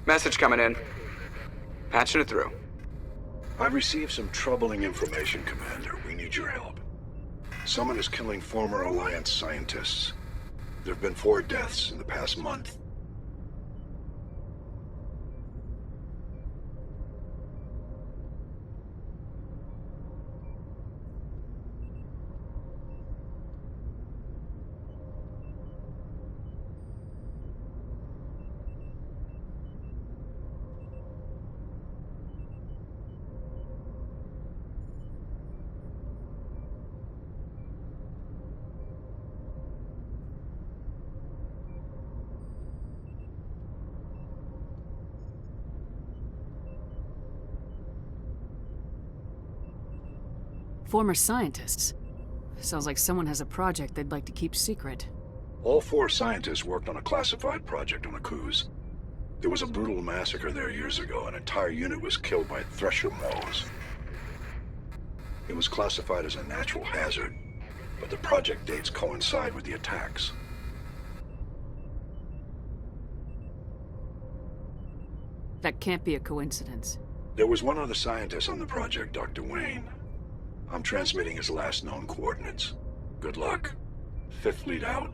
Message coming in. Patching it through. I've received some troubling information, Commander. We need your help. Someone is killing former Alliance scientists. There have been 4 deaths in the past month. Former scientists. Sounds like someone has a project they'd like to keep secret. All 4 scientists worked on a classified project on Akuz. There was a brutal massacre there years ago. An entire unit was killed by thresher moles. It was classified as a natural hazard, but the project dates coincide with the attacks. That can't be a coincidence. There was one other scientist on the project, Dr. Wayne. I'm transmitting his last known coordinates. Good luck. Fifth Fleet out.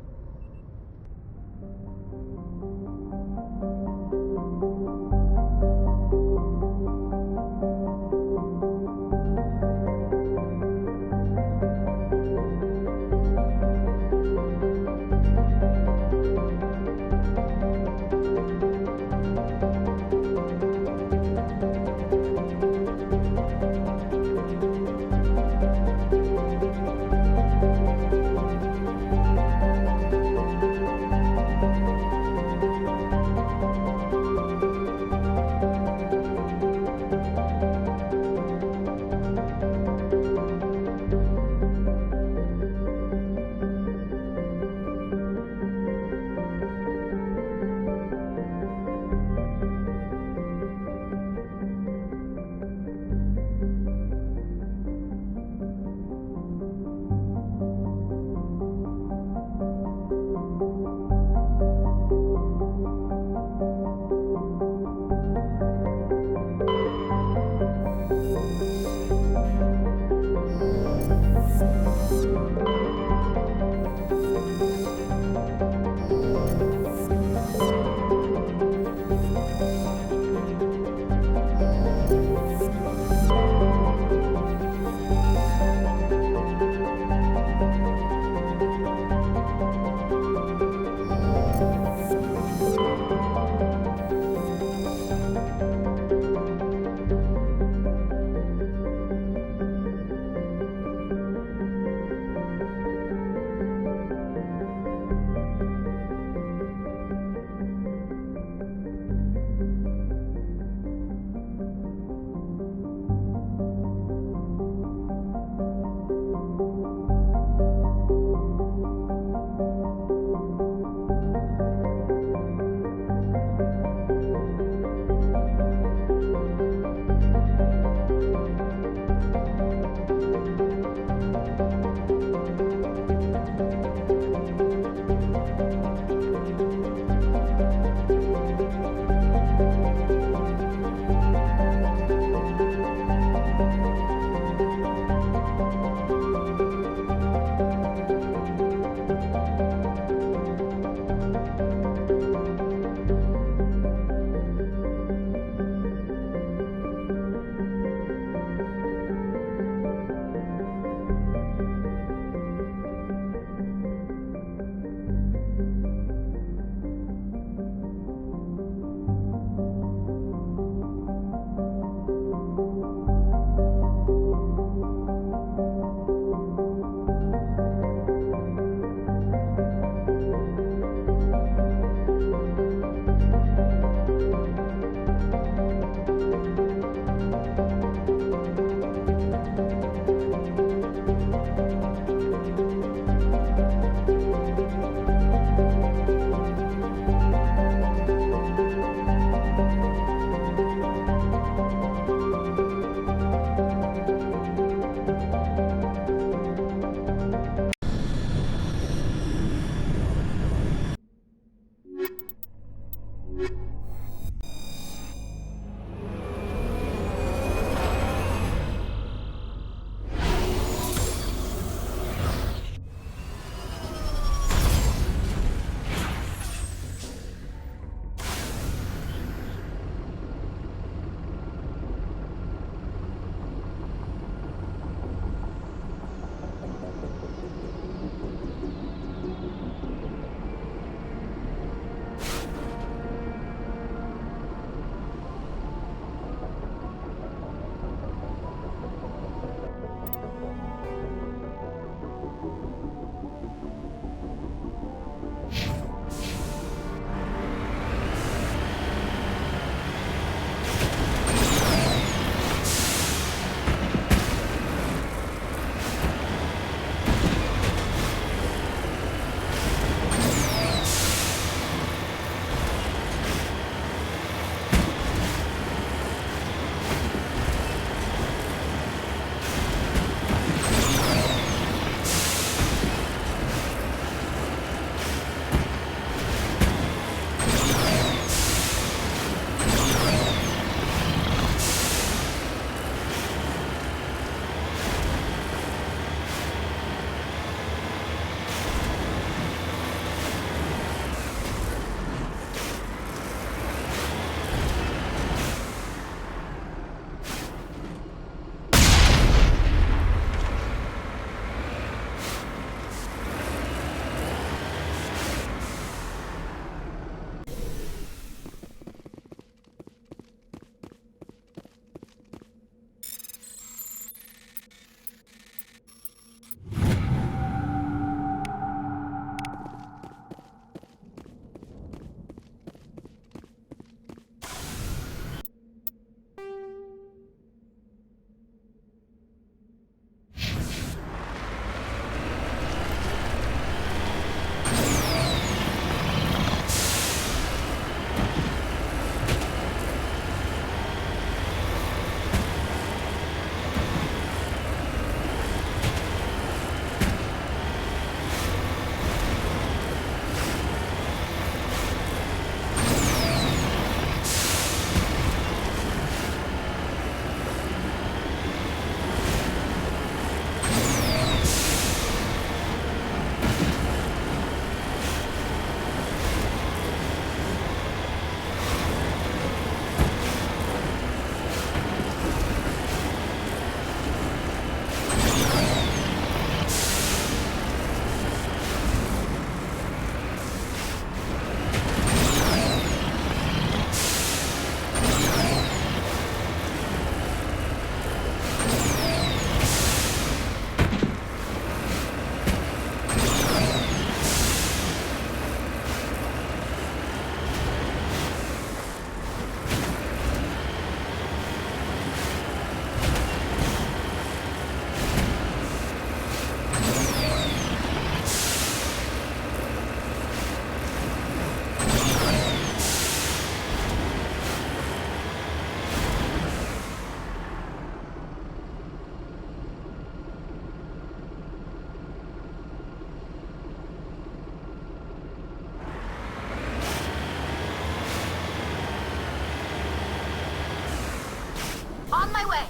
On my way.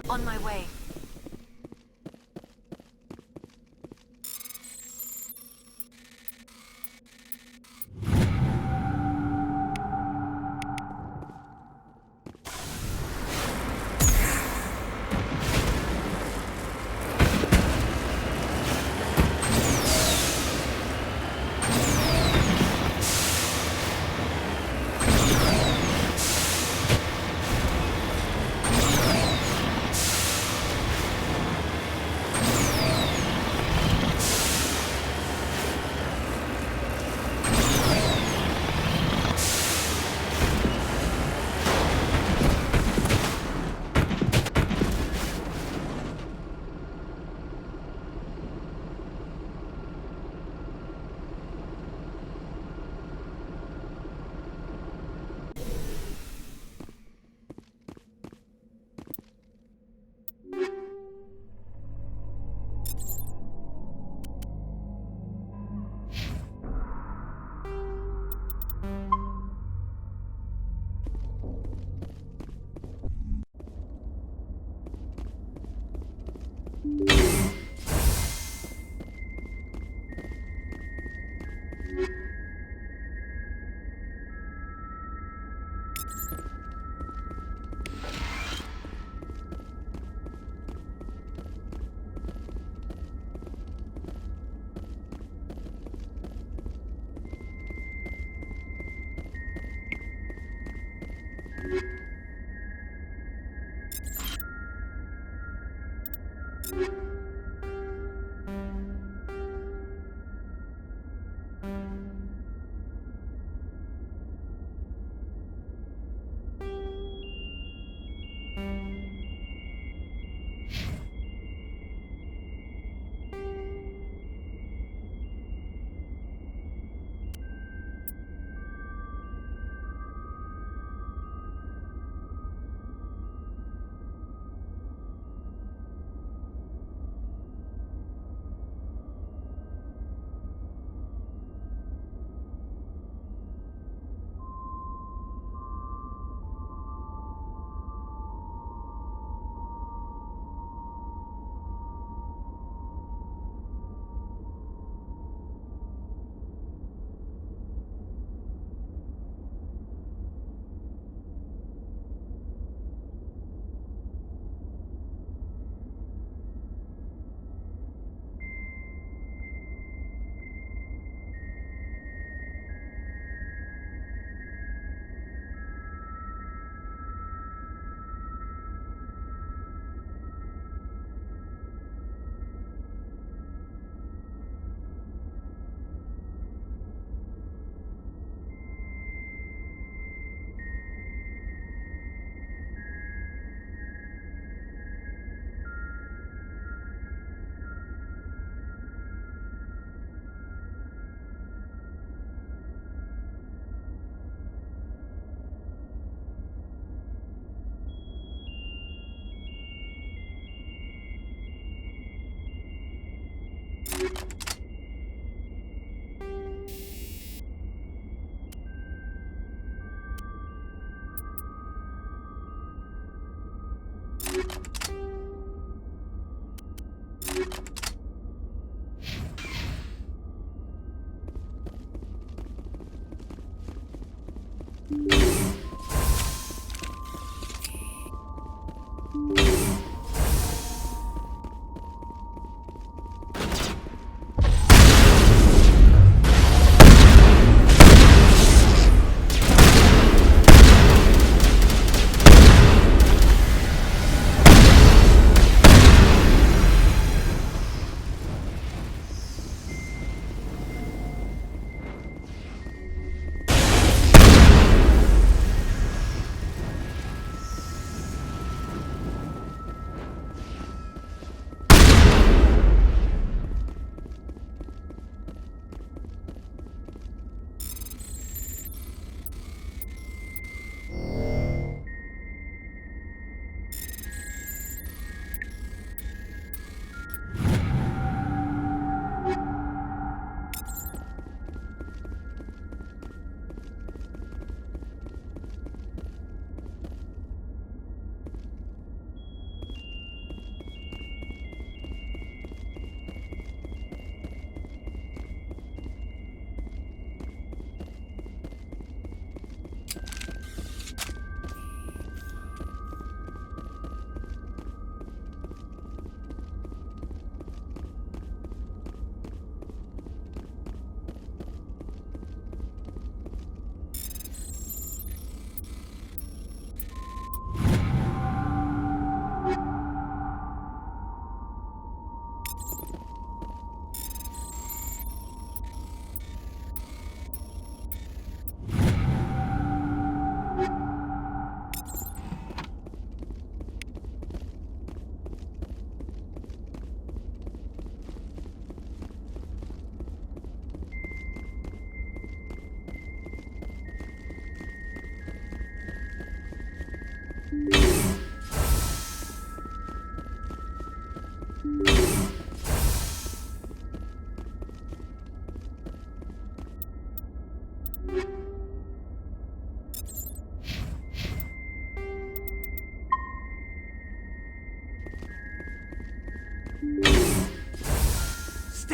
On my way.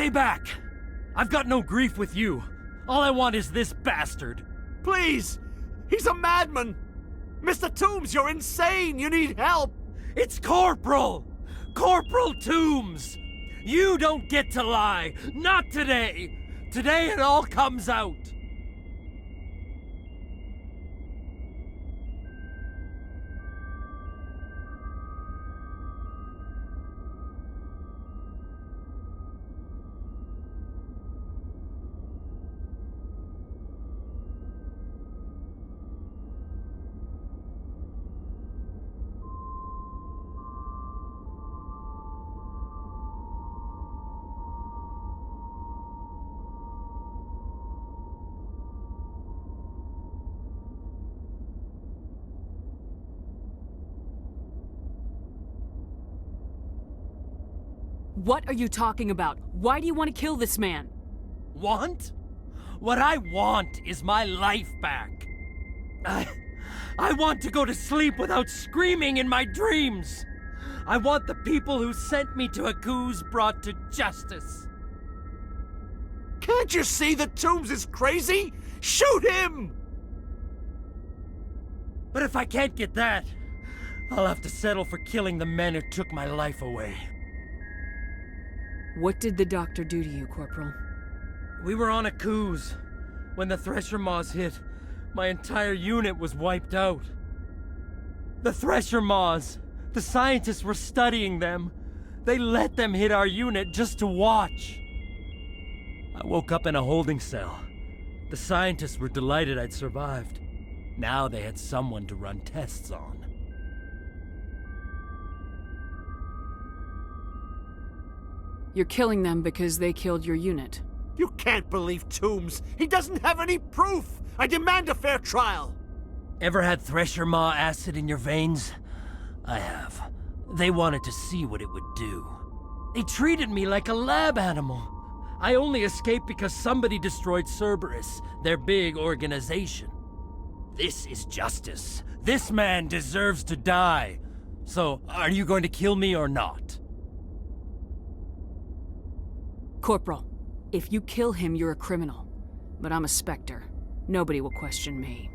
Stay back! I've got no grief with you. All I want is this bastard. Please! He's a madman! Mr. Toombs, you're insane! You need help! It's Corporal! Corporal Toombs! You don't get to lie! Not today! Today it all comes out! What are you talking about? Why do you want to kill this man? Want? What I want is my life back. I want to go to sleep without screaming in my dreams. I want the people who sent me to Aku's brought to justice. Can't you see that Toombs is crazy? Shoot him! But if I can't get that, I'll have to settle for killing the men who took my life away. What did the doctor do to you, Corporal? We were on Aku's. When the Thresher Maws hit, my entire unit was wiped out. The Thresher Maws, the scientists were studying them. They let them hit our unit just to watch. I woke up in a holding cell. The scientists were delighted I'd survived. Now they had someone to run tests on. You're killing them because they killed your unit. You can't believe Toombs. He doesn't have any proof. I demand a fair trial. Ever had Thresher Maw acid in your veins? I have. They wanted to see what it would do. They treated me like a lab animal. I only escaped because somebody destroyed Cerberus, their big organization. This is justice. This man deserves to die. So, are you going to kill me or not? Corporal, if you kill him, you're a criminal. But I'm a Spectre. Nobody will question me.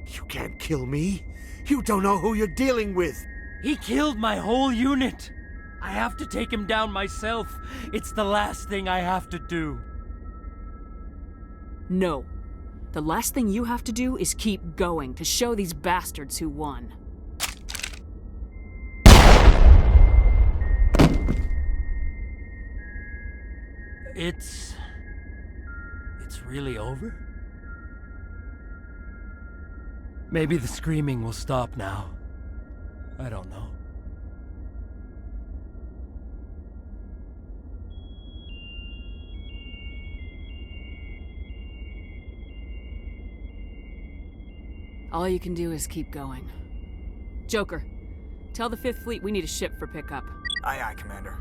You can't kill me. You don't know who you're dealing with. He killed my whole unit. I have to take him down myself. It's the last thing I have to do. No. The last thing you have to do is keep going to show these bastards who won. It's really over? Maybe the screaming will stop now. I don't know. All you can do is keep going. Joker, tell the 5th Fleet we need a ship for pickup. Aye, aye, Commander.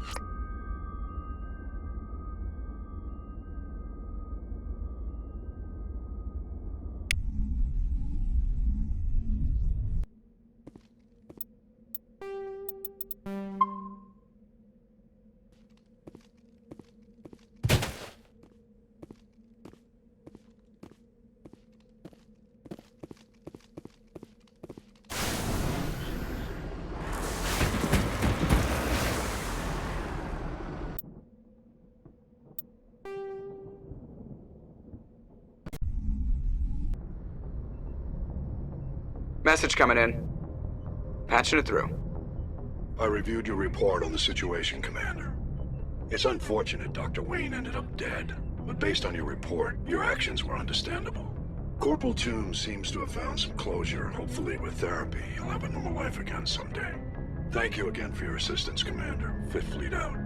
Message coming in. Patching it through. I reviewed your report on the situation, Commander. It's unfortunate Dr. Wayne ended up dead, but based on your report, your actions were understandable. Corporal Toombs seems to have found some closure, and hopefully with therapy, he'll have a normal life again someday. Thank you again for your assistance, Commander. 5th Fleet out.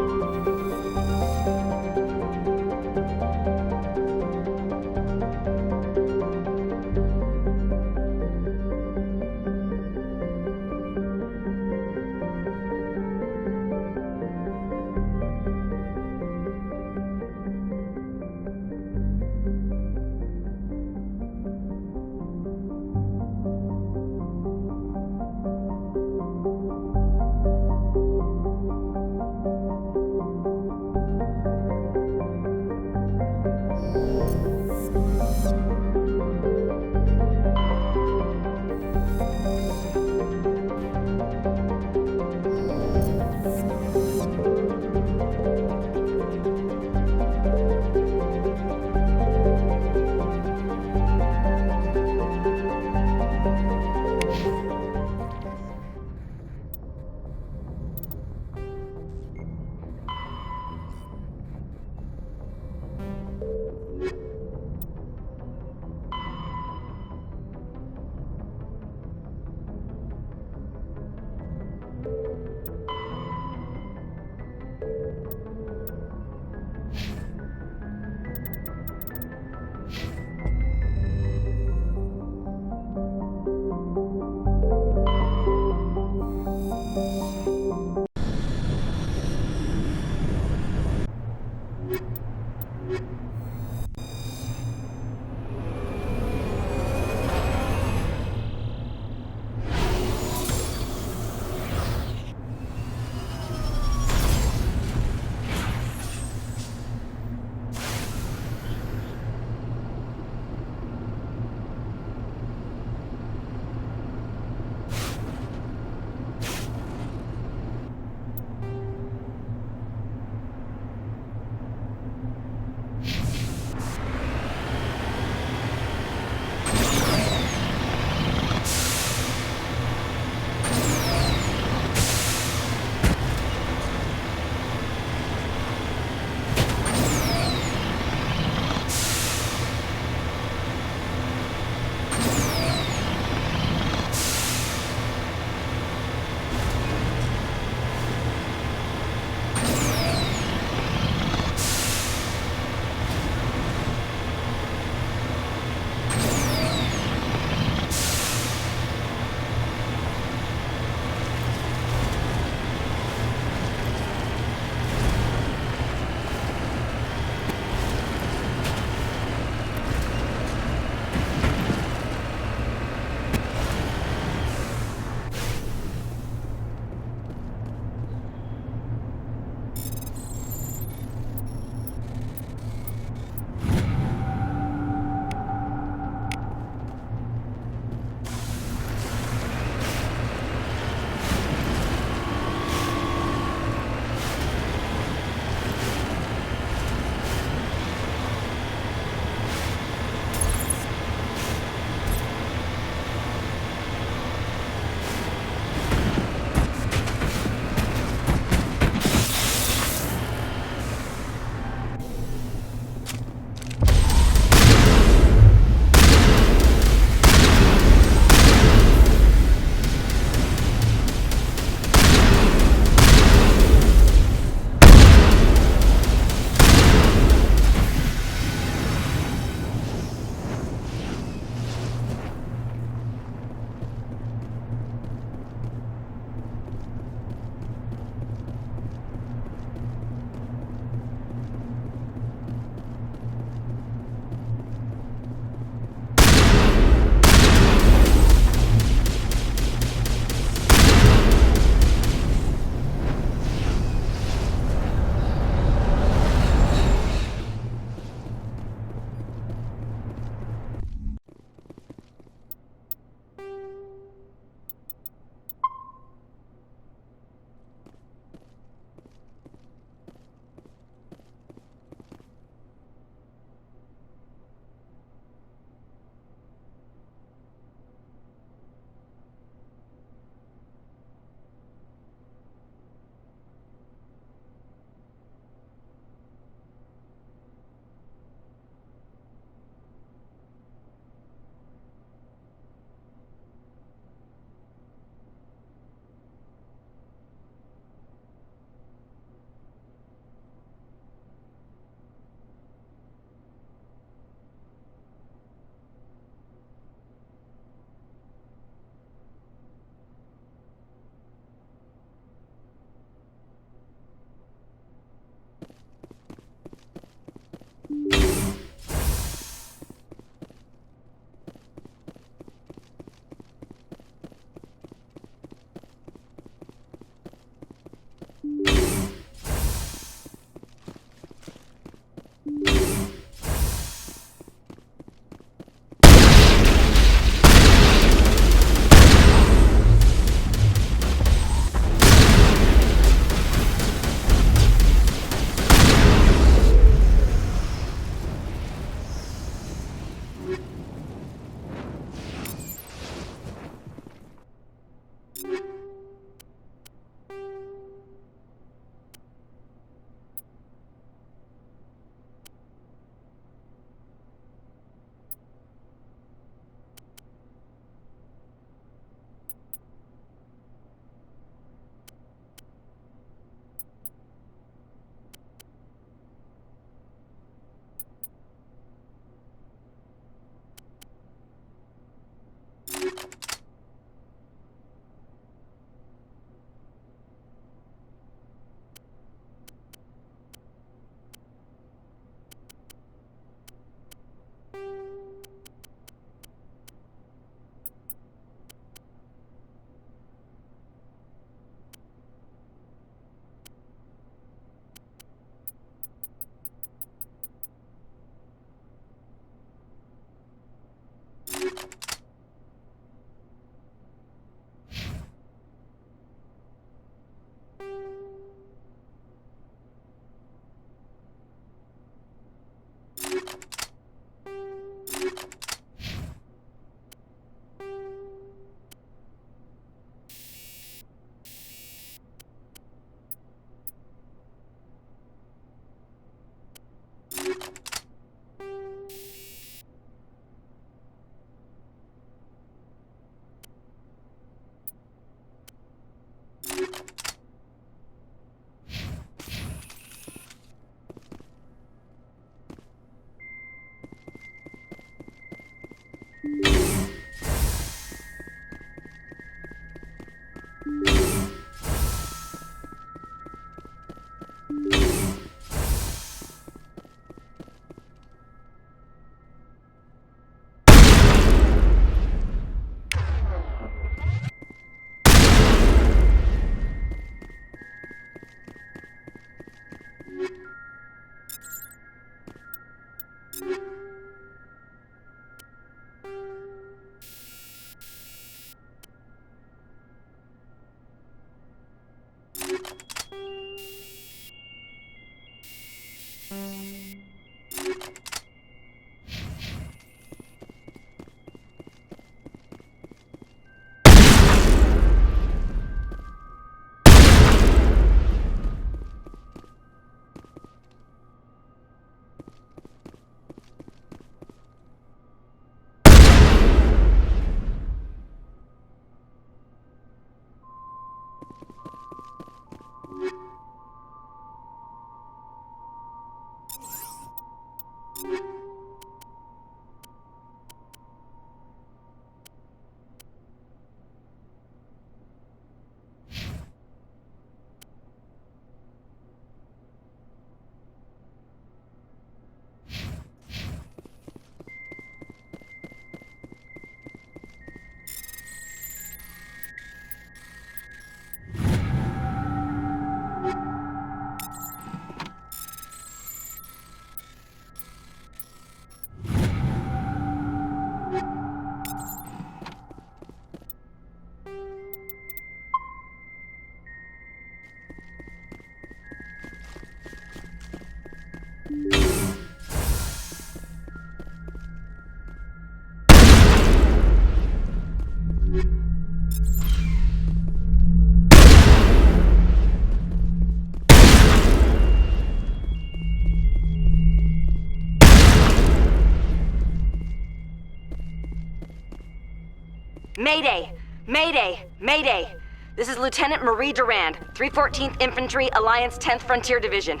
Mayday! Mayday! Mayday! This is Lieutenant Marie Durand, 314th Infantry, Alliance 10th Frontier Division.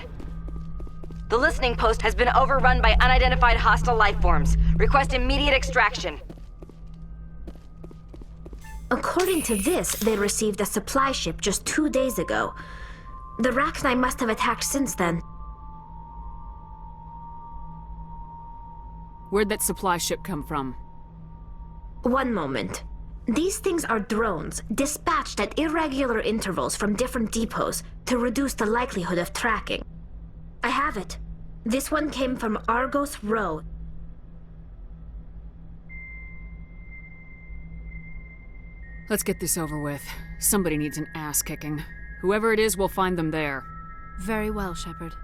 The listening post has been overrun by unidentified hostile life forms. Request immediate extraction. According to this, they received a supply ship just 2 days ago. The Rachni must have attacked since then. Where'd that supply ship come from? One moment. These things are drones, dispatched at irregular intervals from different depots to reduce the likelihood of tracking. I have it. This one came from Argos Row. Let's get this over with. Somebody needs an ass kicking. Whoever it is, we'll find them there. Very well, Shepard.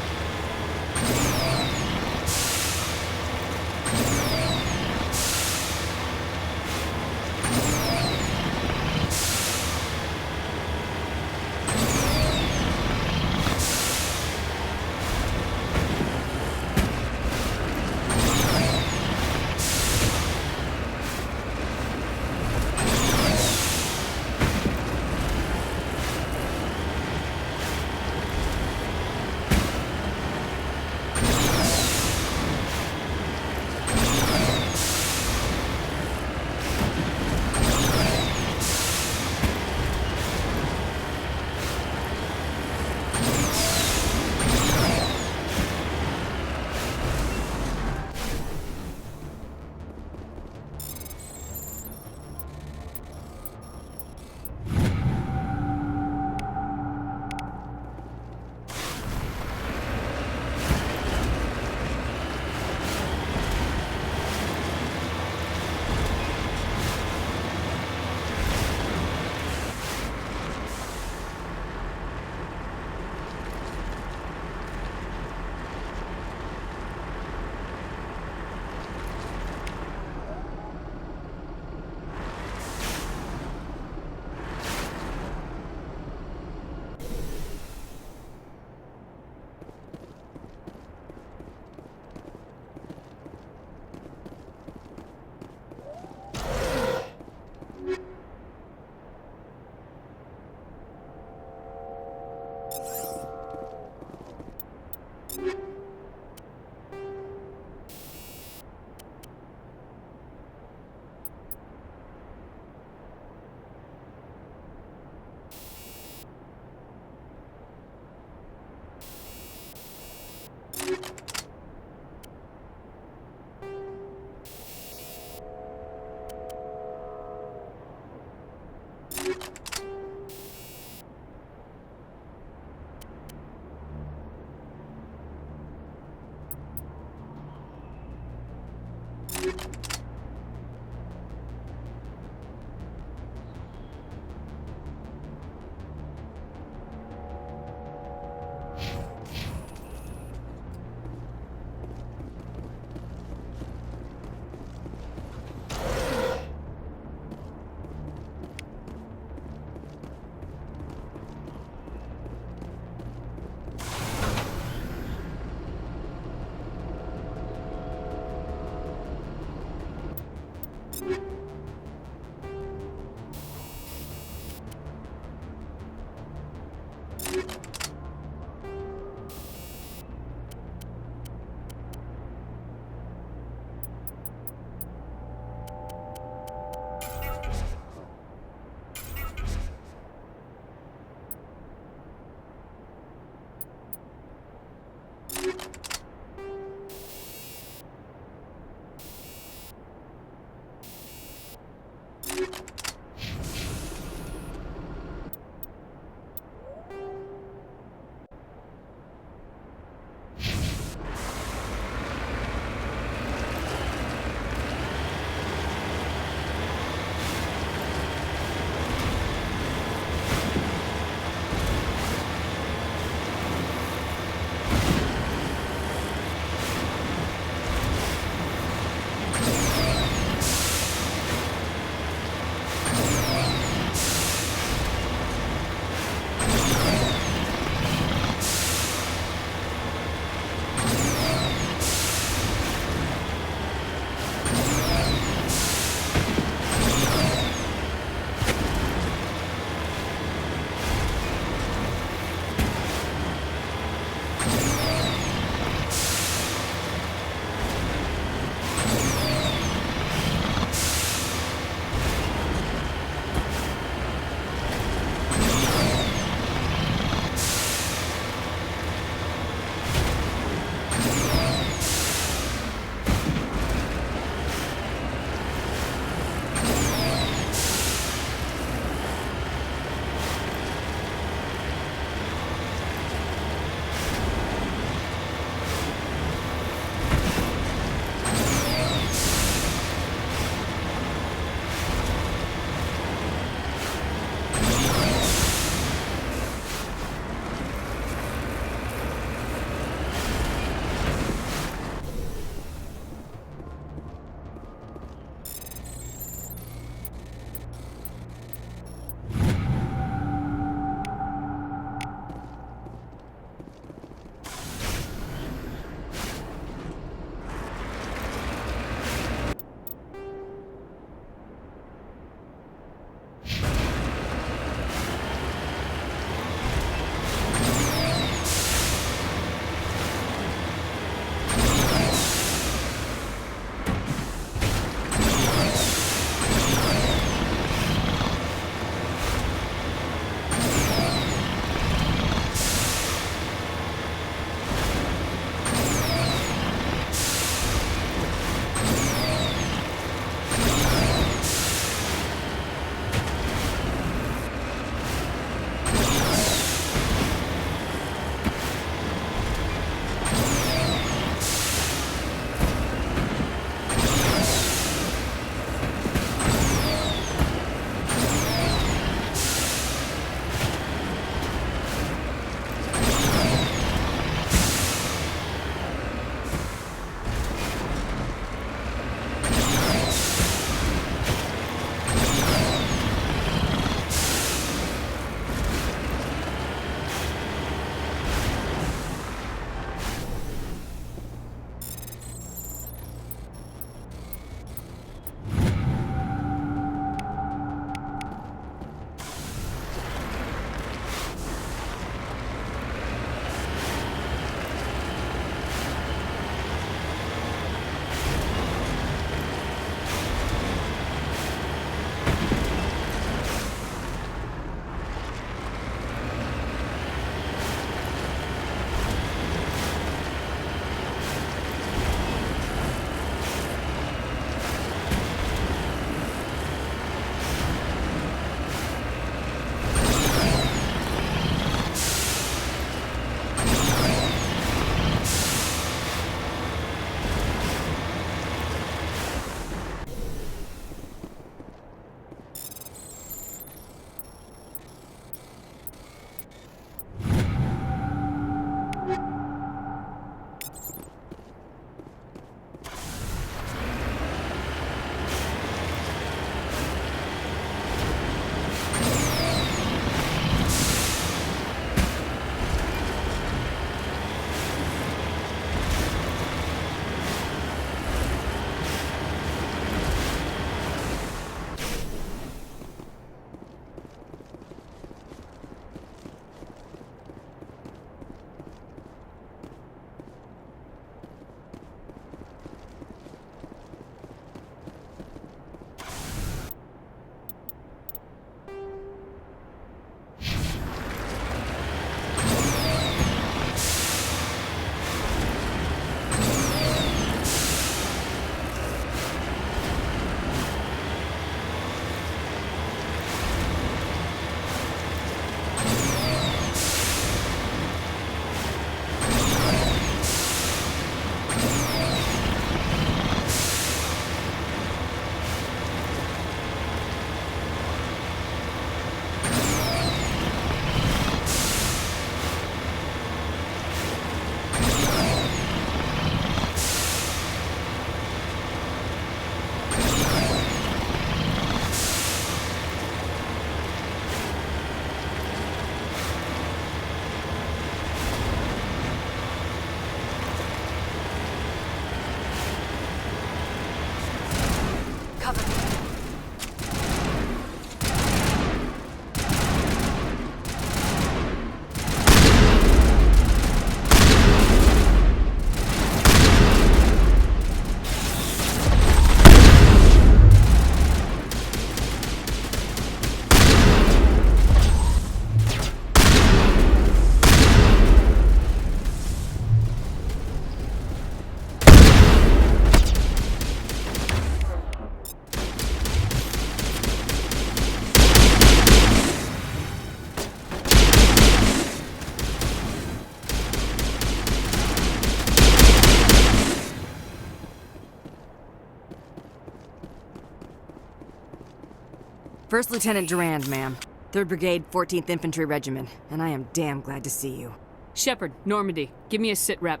First Lieutenant Durand, ma'am. 3rd Brigade, 14th Infantry Regiment, and I am damn glad to see you. Shepard, Normandy, give me a sit rep.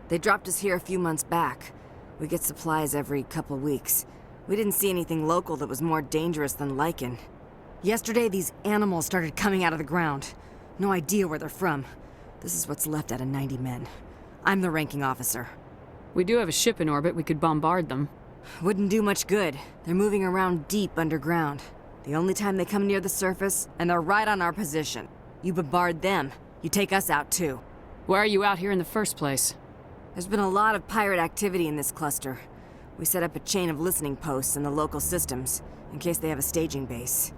They dropped us here a few months back. We get supplies every couple weeks. We didn't see anything local that was more dangerous than lichen. Yesterday, these animals started coming out of the ground. No idea where they're from. This is what's left out of 90 men. I'm the ranking officer. We do have a ship in orbit. We could bombard them. Wouldn't do much good. They're moving around deep underground. The only time they come near the surface, and they're right on our position. You bombard them, you take us out too. Why are you out here in the first place? There's been a lot of pirate activity in this cluster. We set up a chain of listening posts in the local systems, in case they have a staging base.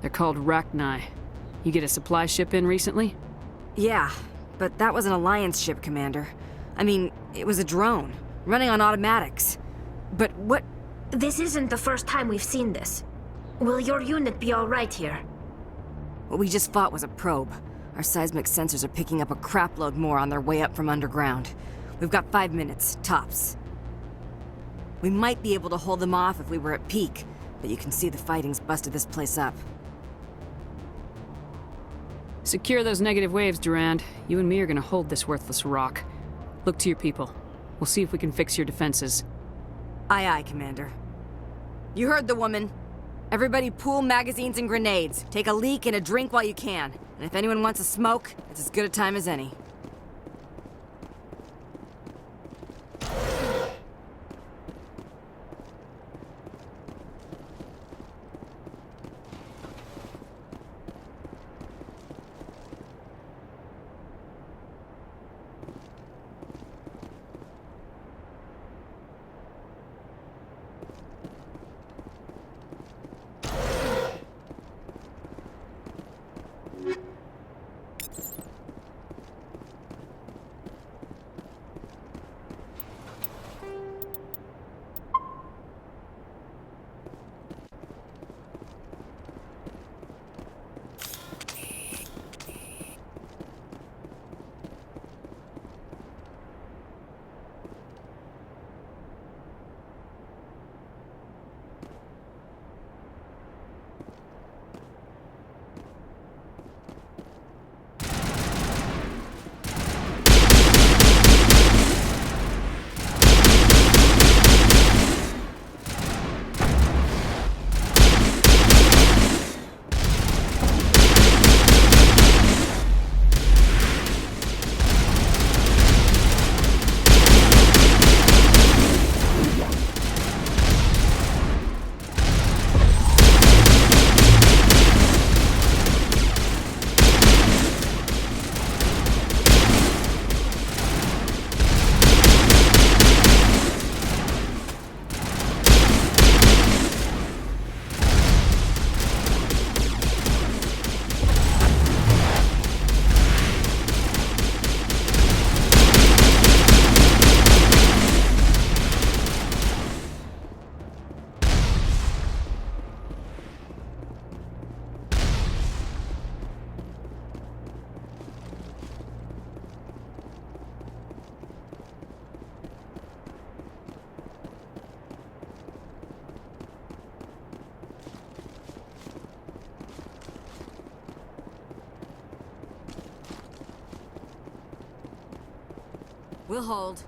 They're called Rachni. You get a supply ship in recently? Yeah, but that was an Alliance ship, Commander. I mean, it was a drone, running on automatics. But what... This isn't the first time we've seen this. Will your unit be all right here? What we just fought was a probe. Our seismic sensors are picking up a crapload more on their way up from underground. We've got 5 minutes, tops. We might be able to hold them off if we were at peak, but you can see the fighting's busted this place up. Secure those negative waves, Durand. You and me are gonna hold this worthless rock. Look to your people. We'll see if we can fix your defenses. Aye, aye, Commander. You heard the woman. Everybody pool magazines and grenades. Take a leak and a drink while you can. And if anyone wants a smoke, it's as good a time as any. We'll hold.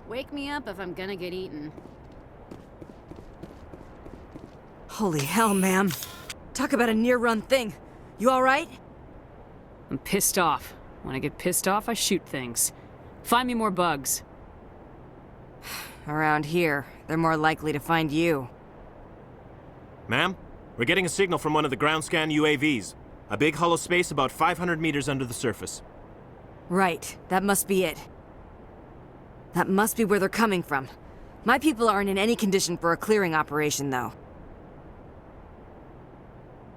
Wake me up if I'm gonna get eaten. Holy hell, ma'am. Talk about a near-run thing. You alright? I'm pissed off. When I get pissed off, I shoot things. Find me more bugs. Around here, they're more likely to find you. Ma'am, we're getting a signal from one of the ground scan UAVs. A big hollow space about 500 meters under the surface. Right, that must be it. That must be where they're coming from. My people aren't in any condition for a clearing operation, though.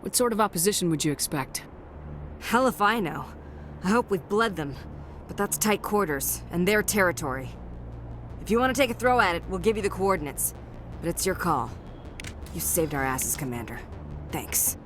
What sort of opposition would you expect? Hell if I know. I hope we've bled them. But that's tight quarters, and their territory. If you want to take a throw at it, we'll give you the coordinates. But it's your call. You saved our asses, Commander. Thanks.